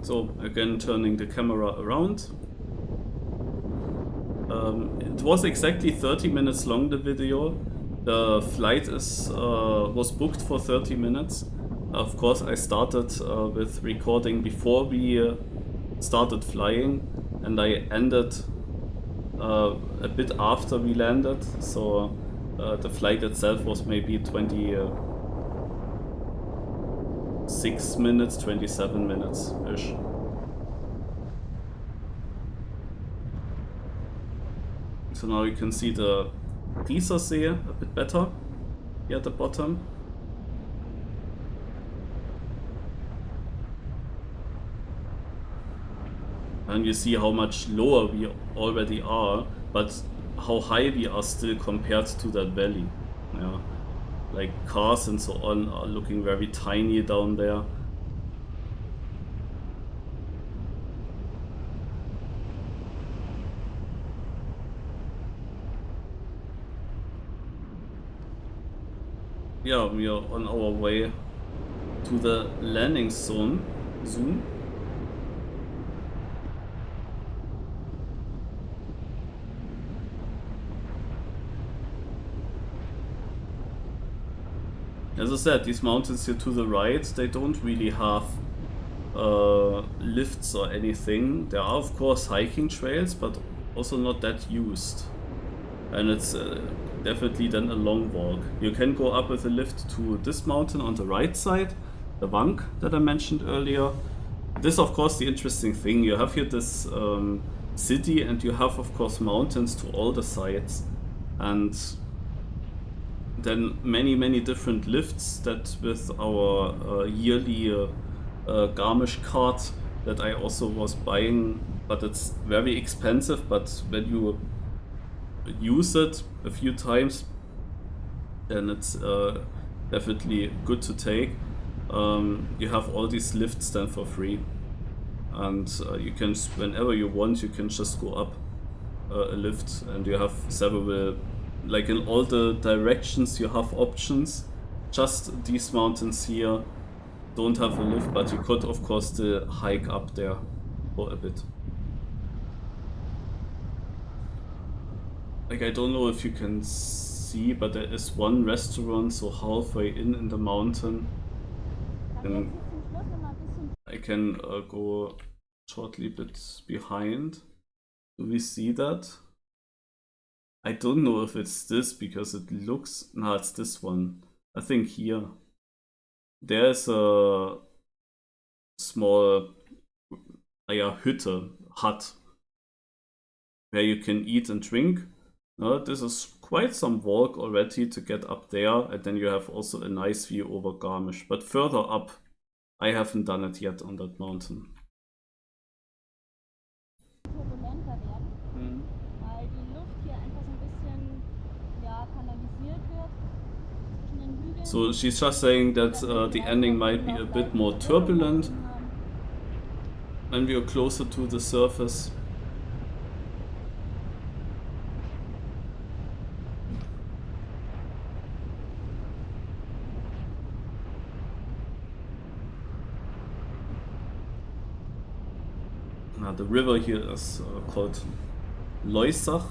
So again, turning the camera around. It was exactly 30 minutes long, the video. The flight was booked for 30 minutes. Of course, I started with recording before we started flying, and I ended a bit after we landed. So the flight itself was maybe 26 minutes, 27 minutes-ish. So now you can see the Riesersee a bit better here at the bottom. And you see how much lower we already are, but how high we are still compared to that valley. Yeah, like cars and so on are looking very tiny down there. Yeah, we are on our way to the landing zone soon. As I said, these mountains here to the right, they don't really have lifts or anything. There are of course hiking trails, but also not that used. And it's definitely then a long walk. You can go up with a lift to this mountain on the right side, the Bank that I mentioned earlier. This is of course the interesting thing. You have here this city, and you have of course mountains to all the sides. And then many different lifts that with our yearly Garmisch card that I also was buying, but it's very expensive. But when you use it a few times, then it's definitely good to take. You have all these lifts then for free, and you can, whenever you want, you can just go up a lift, and you have several, like in all the directions you have options. Just these mountains here don't have a lift, but you could of course still hike up there for a bit. Like, I don't know if you can see, but there is one restaurant so halfway in the mountain. And I can go shortly a bit behind. Do we see that? I don't know if it's this, because it looks... No, it's this one. I think here. There's a small Hütte, hut, where you can eat and drink. This is quite some walk already to get up there, and then you have also a nice view over Garmisch. But further up, I haven't done it yet on that mountain. Turbulenter werden, weil die Luft hier einfach so ein bisschen kanalisiert wird zwischen den Hügeln. So she's just saying that the ending might be a bit more turbulent when we are closer to the surface. The river here is called Loisach.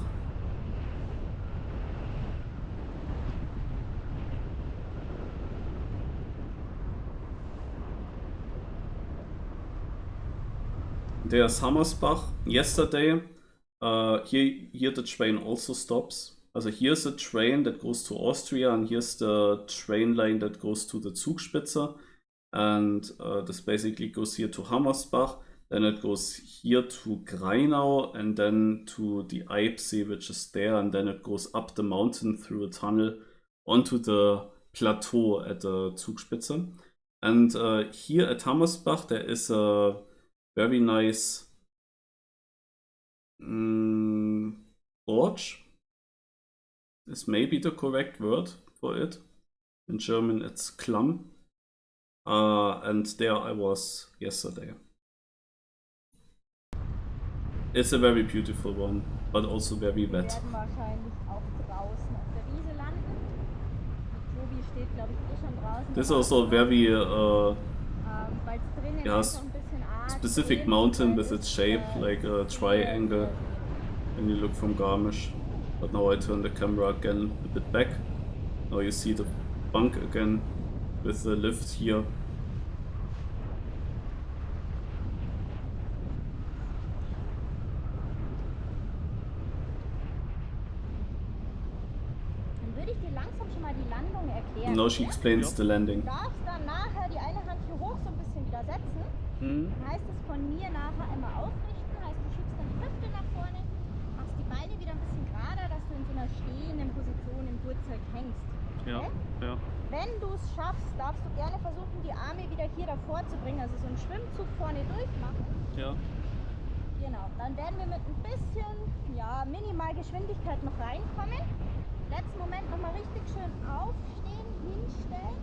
There's Hammersbach. Yesterday, here the train also stops. Also here's a train that goes to Austria, and here's the train line that goes to the Zugspitze. And this basically goes here to Hammersbach. Then it goes here to Greinau, and then to the Eibsee, which is there, and then it goes up the mountain through a tunnel onto the plateau at the Zugspitze. And here at Hammersbach there is a very nice gorge. Is maybe the correct word for it. In German it's Klamm. And there I was yesterday. It's a very beautiful one, but also very Wir wet. werden wahrscheinlich auch draußen auf der Wiese landen. Tobi steht, glaube ich, schon draußen. This is also very Weil's drinnen yeah, einfach ein bisschen arg specific ist, mountain weil with es its shape, like a triangle when you look from Garmisch. But now I turn the camera again a bit back. Now you see the Bank again with the lift here. Dann würde ich dir langsam schon mal die Landung erklären. Now she explains the landing. Du darfst dann nachher die eine Hand hier hoch so ein bisschen wieder setzen. Dann heißt es von mir nachher einmal aufrichten, heißt du schiebst dann die Hüfte nach vorne, machst die Beine wieder ein bisschen gerader, dass du in so einer stehenden Position im Gurtzeug hängst. Ja, Okay? ja. Wenn du es schaffst, darfst du gerne versuchen, die Arme wieder hier davor zu bringen, also so einen Schwimmzug vorne durchmachen. Ja. Genau, dann werden wir mit ein bisschen, ja, minimal Geschwindigkeit noch reinkommen. Letzten Moment nochmal richtig schön aufstehen, hinstellen.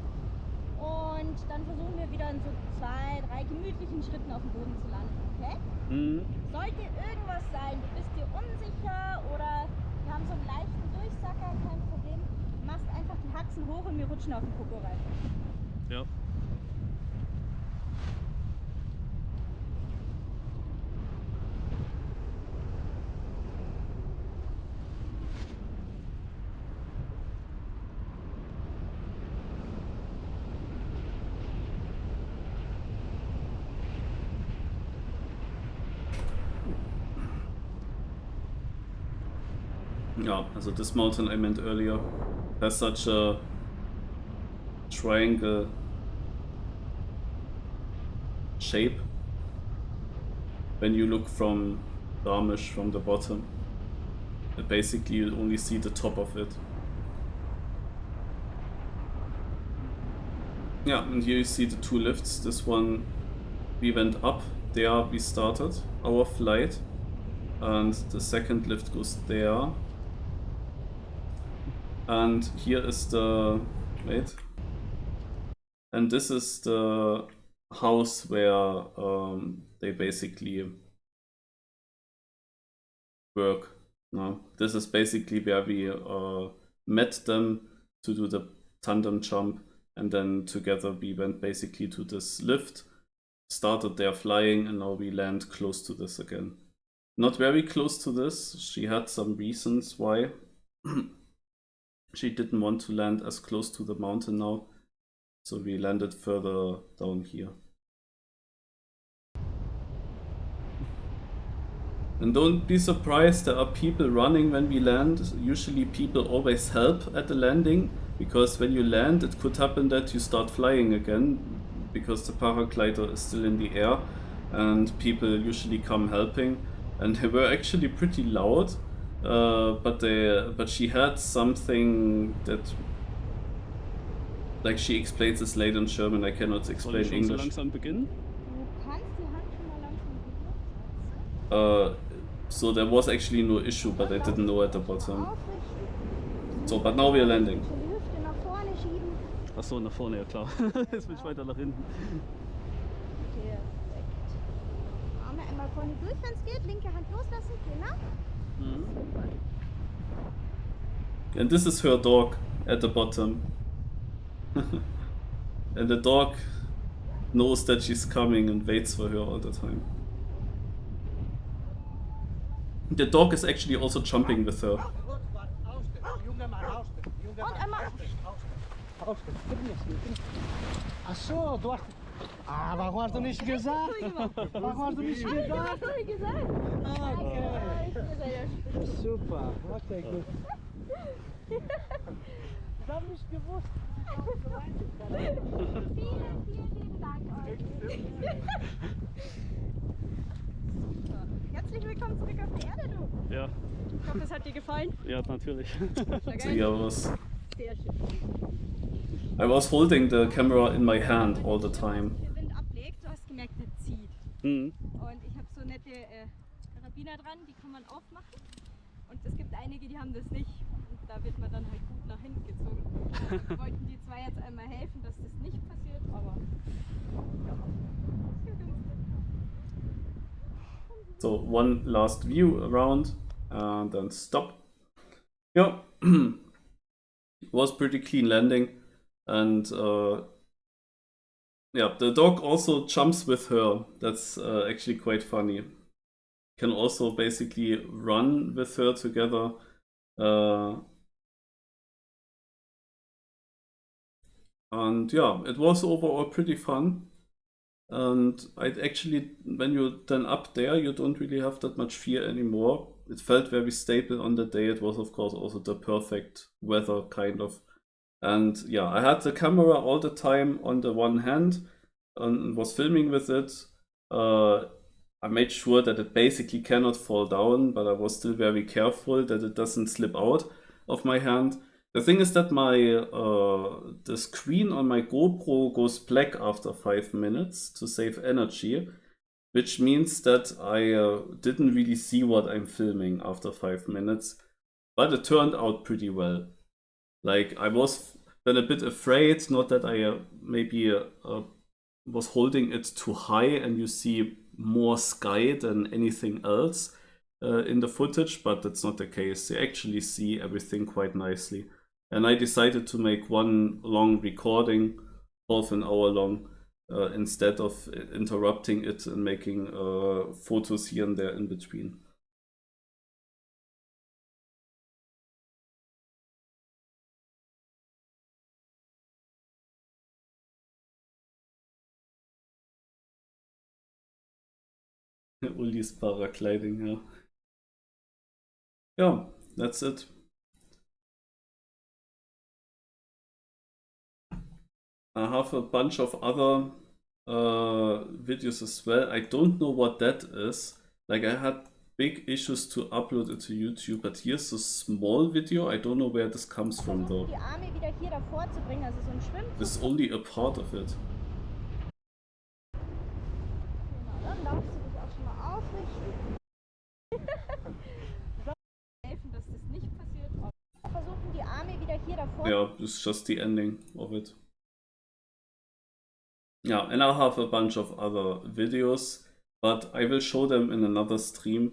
Und dann versuchen wir wieder in so 2, 3 gemütlichen Schritten auf dem Boden zu landen, okay? Sollte irgendwas sein, du bist dir unsicher oder wir haben so einen leichten Durchsacker, kein Problem. Du machst einfach die Haxen hoch und wir rutschen auf den Popo rein. Ja. Yeah, also this mountain I meant earlier has such a triangle shape when you look from Garmisch from the bottom. Basically you only see the top of it. Yeah, and here you see the two lifts. This one we went up, there we started our flight, and the second lift goes there. And here is the, wait, and this is the house where they basically work. No, this is basically where we met them to do the tandem jump, and then together we went basically to this lift, started there flying, and now we land close to this again. Not very close to this. She had some reasons why. She didn't want to land as close to the mountain now, so we landed further down here. And don't be surprised, there are people running when we land. Usually people always help at the landing, because when you land it could happen that you start flying again, because the paraglider is still in the air, and people usually come helping. And they were actually pretty loud. But she had something that, like, she explains this later in German. I cannot Soll explain ich schon so English. langsam beginnen? Du kannst die Hand schon mal langsam heben. So there was actually no issue, but I didn't know at the bottom. Aufrichten. So, but now we are landing. Schön die Hüfte nach vorne schieben. Achso, nach vorne, ja klar. Jetzt bin ich weiter nach hinten. Perfekt. Arme einmal vorne durch, wenn es geht. Linke Hand loslassen, genau. Super. And this is her dog at the bottom. And the dog knows that she's coming and waits for her all the time. The dog is actually also jumping with her. Und einmal. Ach so, du hast. Ah, warum hast du nicht gesagt? Warum hast du nicht Ich gesagt? hab doch gesagt. Ah, okay. Ihr seid ja spitze. Super, okay, gut. Ich hab nicht gewusst. Vielen lieben Dank euch. Super. Herzlich willkommen zurück auf die Erde, du. Ja, Ich hoffe, es hat dir gefallen. ja, natürlich. War So geil. yeah, Sehr schön. I was holding the camera in my hand all the time. Der Wind ablegt, du hast gemerkt, der zieht. Mhm. Und ich habe so nette Karabiner dran, die kann man aufmachen. Und es gibt einige, die haben das nicht. Und da wird man dann halt gut nach hinten gezogen. Wir wollten die zwei jetzt einmal helfen, dass das nicht passiert, aber ja. Sehr günstig. So one last view around and then stop. Yeah, it was pretty clean landing, and yeah, the dog also jumps with her. That's actually quite funny. Can also basically run with her together. And yeah, it was overall pretty fun. And I'd actually, when you're then up there, you don't really have that much fear anymore. It felt very stable on the day. It was, of course, also the perfect weather, kind of. And yeah, I had the camera all the time on the one hand and was filming with it. I made sure that it basically cannot fall down, but I was still very careful that it doesn't slip out of my hand. The thing is that my the screen on my GoPro goes black after 5 minutes to save energy, which means that I didn't really see what I'm filming after 5 minutes, but it turned out pretty well. Like, I was then a bit afraid, not that I maybe was holding it too high and you see more sky than anything else in the footage, but that's not the case. You actually see everything quite nicely. And I decided to make one long recording, half an hour long, instead of interrupting it and making photos here and there in between. Ulis Paragliding, yeah. Yeah, that's it. I have a bunch of other videos as well. I don't know what that is. Like, I had big issues to upload it to YouTube, but here's a small video. I don't know where this comes from though. Die Arme wieder hier davor zu bringen, also so ein Schwimm. This is only a part of it. Genau, dann darfst du dich auch schon mal aufrichten. Helfen, dass das nicht passiert. Versuchen die Arme wieder hier davor. Yeah, it's just the ending of it. Yeah, and I have a bunch of other videos, but I will show them in another stream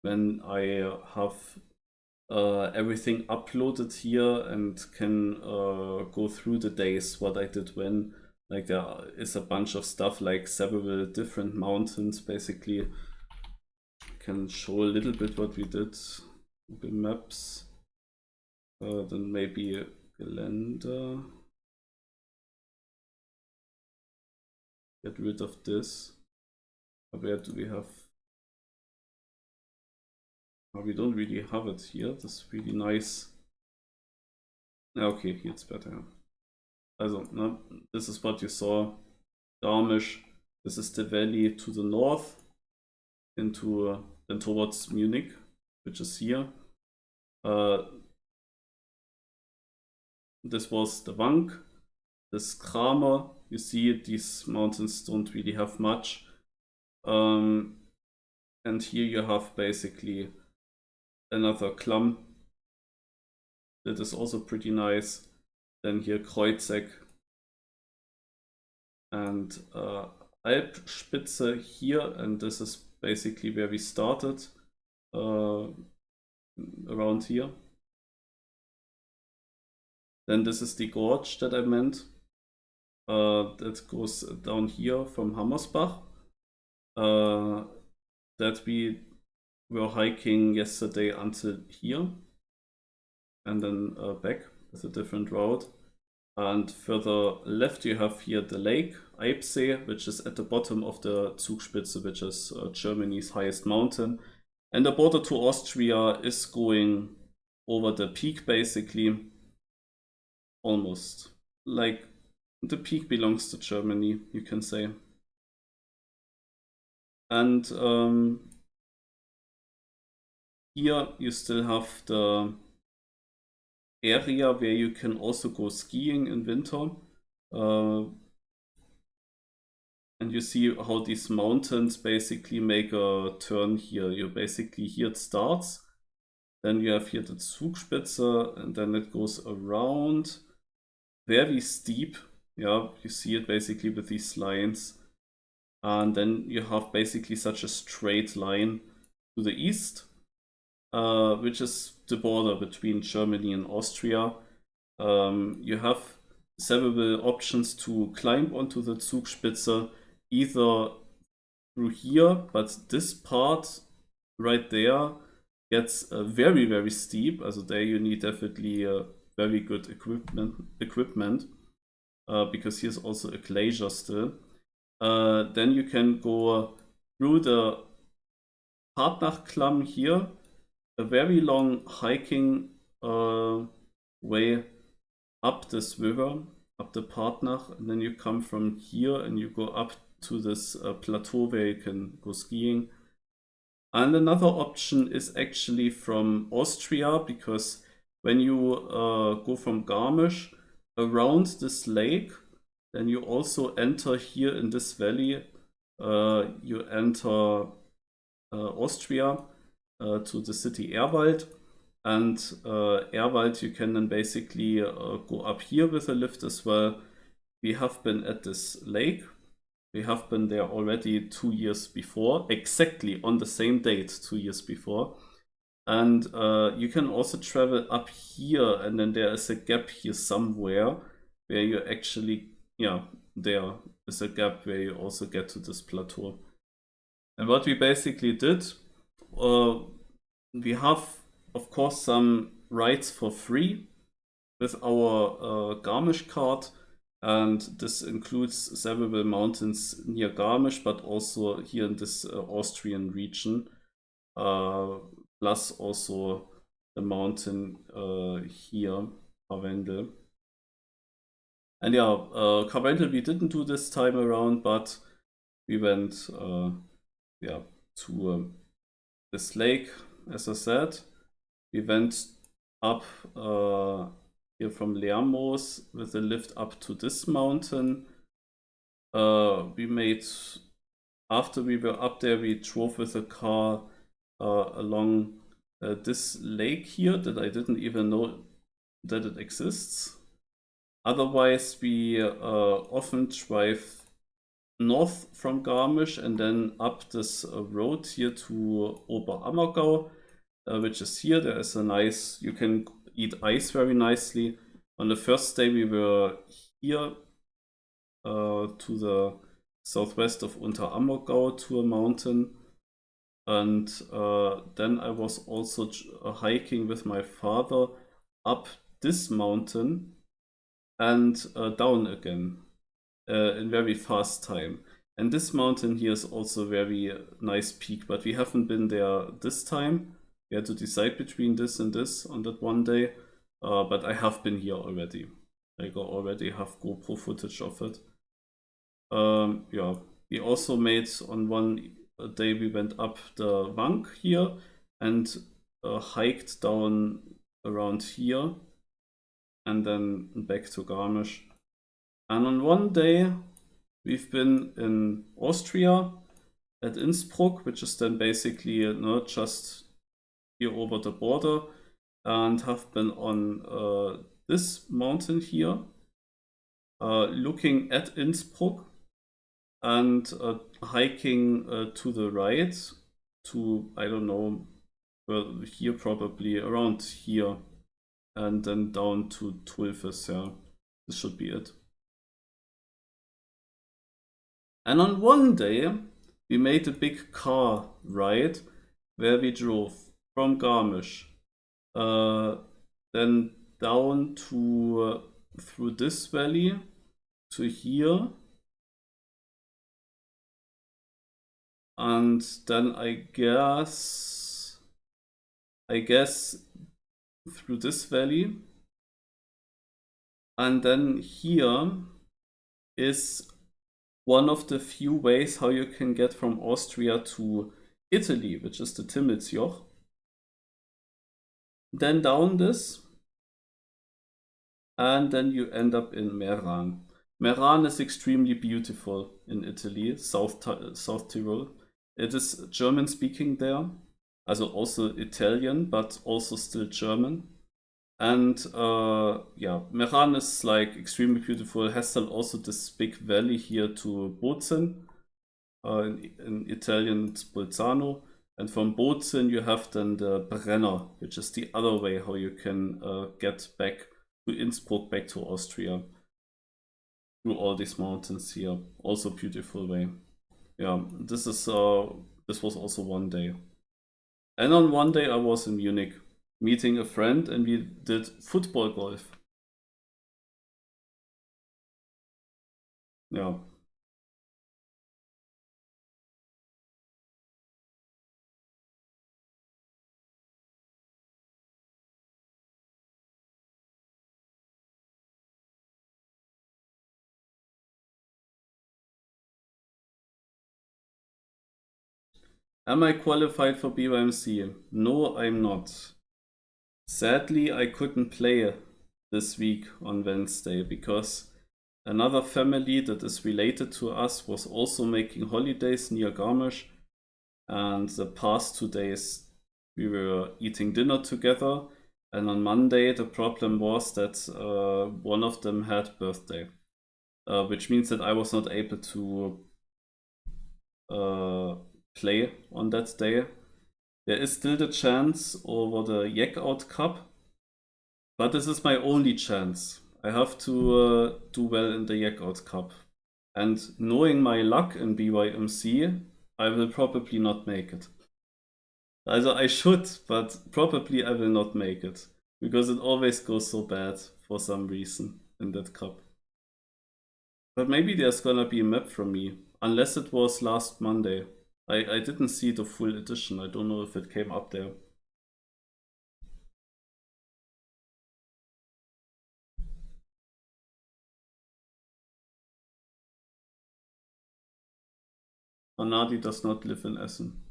when I have everything uploaded here and can go through the days, what I did when. Like, there is a bunch of stuff, like several different mountains, basically. Can show a little bit what we did. Google Maps. Then maybe Gelände. Get rid of this. Where do we have? Oh, we don't really have it here. That's really nice. Okay, here it's better. Also, no, this is what you saw. Garmisch. This is the valley to the north, into then towards Munich, which is here. This was the Wank. This Kramer. You see, these mountains don't really have much. And here you have basically another Klamm. That is also pretty nice. Then here Kreuzeck. And Alpspitze here, and this is basically where we started. Around here. Then this is the gorge that I meant. That goes down here from Hammersbach. That we were hiking yesterday until here. And then back with a different route. And further left you have here the lake, Eibsee, which is at the bottom of the Zugspitze, which is Germany's highest mountain. And the border to Austria is going over the peak, basically. Almost. Like, the peak belongs to Germany, you can say. And here you still have the area where you can also go skiing in winter. And you see how these mountains basically make a turn here. You basically, here it starts. Then you have here the Zugspitze, and then it goes around. Very steep. Yeah, you see it basically with these lines. And then you have basically such a straight line to the east, which is the border between Germany and Austria. You have several options to climb onto the Zugspitze, either through here, but this part right there gets very, very steep. Also there you need definitely very good equipment, because here's also a glacier still. Then you can go through the Partnachklamm here, a very long hiking way up this river, up the Partnach, and then you come from here and you go up to this plateau where you can go skiing. And another option is actually from Austria, because when you go from Garmisch around this lake, then you also enter here in this valley you enter Austria to the city Erwald. And Erwald, you can then basically go up here with a lift as well. We have been at this lake. We have been there already 2 years before, exactly on the same date 2 years before. And you can also travel up here, and then there is a gap here somewhere where you actually, yeah, there is a gap where you also get to this plateau. And what we basically did, we have, of course, some rides for free with our Garmisch card, and this includes several mountains near Garmisch, but also here in this Austrian region, plus also the mountain here, Karwendel. And yeah, Karwendel we didn't do this time around, but we went yeah, to this lake, as I said. We went up here from Lermoos with a lift up to this mountain. We made, after we were up there, we drove with a car along this lake here that I didn't even know that it exists. Otherwise, we often drive north from Garmisch and then up this road here to Oberammergau, which is here. There is a nice, you can eat ice very nicely. On the first day we were here to the southwest of Unterammergau to a mountain, and then I was also hiking with my father up this mountain and down again in very fast time. And this mountain here is also very nice peak, but we haven't been there this time. We had to decide between this and this on that one day, but I have been here already. I already have GoPro footage of it. Yeah, we also made on one day we went up the Wank here and hiked down around here and then back to Garmisch. And on one day we've been in Austria at Innsbruck, which is then basically not just here over the border, and have been on this mountain here, looking at Innsbruck and hiking to the right to, I don't know, well, here probably around here, and then down to Tulfes. Yeah, this should be it. And on one day we made a big car ride where we drove from Garmisch, then down to through this valley to here, and then I guess through this valley, and then here is one of the few ways how you can get from Austria to Italy, which is the Timmelsjoch. Then down this, and then you end up in Meran. Meran is extremely beautiful in Italy, South Tyrol. It is German speaking there, also Italian, but also still German. And yeah, Meran is like extremely beautiful. It has then also this big valley here to Bozen. In Italian it's Bolzano. And from Bozen you have then the Brenner, which is the other way how you can get back to Innsbruck, back to Austria. Through all these mountains here. Also beautiful way. Yeah, this was also one day. And on one day I was in Munich meeting a friend and we did football golf. Yeah. Am I qualified for BYMC? No, I'm not. Sadly, I couldn't play this week on Wednesday because another family that is related to us was also making holidays near Garmisch, and the past 2 days we were eating dinner together, and on Monday the problem was that one of them had birthday, which means that I was not able to play on that day. There is still the chance over the Jackout Cup, but this is my only chance. I have to do well in the Jackout Cup. And knowing my luck in BYMC, I will probably not make it. Also I should, but probably I will not make it. Because it always goes so bad for some reason in that cup. But maybe there's gonna be a map from me. Unless it was last Monday. I didn't see the full edition. I don't know if it came up there. Anadi does not live in Essen.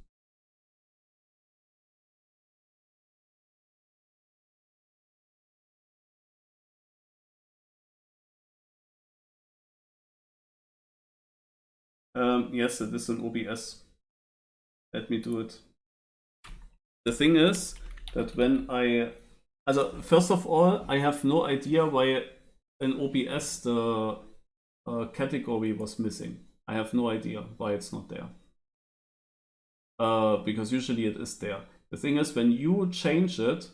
Yes, it is in OBS. Let me do it. The thing is that when first of all, I have no idea why in OBS the category was missing. I have no idea why it's not there. Because usually it is there. The thing is, when you change it,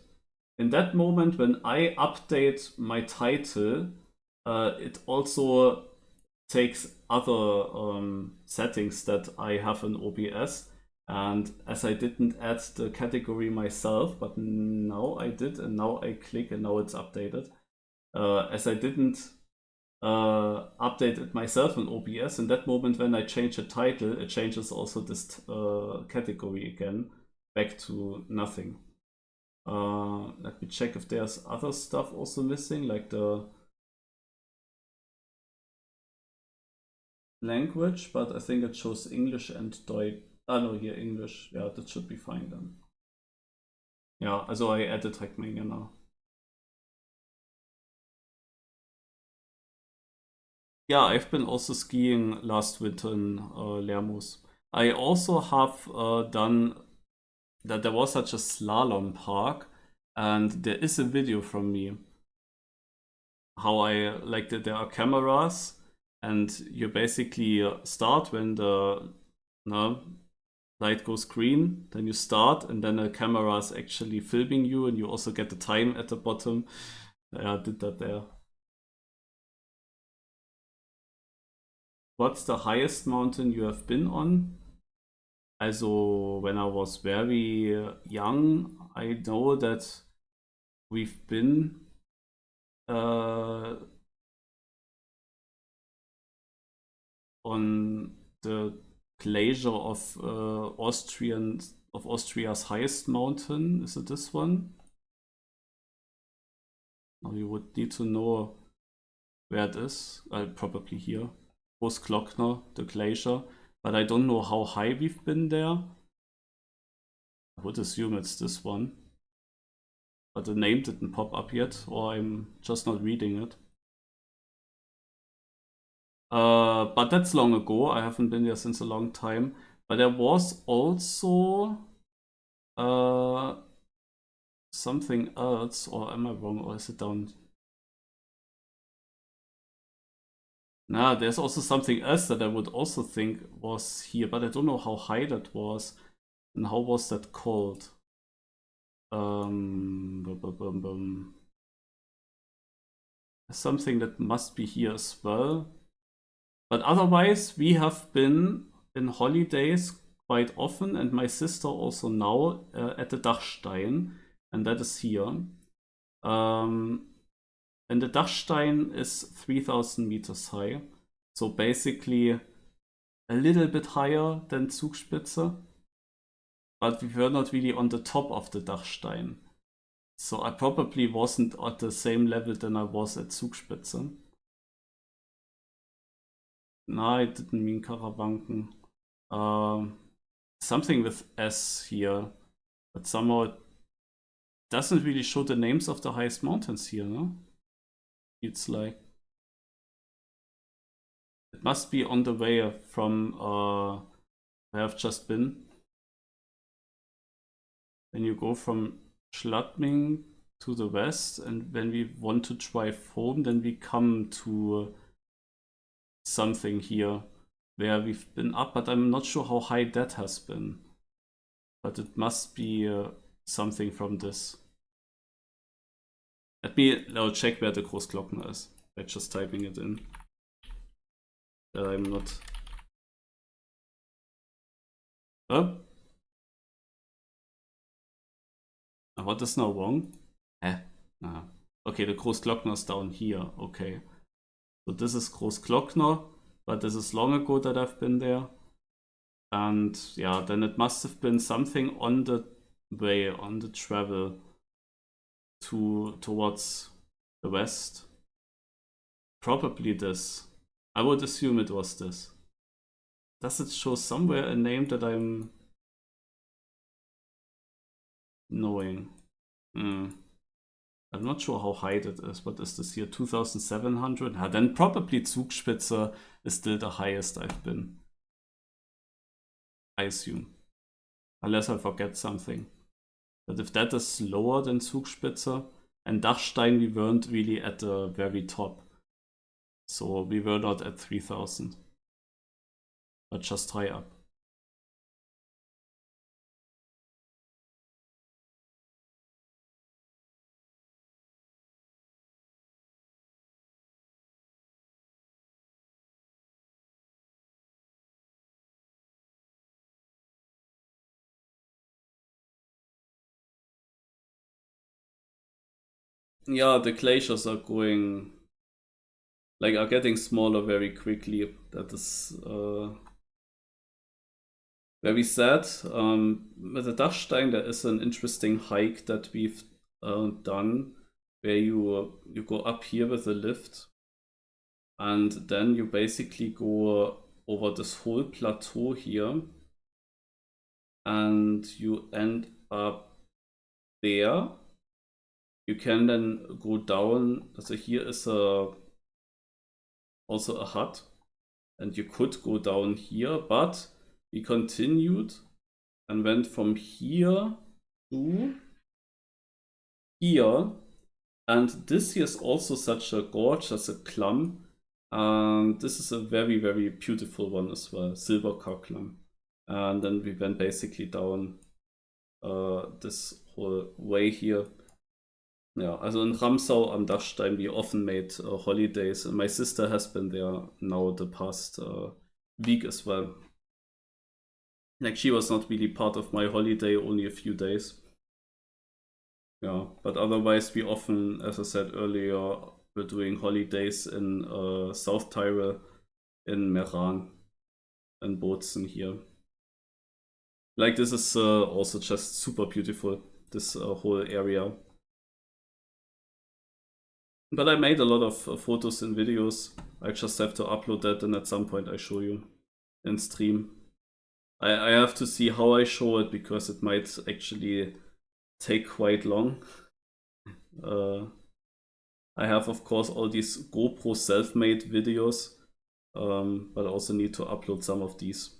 in that moment when I update my title, it also takes other settings that I have in OBS. And as I didn't add the category myself, but now I did, and now I click and now it's updated. As I didn't update it myself in OBS, in that moment when I change the title, it changes also this category again back to nothing. Let me check if there's other stuff also missing, like the language, but I think it shows English and Deutsch. No, here English. Yeah, that should be fine then. Yeah, also I added Trackmania now. Yeah, I've been also skiing last winter in Lermoos. I also have done that. There was such a slalom park, and there is a video from me. How I like that there are cameras, and you basically start when the light goes green, then you start, and then the camera is actually filming you, and you also get the time at the bottom. Yeah, I did that there. What's the highest mountain you have been on? Also, when I was very young, I know that we've been on the glacier of Austria's highest mountain. Is it this one? Now you would need to know where it is. Probably here. Großglockner, the glacier. But I don't know how high we've been there. I would assume it's this one. But the name didn't pop up yet, or I'm just not reading it. But that's long ago. I haven't been there since a long time. But there was also something else, or am I wrong, or is it down? Nah, there's also something else that I would also think was here, but I don't know how high that was and how was that called. Something that must be here as well. But otherwise, we have been in holidays quite often, and my sister also now at the Dachstein, and that is here. And the Dachstein is 3000 meters high, so basically a little bit higher than Zugspitze, but we were not really on the top of the Dachstein. So I probably wasn't at the same level than I was at Zugspitze. No, I didn't mean Karawanken. Something with S here, but somehow it doesn't really show the names of the highest mountains here, no? It's like It must be on the way from where I've just been. When you go from Schladming to the west, and when we want to drive home, then we come to something here where we've been up, but I'm not sure how high that has been. But it must be something from this. Let me now check where the Großglockner is by just typing it in. That I'm not... Oh? What is now wrong? Ah. Okay, the Großglockner is down here. Okay. So this is Großglockner, but this is long ago that I've been there. And yeah, then it must have been something on the way, on the travel towards the west. Probably this. I would assume it was this. Does it show somewhere a name that I'm knowing? I'm not sure how high that is. What is this here? 2700? Then probably Zugspitze is still the highest I've been. I assume. Unless I forget something. But if that is lower than Zugspitze, and Dachstein we weren't really at the very top. So we were not at 3000. But just high up. Yeah, the glaciers are going, like, are getting smaller very quickly. That is very sad. With the Dachstein, there is an interesting hike that we've done, where you go up here with a lift, and then you basically go over this whole plateau here, and you end up there. You can then go down. So here is also a hut, and you could go down here, but we continued and went from here to here, and this here is also such a gorge, that's a Klamm, and this is a very, very beautiful one as well, Silberkarklamm. And then we went basically down this whole way here. Yeah, also in Ramsau am Dachstein we often made holidays, and my sister has been there now the past week as well. Like, she was not really part of my holiday, only a few days. Yeah, but otherwise we often, as I said earlier, we're doing holidays in South Tyrol, in Meran and Bozen here. Like, this is also just super beautiful, this whole area. But I made a lot of photos and videos. I just have to upload that, and at some point I show you in stream. I have to see how I show it, because it might actually take quite long. I have, of course, all these GoPro self-made videos, but I also need to upload some of these.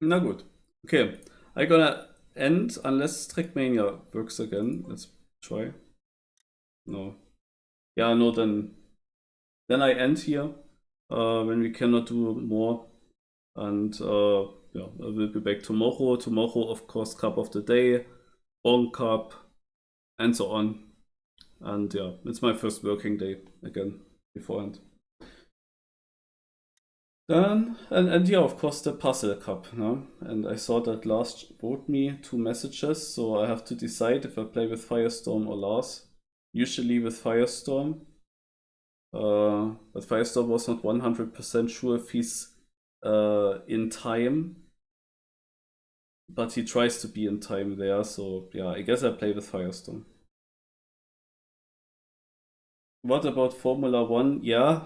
Na gut. Okay, I'm gonna end unless Trackmania works again. Let's try. No. Yeah, no, then I end here when we cannot do more. And yeah, I will be back tomorrow. Tomorrow, of course, Cup of the Day, Bon Cup, and so on. And yeah, it's my first working day again beforehand. Then, and yeah, of course, the Puzzle Cup. No? And I saw that Lars wrote me 2 messages, so I have to decide if I play with Firestorm or Lars. Usually with Firestorm. But Firestorm was not 100% sure if he's in time. But he tries to be in time there, so yeah, I guess I play with Firestorm. What about Formula 1? Yeah.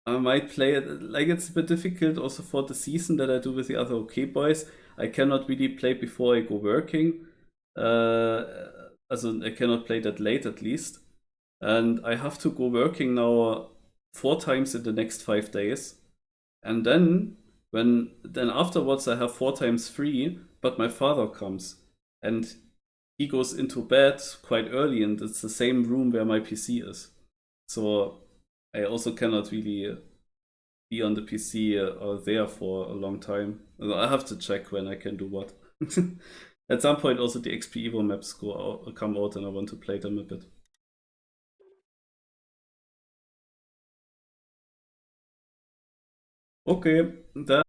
I might play it, like it's a bit difficult also for the season that I do with the other OK boys. I cannot really play before I go working. Also I cannot play that late at least. And I have to go working now 4 times in the next 5 days. And then afterwards I have 4 times free, but my father comes and he goes into bed quite early and it's the same room where my PC is. So I also cannot really be on the PC or there for a long time. I have to check when I can do what. At some point also the XP Evo maps come out and I want to play them a bit. Okay, then